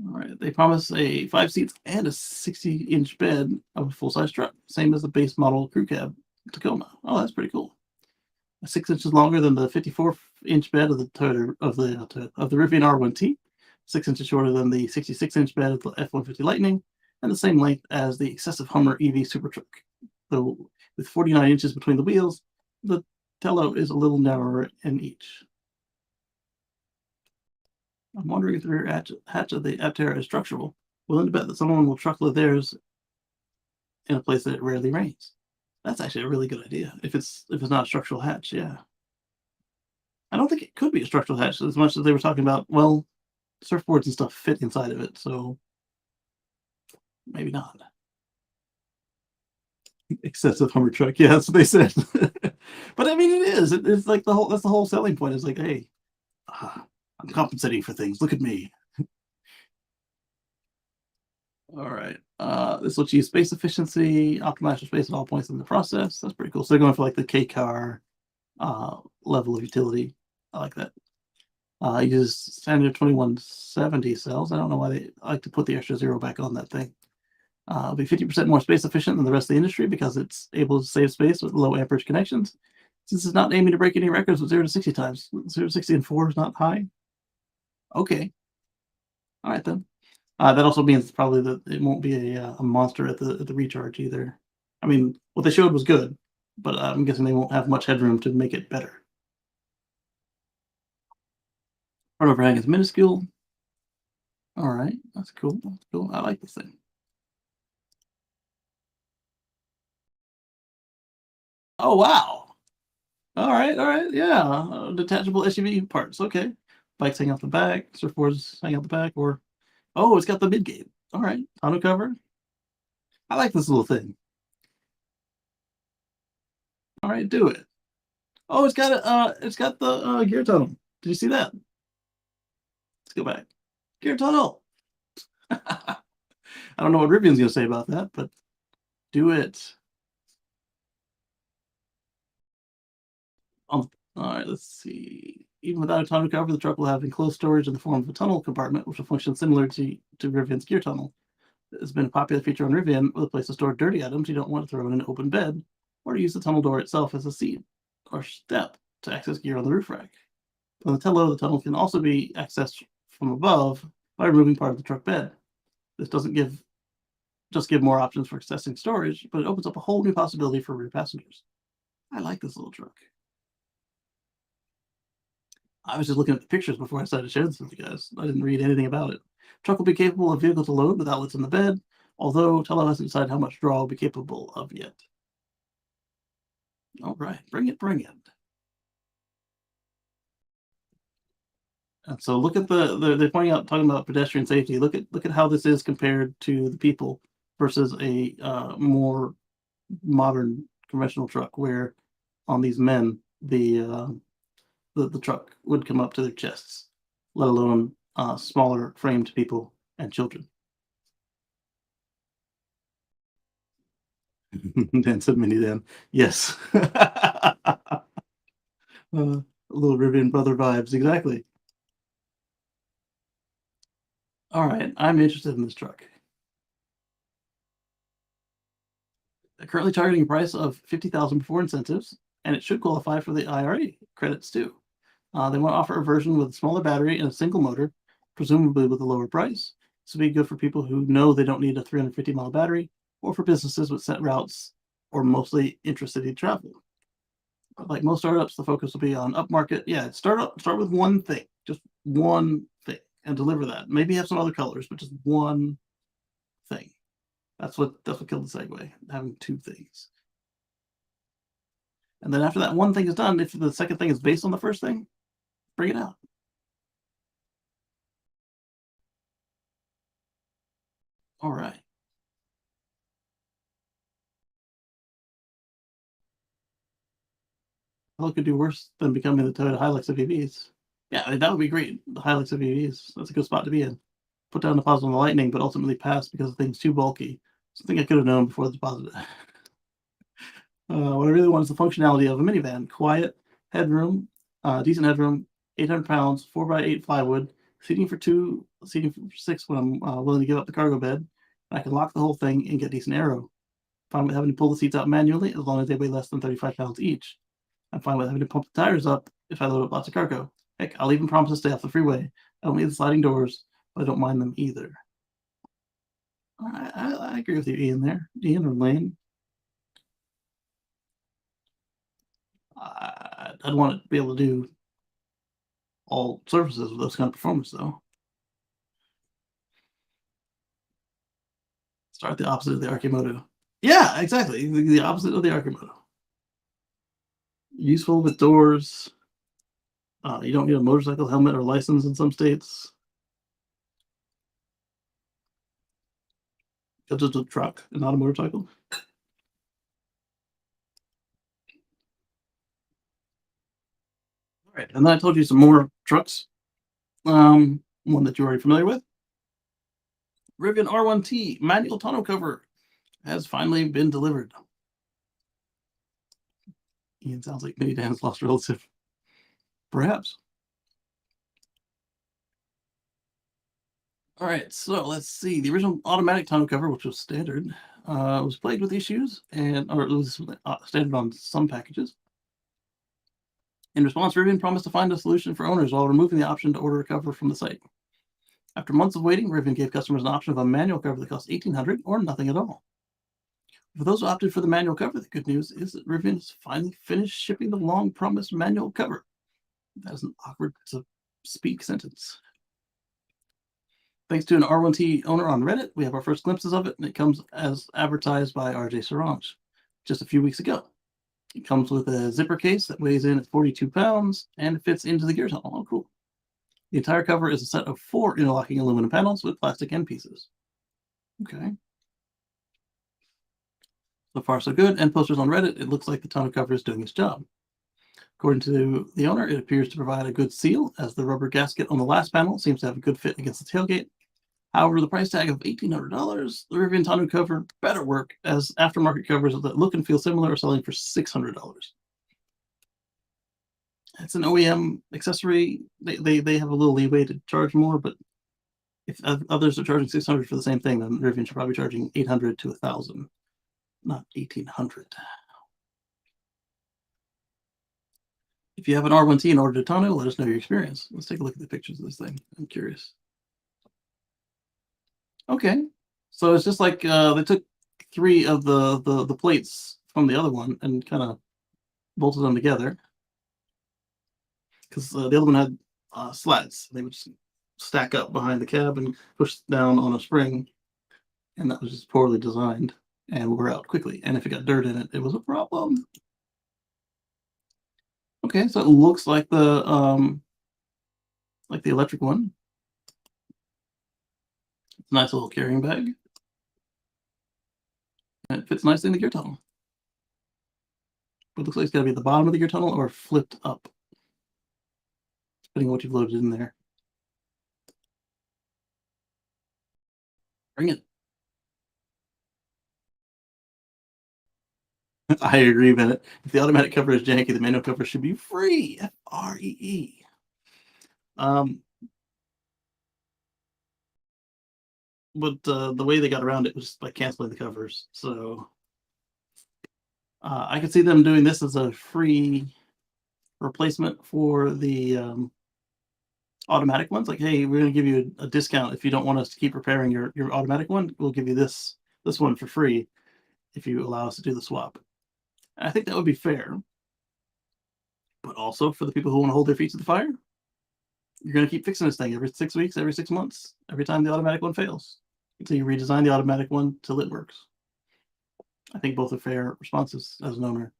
All right, they promise a 5 seats and a 60-inch bed of a full-size truck, same as the base model crew cab Tacoma. Oh, that's pretty cool. 6 inches longer than the 54-inch bed of the Toyota of the Rivian R1T, 6 inches shorter than the 66-inch bed of the F-150 Lightning, and the same length as the excessive Hummer EV super truck. Though with 49 inches between the wheels, the Tello is a little narrower in each. I'm wondering if the rear hatch of the Aptera is structural. Willing to bet that someone will truckload theirs in a place that it rarely rains. That's actually a really good idea. If it's not a structural hatch, yeah. I don't think it could be a structural hatch as much as they were talking about. Well, surfboards and stuff fit inside of it, so maybe not. Excessive Hummer truck, yeah, that's what they said. But I mean, it is. It's like that's the whole selling point. Is like, hey, I'm compensating for things. Look at me. All right. This will achieve space efficiency, optimize for space at all points in the process. That's pretty cool. So they're going for like the K car level of utility. I like that. Uses standard 2170 cells. I don't know why they like to put the extra zero back on that thing. Be 50% more space efficient than the rest of the industry because it's able to save space with low amperage connections. Since it's not aiming to break any records with 0 to 60 times. 0 to 60 and 4 is not high. Okay. All right then. That also means probably that it won't be a monster at the recharge either. I mean, what they showed was good, but I'm guessing they won't have much headroom to make it better. Front overhang is minuscule. All right, that's cool. That's cool. I like this thing. Oh wow! All right, yeah. Detachable SUV parts. Okay, bikes hang out the back, surfboards hang out the back, or oh, it's got the mid gate. All right, tonneau cover. I like this little thing. All right, do it. Oh, it's got the gear tunnel. Did you see that? Let's go back. Gear tunnel. I don't know what Rivian's gonna say about that, but do it. All right, let's see. Even without a tonneau cover, the truck will have enclosed storage in the form of a tunnel compartment, which will function similar to Rivian's gear tunnel. It's been a popular feature on Rivian with a place to store dirty items you don't want to throw in an open bed, or to use the tunnel door itself as a seat or step to access gear on the roof rack. On the tunnel can also be accessed from above by removing part of the truck bed. This doesn't just give more options for accessing storage, but it opens up a whole new possibility for rear passengers. I like this little truck. I was just looking at the pictures before I started sharing this with you guys. I didn't read anything about it. Truck will be capable of vehicle to load with outlets in the bed, although Tello hasn't decided how much draw will be capable of yet. All right, bring it, bring it. And so look at they're pointing out, talking about pedestrian safety. Look at how this is compared to the people versus a more modern conventional truck, where on these men the truck would come up to their chests, let alone smaller framed people and children. Dan said minivan. Yes. Little Rivian brother vibes, exactly. All right, I'm interested in this truck. They're currently targeting a price of $50,000 before incentives, and it should qualify for the IRA credits too. They want to offer a version with a smaller battery and a single motor, presumably with a lower price. This would be good for people who know they don't need a 350-mile battery, or for businesses with set routes or mostly intracity travel. Like most startups, the focus will be on upmarket. Yeah, start with one thing, just one thing, and deliver that. Maybe have some other colors, but just one thing. That's what killed the Segway, having two things. And then after that one thing is done, if the second thing is based on the first thing, bring it out. All right. Well, it could do worse than becoming the Toyota Hilux of EVs. Yeah, I mean, that would be great. The Hilux of EVs. That's a good spot to be in. Put down the deposit on the Lightning, but ultimately passed because the thing's too bulky. Something I could have known before the deposit. What I really want is the functionality of a minivan. Quiet, headroom, decent headroom, 800 pounds, 4x8 plywood, seating for two, seating for six when I'm willing to give up the cargo bed. I can lock the whole thing and get decent aero. Fine with having to pull the seats out manually as long as they weigh less than 35 pounds each. I'm fine with having to pump the tires up if I load up lots of cargo. Heck, I'll even promise to stay off the freeway. I don't need the sliding doors, but I don't mind them either. I agree with you, Ian, there. Ian or Lane. I'd want to be able to do all surfaces with those kind of performance, though. Start the opposite of the Archimoto. Yeah, exactly. The opposite of the Archimoto. Useful with doors. You don't need a motorcycle helmet or license in some states. It's just a truck and not a motorcycle. All right, and then I told you some more trucks. One that you're already familiar with. Rivian R1T manual tonneau cover has finally been delivered. Ian sounds like maybe Dan's lost relative. Perhaps. All right, so let's see. The original automatic tonneau cover, which was standard, was plagued with issues, or it was standard on some packages. In response, Rivian promised to find a solution for owners while removing the option to order a cover from the site. After months of waiting, Rivian gave customers an option of a manual cover that cost $1,800 or nothing at all. For those who opted for the manual cover, the good news is that Rivian has finally finished shipping the long-promised manual cover. That is an awkward to speak sentence. Thanks to an R1T owner on Reddit, we have our first glimpses of it, and it comes as advertised by RJ Sarange just a few weeks ago. It comes with a zipper case that weighs in at 42 pounds, and it fits into the gear tunnel. Oh, cool. The entire cover is a set of 4 interlocking aluminum panels with plastic end pieces. Okay. So far, so good. And posters on Reddit, it looks like the tonneau cover is doing its job. According to the owner, it appears to provide a good seal, as the rubber gasket on the last panel seems to have a good fit against the tailgate. However, the price tag of $1,800, the Rivian tonneau cover better work, as aftermarket covers that look and feel similar are selling for $600. It's an OEM accessory. They have a little leeway to charge more, but if others are charging $600 for the same thing, then Rivian should probably be charging $800 to $1,000, not $1,800. If you have an R1T and ordered a tonneau, let us know your experience. Let's take a look at the pictures of this thing. I'm curious. Okay, so it's just like they took three of the plates from the other one and kind of bolted them together, because the other one had slats. They would just stack up behind the cab and push down on a spring, and that was just poorly designed and wore out quickly. And if it got dirt in it, it was a problem. Okay, so it looks like the electric one. It's a nice little carrying bag. And it fits nicely in the gear tunnel. But it looks like it's got to be at the bottom of the gear tunnel or flipped up, depending on what you've loaded in there. Bring it. I agree, Bennett. If the automatic cover is janky, the manual cover should be free. Free. But the way they got around it was by canceling the covers. So I could see them doing this as a free replacement for the automatic ones. Like, hey, we're going to give you a discount if you don't want us to keep repairing your automatic one. We'll give you this one for free if you allow us to do the swap. And I think that would be fair. But also for the people who want to hold their feet to the fire, you're going to keep fixing this thing every 6 weeks, every 6 months, every time the automatic one fails, until you redesign the automatic one till it works. I think both are fair responses as an owner.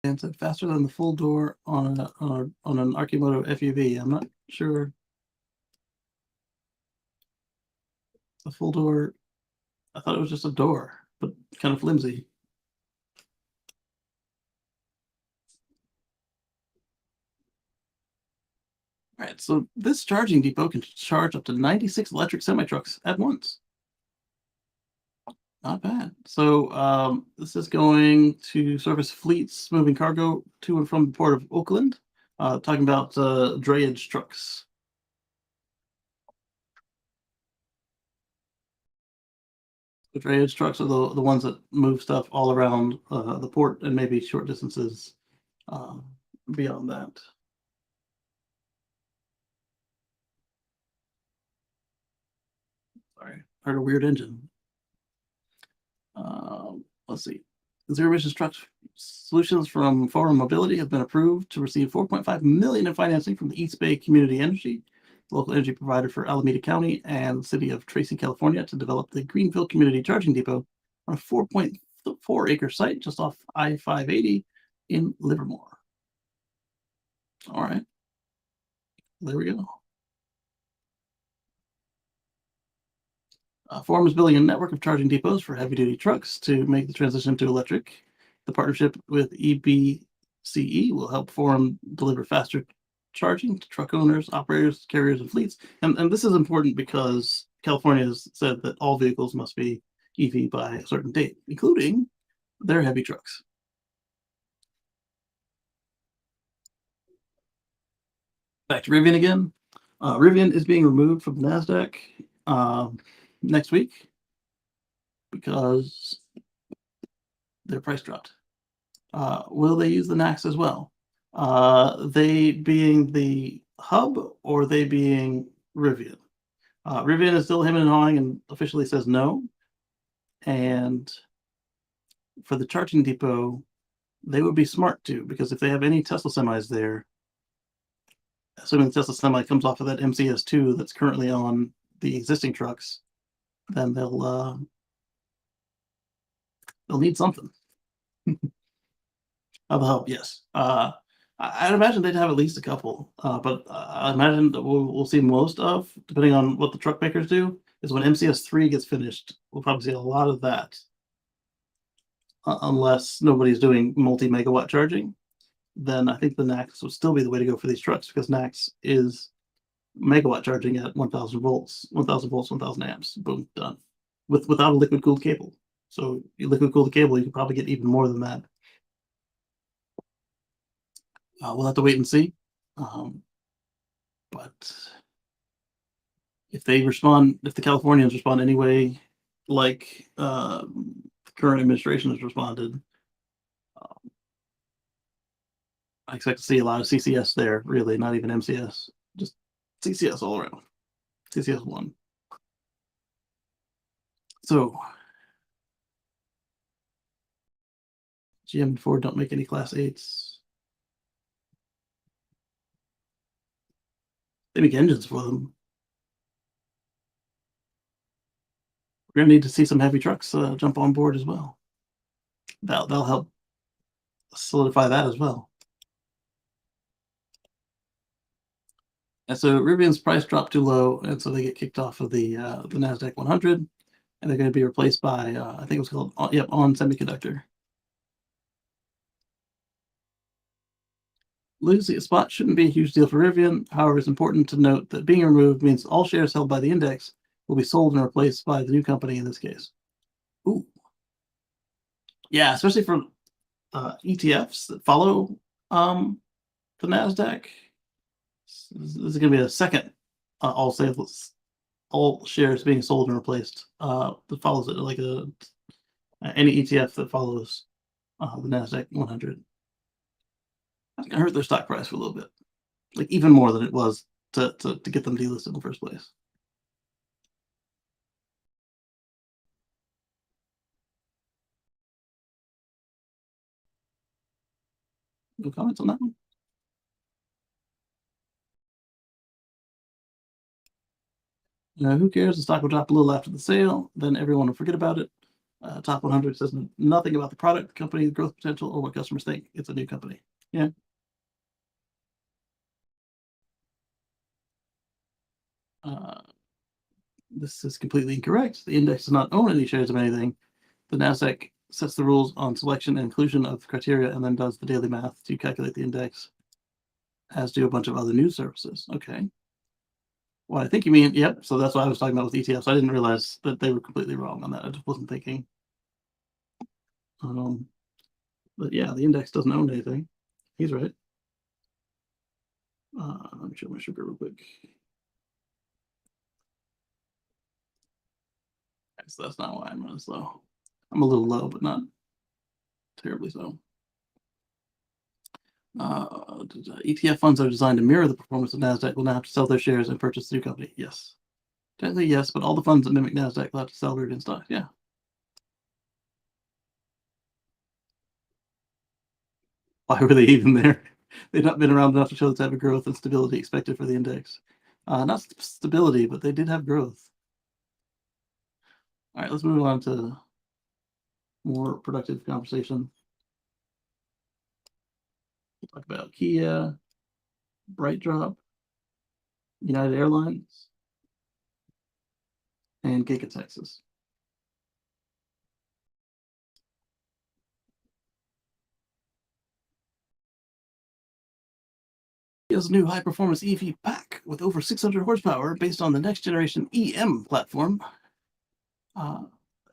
And said faster than the full door on an Arcimoto FUV. I'm not sure. The full door, I thought it was just a door, but kind of flimsy. All right, so this charging depot can charge up to 96 electric semi-trucks at once. Not bad. So this is going to service fleets moving cargo to and from the port of Oakland. Talking about drayage trucks. The drayage trucks are the ones that move stuff all around the port and maybe short distances beyond that. Sorry, heard a weird engine. Let's see. Zero emissions truck solutions from Forum Mobility have been approved to receive $4.5 million in financing from the East Bay Community Energy, local energy provider for Alameda County and the city of Tracy, California, to develop the Greenville Community Charging Depot on a 4.4-acre site just off I-580 in Livermore. All right. There we go. Forum is building a network of charging depots for heavy-duty trucks to make the transition to electric. The partnership with EBCE will help Forum deliver faster charging to truck owners, operators, carriers, and fleets. And this is important because California has said that all vehicles must be EV by a certain date, including their heavy trucks. Back to Rivian again. Rivian is being removed from the NASDAQ next week because their price dropped. Will they use the NACS as well? They being the hub or they being Rivian? Rivian is still hemming and hawing and officially says no. And for the charging depot, they would be smart too, because if they have any Tesla semis there, assuming the Tesla semi comes off of that MCS2 that's currently on the existing trucks, then they'll need something. Of help, yes. I'd imagine they'd have at least a couple, but I imagine that we'll see most of, depending on what the truck makers do, is when MCS3 gets finished, we'll probably see a lot of that, unless nobody's doing multi-megawatt charging. Then I think the NACS would still be the way to go for these trucks because NACS is megawatt charging at 1,000 volts, 1,000 amps. Boom, done. Without a liquid cooled cable. So you liquid cool the cable, you could probably get even more than that. We'll have to wait and see. But if the Californians respond anyway, like the current administration has responded, I expect to see a lot of CCS there. Really, not even MCS, just CCS all around. CCS one. So GM and Ford don't make any Class 8s. They make engines for them. We're gonna need to see some heavy trucks jump on board as well. That'll help solidify that as well. And so Rivian's price dropped too low, and so they get kicked off of the Nasdaq 100, and they're going to be replaced by I think it was called On Semiconductor. Losing a spot shouldn't be a huge deal for Rivian. However, it's important to note that being removed means all shares held by the index will be sold and replaced by the new company in this case. Ooh. Yeah, especially for ETFs that follow the Nasdaq. This is going to be a second all shares being sold and replaced that follows it, like any ETF that follows the Nasdaq 100. That's going to hurt their stock price for a little bit, like even more than it was to get them delisted in the first place. No comments on that one? Who cares? The stock will drop a little after the sale, then everyone will forget about it. Top 100 says nothing about the product, the company, the growth potential, or what customers think. It's a new company. Yeah. This is completely incorrect. The index does not own any shares of anything. The Nasdaq sets the rules on selection and inclusion of criteria and then does the daily math to calculate the index, as do a bunch of other news services. Okay. Well, I think you mean, yep. So that's what I was talking about with ETFs. I didn't realize that they were completely wrong on that. I just wasn't thinking. But yeah, the index doesn't own anything. He's right. Let me check my sugar real quick. So that's not why I'm running slow. I'm a little low, but not terribly so. ETF funds are designed to mirror the performance of Nasdaq. Will now have to sell their shares and purchase the new company. Yes, technically yes, but all the funds that mimic Nasdaq will have to sell Rivian stock. Yeah. Why were they even there? They've not been around enough to show the type of growth and stability expected for the index. Not stability, but they did have growth. All right, let's move on to more productive conversation. We'll talk about Kia, BrightDrop, United Airlines, and Giga Texas. Kia's new high-performance EV pack with over 600 horsepower based on the next generation EM platform.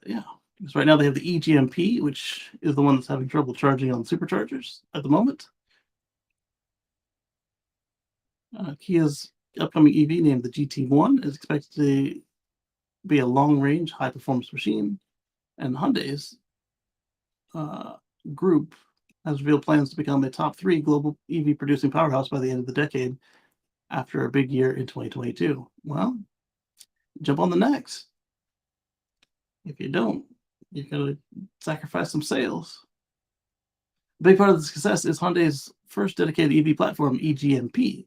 Yeah, because right now they have the eGMP, which is the one that's having trouble charging on superchargers at the moment. Kia's upcoming EV, named the GT1, is expected to be a long-range, high-performance machine, and Hyundai's group has revealed plans to become a top 3 global EV producing powerhouse by the end of the decade after a big year in 2022. Well, jump on the next. If you don't, you're going to sacrifice some sales. A big part of the success is Hyundai's first dedicated EV platform, eGMP.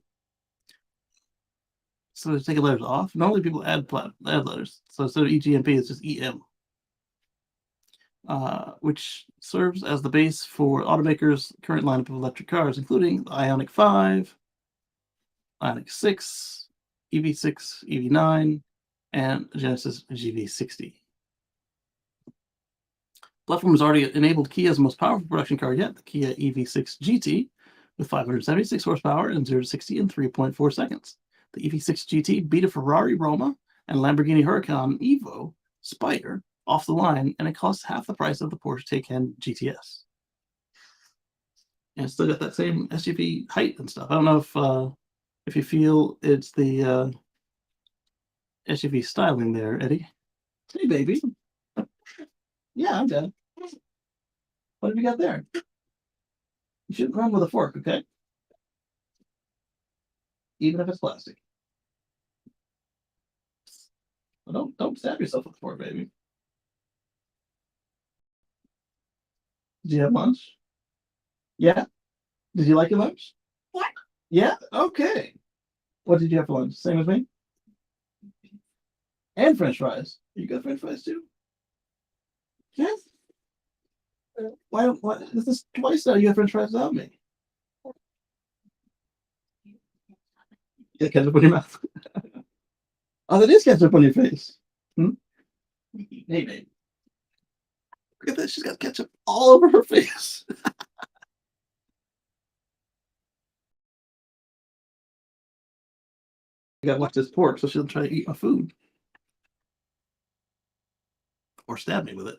So they're taking letters off. Normally people add letters. So instead of eGMP, it's just EM. which serves as the base for automakers' current lineup of electric cars, including the Ioniq 5, Ioniq 6, EV6, EV9, and Genesis GV60. Platform has already enabled Kia's most powerful production car yet, the Kia EV6 GT, with 576 horsepower and 0 to 60 in 3.4 seconds. The EV6 GT beat a Ferrari Roma and Lamborghini Huracan Evo Spider off the line, and it costs half the price of the Porsche Taycan GTS. And it's still got that same SUV height and stuff. I don't know if you feel it's the SUV styling there, Eddie. Hey, baby. Yeah, I'm dead. What have you got there? You shouldn't run with a fork, okay? Even if it's plastic. Well, don't stab yourself with a fork, baby. Did you have lunch? Yeah. Did you like your lunch? Yeah. Yeah. Okay. What did you have for lunch? Same as me. And French fries. You got French fries too? Yes. Why? What? This is twice now. You have French fries without me. Yeah, ketchup on your mouth. Oh, that is ketchup on your face. Hmm? Hey, babe. Look at that. She's got ketchup all over her face. I gotta watch this pork so she'll try to eat my food. Or stab me with it.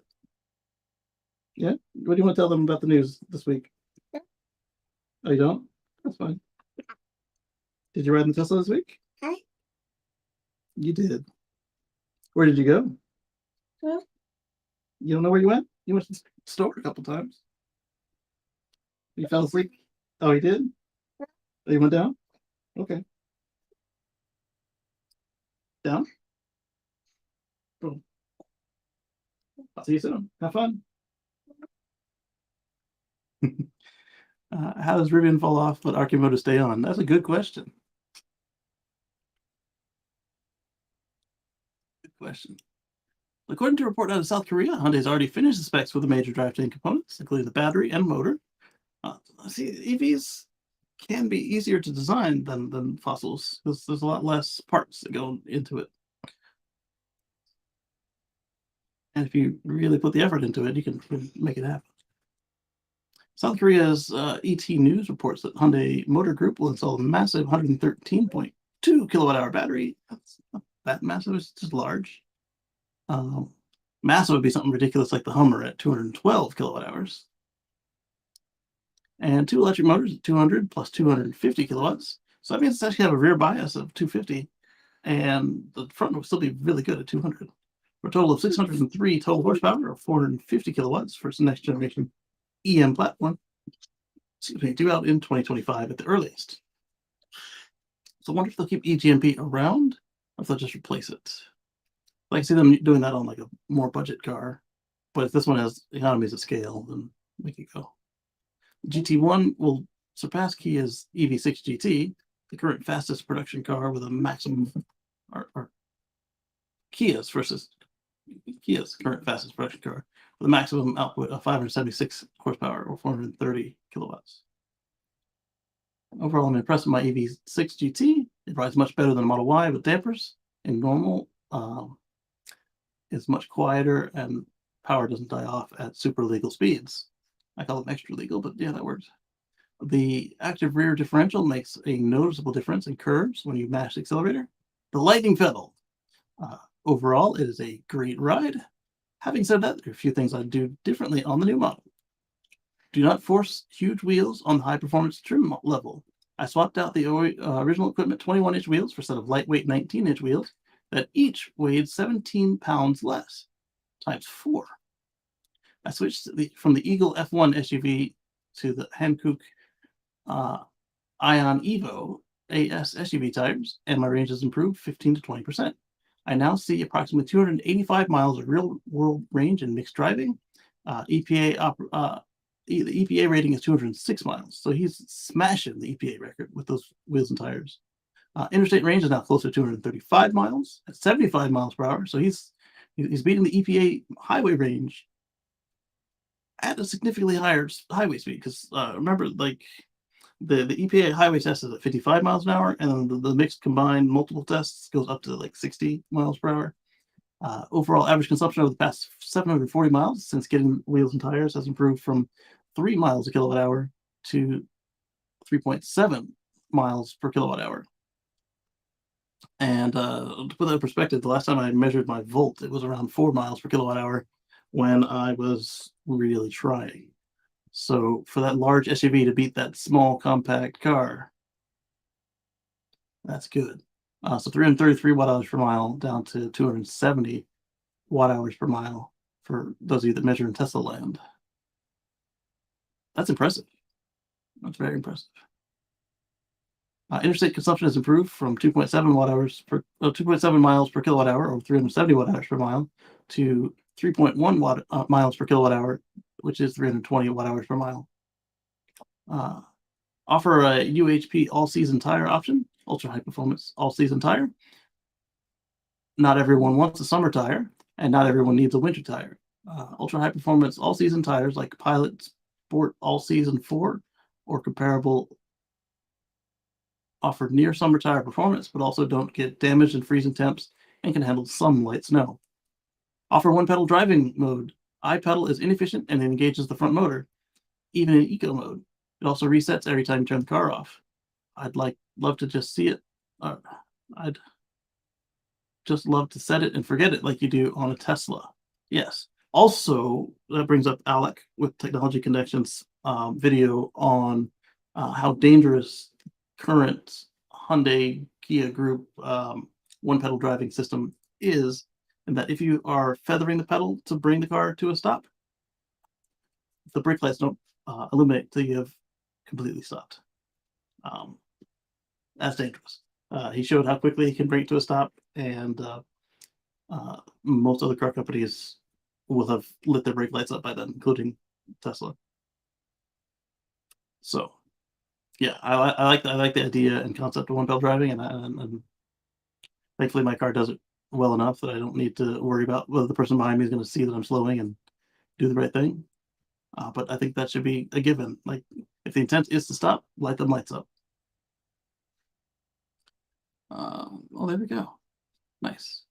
Yeah? What do you want to tell them about the news this week? Oh, you don't? That's fine. Did you ride in the Tesla this week? Huh? You did. Where did you go? Huh? You don't know where you went? You went to the store a couple times. You fell asleep? Oh, he did? Oh, you went down? Okay. Down? Cool. I'll see you soon. Have fun. How does Rivian fall off but Archimoto stay on? That's a good question. Good question. According to a report out of South Korea, Hyundai's already finished the specs for the major drivetrain components, including the battery and motor. See, EVs can be easier to design than fossils because there's a lot less parts that go into it. And if you really put the effort into it, you can make it happen. South Korea's ET News reports that Hyundai Motor Group will install a massive 113.2 kilowatt-hour battery. That's not that massive, it's just large. Massive would be something ridiculous like the Hummer at 212 kilowatt-hours. And 2 electric motors at 200 plus 250 kilowatts. So that means it's actually have a rear bias of 250, and the front will still be really good at 200. For a total of 603 total horsepower or 450 kilowatts for its next generation EM platform. Excuse me, due out in 2025 at the earliest. So I wonder if they'll keep EGMP around or if they'll just replace it. I can see them doing that on like a more budget car, but if this one has economies of scale, then we could go. GT1 will surpass Kia's EV6 GT, the current fastest production car with a maximum, or Kia's current fastest production car with a maximum output of 576 horsepower or 430 kilowatts. Overall, I'm impressed with my EV6 GT. It rides much better than a Model Y with dampers. In normal, it's much quieter and power doesn't die off at super legal speeds. I call them extra legal, but yeah, that works. The active rear differential makes a noticeable difference in curves when you mash the accelerator. The lightning pedal. Overall, it is a great ride. Having said that, there are a few things I'd do differently on the new model. Do not force huge wheels on the high performance trim level. I swapped out the original equipment 21-inch wheels for a set of lightweight 19-inch wheels that each weighed 17 pounds less, times 4. I switched from the Eagle F1 SUV to the Hankook Ion Evo AS SUV tires, and my range has improved 15 to 20%. I now see approximately 285 miles of real-world range in mixed driving. The EPA rating is 206 miles, so he's smashing the EPA record with those wheels and tires. Interstate range is now closer to 235 miles at 75 miles per hour, so he's beating the EPA highway range at a significantly higher highway speed. Because remember, like the EPA highway test is at 55 miles an hour, and then the mixed combined multiple tests goes up to like 60 miles per hour. Overall average consumption over the past 740 miles since getting wheels and tires has improved from 3 miles a kilowatt hour to 3.7 miles per kilowatt hour. And to put that in perspective, the last time I measured my volt, it was around 4 miles per kilowatt hour when I was really trying. So for that large SUV to beat that small compact car, that's good. So 333 watt hours per mile down to 270 watt hours per mile for those of you that measure in Tesla land. That's impressive. That's very impressive. Interstate consumption has improved from 2.7 watt hours per 2.7 miles per kilowatt hour, or 370 watt hours per mile, to 3.1 miles per kilowatt hour, which is 320 watt hours per mile. Offer a UHP all-season tire option, ultra high performance all-season tire. Not everyone wants a summer tire, and not everyone needs a winter tire. Ultra high performance all-season tires like Pilot Sport All Season 4 or comparable offer near summer tire performance, but also don't get damaged in freezing temps and can handle some light snow. Offer one pedal driving mode. iPedal is inefficient and engages the front motor, even in eco mode. It also resets every time you turn the car off. I'd love to just see it. I'd just love to set it and forget it like you do on a Tesla. Yes. Also, that brings up Alec with Technology Connections video on how dangerous current Hyundai Kia Group one pedal driving system is, and that if you are feathering the pedal to bring the car to a stop, the brake lights don't illuminate until you have completely stopped. That's dangerous. He showed how quickly he can bring it to a stop, and most other car companies will have lit their brake lights up by then, including Tesla. So, yeah, I like the idea and concept of one pedal driving, and thankfully my car does it well enough that I don't need to worry about whether the person behind me is going to see that I'm slowing and do the right thing. But I think that should be a given. Like, if the intent is to stop, light them lights up. Oh, there we go. Nice.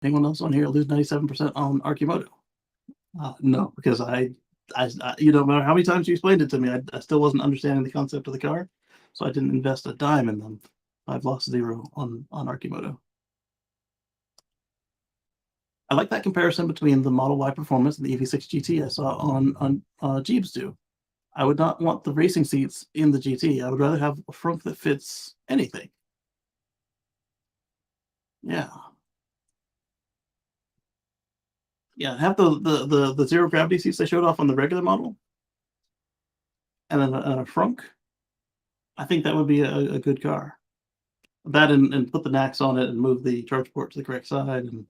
Anyone else on here lose 97% on Archimoto? No, because you know, no matter how many times you explained it to me, I still wasn't understanding the concept of the car, so I didn't invest a dime in them. I've lost 0 on Archimoto. I like that comparison between the Model Y Performance and the EV6 GT I saw on Jeeps do. I would not want the racing seats in the GT. I would rather have a frunk that fits anything. Yeah. Yeah, have the zero gravity seats they showed off on the regular model, and then a frunk. I think that would be a good car. That and put the NACs on it and move the charge port to the correct side and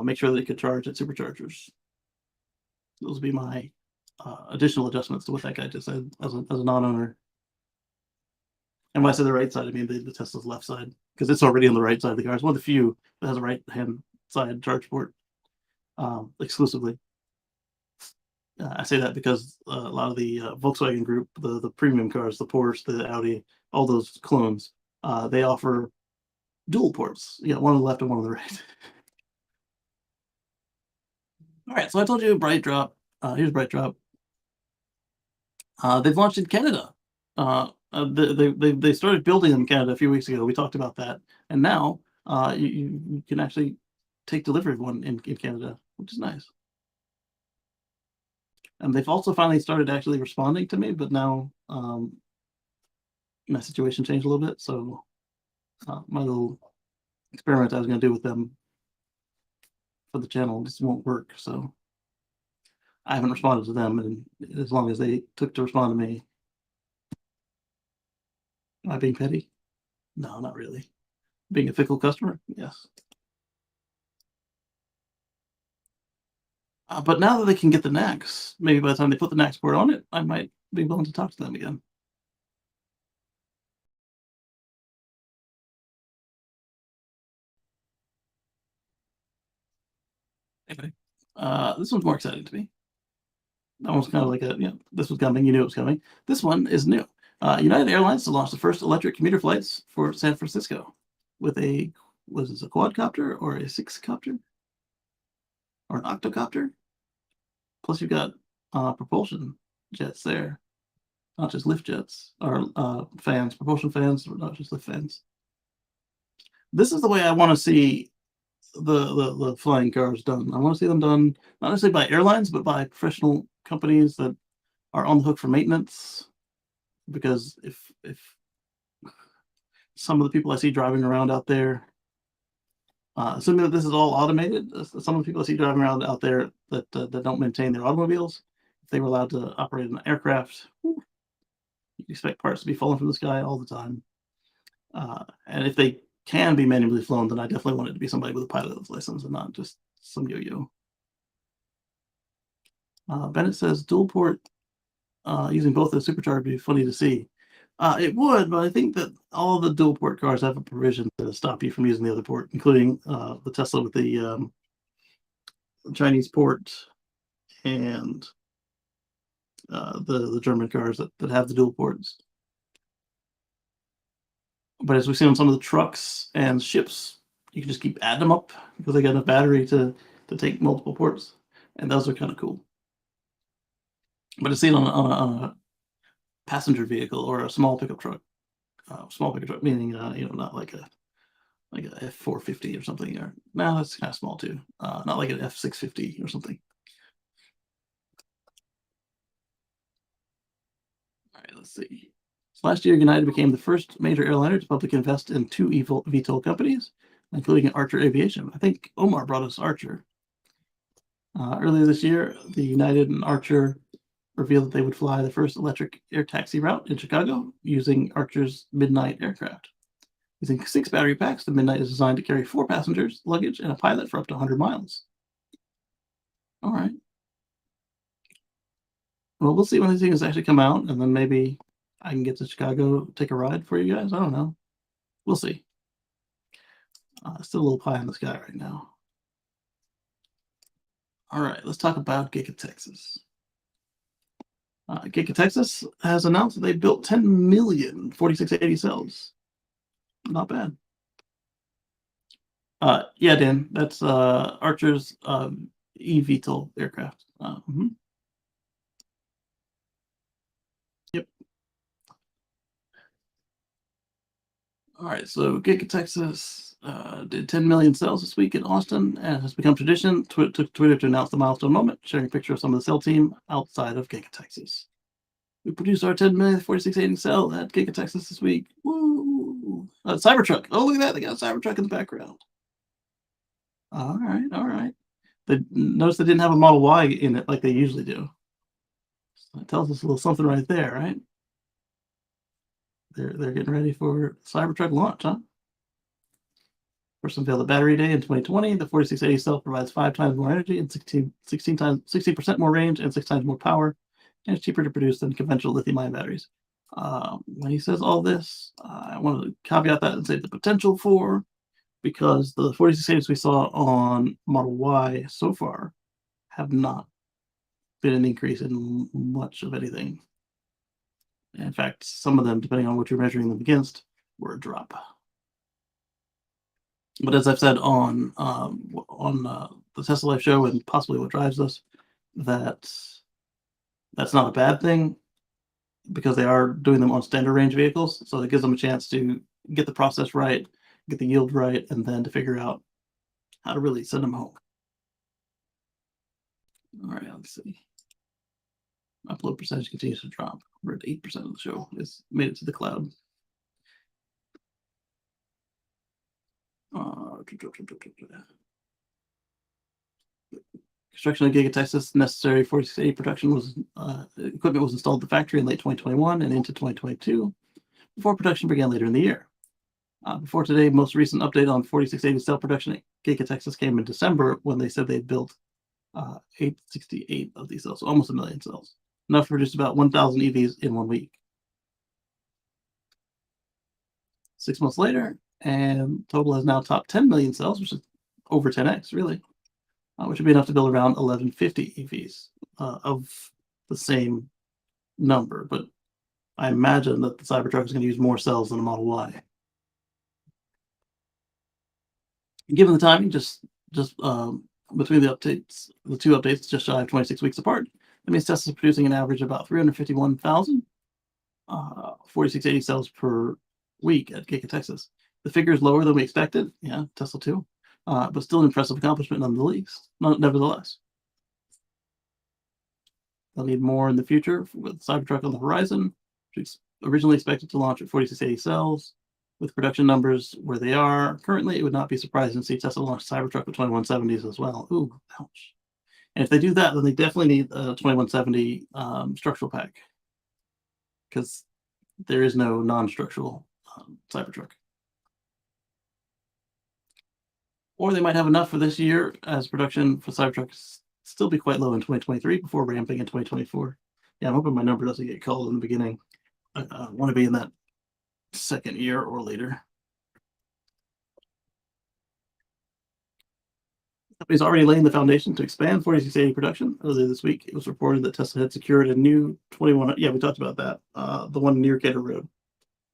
make sure that it could charge at superchargers. Those would be my additional adjustments to what that guy just said as a non-owner. And when I say the right side, I mean the Tesla's left side, because it's already on the right side of the car. It's one of the few that has a right-hand side charge port exclusively. I say that because a lot of the Volkswagen group, the premium cars, the Porsche, the Audi, all those clones, they offer dual ports. You got one on the left and one on the right. All right, so I told you BrightDrop. Here's BrightDrop. They've launched in Canada. They started building them in Canada a few weeks ago. We talked about that, and now you can actually take delivery of one in Canada, which is nice. And they've also finally started actually responding to me, but now my situation changed a little bit. So my little experiment I was going to do with them for the channel just won't work. So I haven't responded to them, and as long as they took to respond to me. Am I being petty? No, not really. Being a fickle customer? Yes. But now that they can get the NACs, maybe by the time they put the NACs port on it, I might be willing to talk to them again. Anyway, this one's more exciting to me. That one's kind of like this was coming. You knew it was coming. This one is new. United Airlines to launch the first electric commuter flights for San Francisco with was this a quadcopter or a six-copter or an octocopter? Plus, you've got propulsion jets there, not just lift jets or fans, propulsion fans, not just lift fans. This is the way I want to see the flying cars done. I want to see them done not necessarily by airlines, but by professional companies that are on the hook for maintenance. Because if some of the people I see driving around out there, assuming that this is all automated, some of the people I see driving around out there that don't maintain their automobiles, if they were allowed to operate an aircraft, you'd expect parts to be falling from the sky all the time. And if they can be manually flown, then I definitely want it to be somebody with a pilot's license and not just some yo-yo. Bennett says dual port using both as supercharger would be funny to see. It would, but I think that all the dual port cars have a provision to stop you from using the other port, including the Tesla with the Chinese port and the German cars that have the dual ports. But as we see on some of the trucks and ships, you can just keep adding them up because they got enough battery to take multiple ports, and those are kind of cool. But to see it on a passenger vehicle or a small pickup truck, meaning not like a F450 or something, or no, that's kind of small too. Not like an F650 or something. All right, let's see. So last year, United became the first major airliner to publicly invest in two VTOL companies, including Archer Aviation. I think Omar brought us Archer. Earlier this year, the United and Archer revealed that they would fly the first electric air taxi route in Chicago using Archer's Midnight aircraft. Using 6 battery packs, the Midnight is designed to carry 4 passengers, luggage, and a pilot for up to 100 miles. All right. Well, we'll see when these things actually come out, and then maybe I can get to Chicago, take a ride for you guys. I don't know. We'll see. Still a little pie in the sky right now. All right, let's talk about Giga Texas. Giga Texas has announced that they built 10 million 4680 cells. Not bad. Yeah, Dan, that's Archer's eVTOL aircraft. Yep. All right, so Giga Texas did 10 million cells this week in Austin, and it has become tradition. Took Twitter to announce the milestone moment, sharing a picture of some of the cell team outside of Giga Texas. We produced our 10 million 4680 cell at Giga Texas this week. Woo! Cybertruck. Oh, look at that. They got a Cybertruck in the background. All right, all right. Notice they didn't have a Model Y in it like they usually do. So that tells us a little something right there, right? They're getting ready for Cybertruck launch, huh? First unveiled the battery day in 2020. The 4680 cell provides 5 times more energy and 16% more range and 6 times more power, and it's cheaper to produce than conventional lithium-ion batteries. When he says all this, I want to caveat that and say the potential for, because the 4680s we saw on Model Y so far have not been an increase in much of anything. In fact, some of them, depending on what you're measuring them against, were a drop. But as I've said on the Tesla Life show and possibly What Drives Us, that's not a bad thing because they are doing them on standard range vehicles. So it gives them a chance to get the process right, get the yield right, and then to figure out how to really send them home. All right, let's see. Upload percentage continues to drop. We're at 8% of the show. It's made it to the cloud. Construction of Giga Texas necessary 4680 production equipment was installed at the factory in late 2021 and into 2022 before production began later in the year. Before today, most recent update on 4680 cell production at Giga Texas came in December when they said they built 868 of these cells, so almost 1 million cells, enough to produce about 1,000 EVs in 1 week. 6 months later, and total has now topped 10 million cells, which is over 10x, really. which would be enough to build around 1150 EVs of the same number. But I imagine that the Cybertruck is going to use more cells than a Model Y. Given the timing, just between the updates, the two updates just shy of 26 weeks apart, that means Tesla's producing an average of about 351,000 4680 cells per week at Giga Texas. The figure is lower than we expected. Yeah, Tesla too. But still an impressive accomplishment nevertheless. They'll need more in the future with Cybertruck on the horizon, which is originally expected to launch at 4680 cells. With production numbers where they are currently, it would not be surprising to see Tesla launch Cybertruck with 2170s as well. Ooh, ouch. And if they do that, then they definitely need a 2170 structural pack, because there is no non-structural Cybertruck. Or they might have enough for this year, as production for Cybertruck still be quite low in 2023 before ramping in 2024. Yeah, I'm hoping my number doesn't get called in the beginning. I want to be in that second year or later. The company's already laying the foundation to expand 4680 production. Earlier this week, it was reported that Tesla had secured a new 21. Yeah, we talked about that. The one near Gator Road.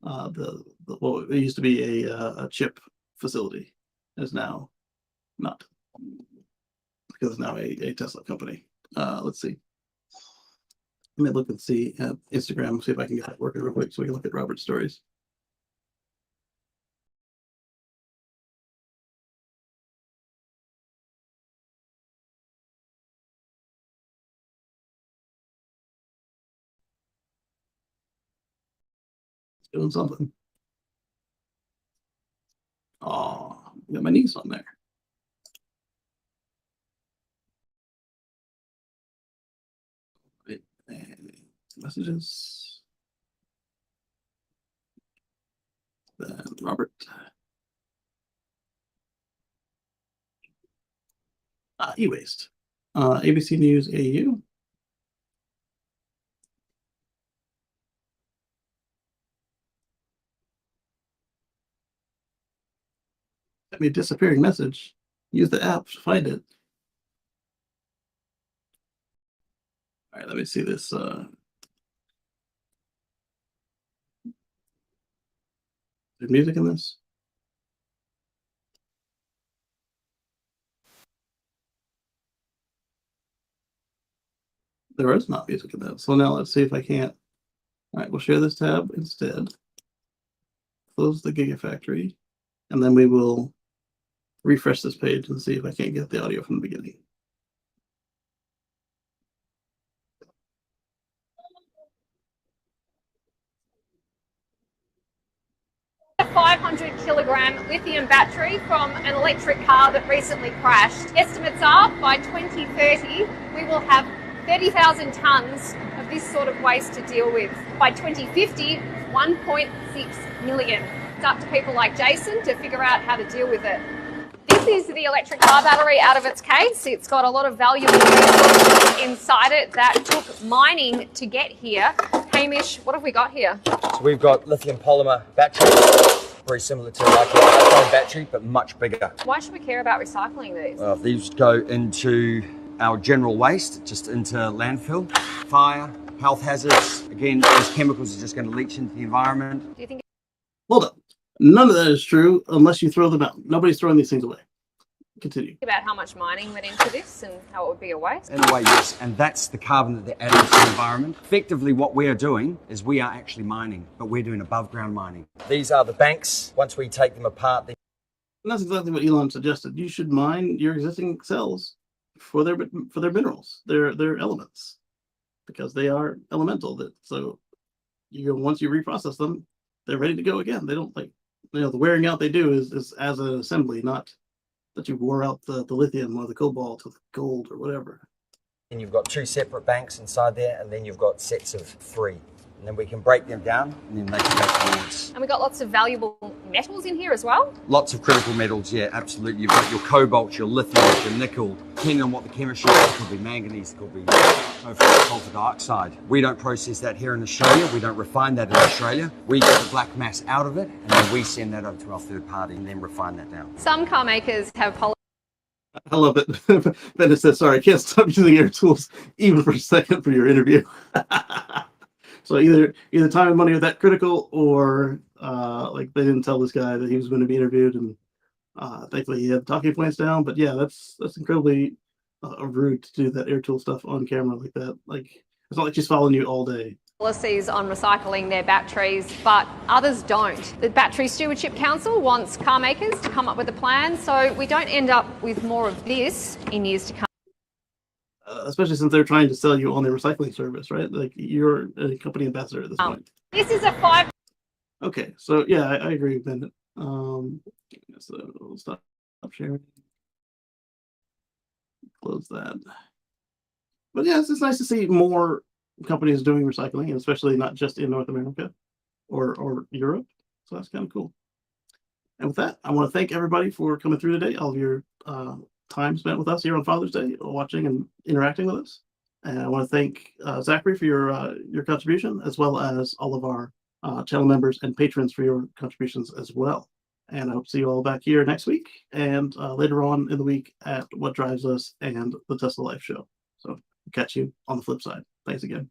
Well, it used to be a chip facility. Is now not, because it's now a Tesla company. Let's see. Let me look and see at Instagram, see if I can get that working real quick so we can look at Robert's stories. It's doing something. Oh, got my niece on there. Messages. Then Robert. E-waste. ABC News AU. Sent me a disappearing message. Use the app to find it. All right, let me see this. There's music in this? There is not music in that. So now let's see if I can't. All right, we'll share this tab instead. Close the Gigafactory, and then we will refresh this page and see if I can't get the audio from the beginning. A 500-kilogram lithium battery from an electric car that recently crashed. Estimates are by 2030 we will have 30,000 tons of this sort of waste to deal with. By 2050, 1.6 million. It's up to people like Jason to figure out how to deal with it. This is the electric car battery out of its case. It's got a lot of valuable metals inside it that took mining to get here. Hamish, what have we got here? So we've got lithium polymer battery, very similar to like an iPhone battery, but much bigger. Why should we care about recycling these? These go into our general waste, just into landfill, fire, health hazards. Again, those chemicals are just going to leach into the environment. Do you think? Hold up. None of that is true unless you throw them out. Nobody's throwing these things away. Continue. About how much mining went into this and how it would be a waste? In a way, yes. And that's the carbon that they're adding to the environment. Effectively, what we are doing is we are actually mining, but we're doing above ground mining. These are the banks. Once we take them apart, and that's exactly what Elon suggested. You should mine your existing cells for their minerals, their elements, because they are elemental. So once you reprocess them, they're ready to go again. They don't the wearing out they do is as an assembly, not that you wore out the lithium or the cobalt or the gold or whatever. and you've got two separate banks inside there, and then you've got sets of three. And then we can break them down, and then they can make boards. And we've got lots of valuable metals in here as well? Lots of critical metals, yeah, absolutely. You've got your cobalt, your lithium, your nickel. Depending on what the chemistry is, it could be manganese, it could be sulfur dioxide. We don't process that here in Australia. We don't refine that in Australia. We get the black mass out of it, and then we send that over to our third party and then refine that down. Some car makers have I love it. Bennett says, sorry, I can't stop using air tools even for a second for your interview. So either time and money are that critical, or like they didn't tell this guy that he was going to be interviewed, and thankfully he had talking points down. But yeah, that's incredibly rude to do that air tool stuff on camera like that. Like it's not like she's following you all day. Policies on recycling their batteries, but others don't. The Battery Stewardship Council wants car makers to come up with a plan so we don't end up with more of this in years to come. Especially since they're trying to sell you on their recycling service, right? Like you're a company ambassador at this point. This is a 5. Okay, so yeah, I agree with Bennett. So we'll stop sharing. Close that. But yeah, it's nice to see more companies doing recycling, and especially not just in North America or Europe. So that's kind of cool. And with that, I want to thank everybody for coming through today, all of your time spent with us here on Father's Day, watching and interacting with us. And I want to thank Zachary for your contribution, as well as all of our channel members and patrons for your contributions as well. And I hope to see you all back here next week and later on in the week at What Drives Us and the Tesla Life Show. So catch you on the flip side. Thanks again.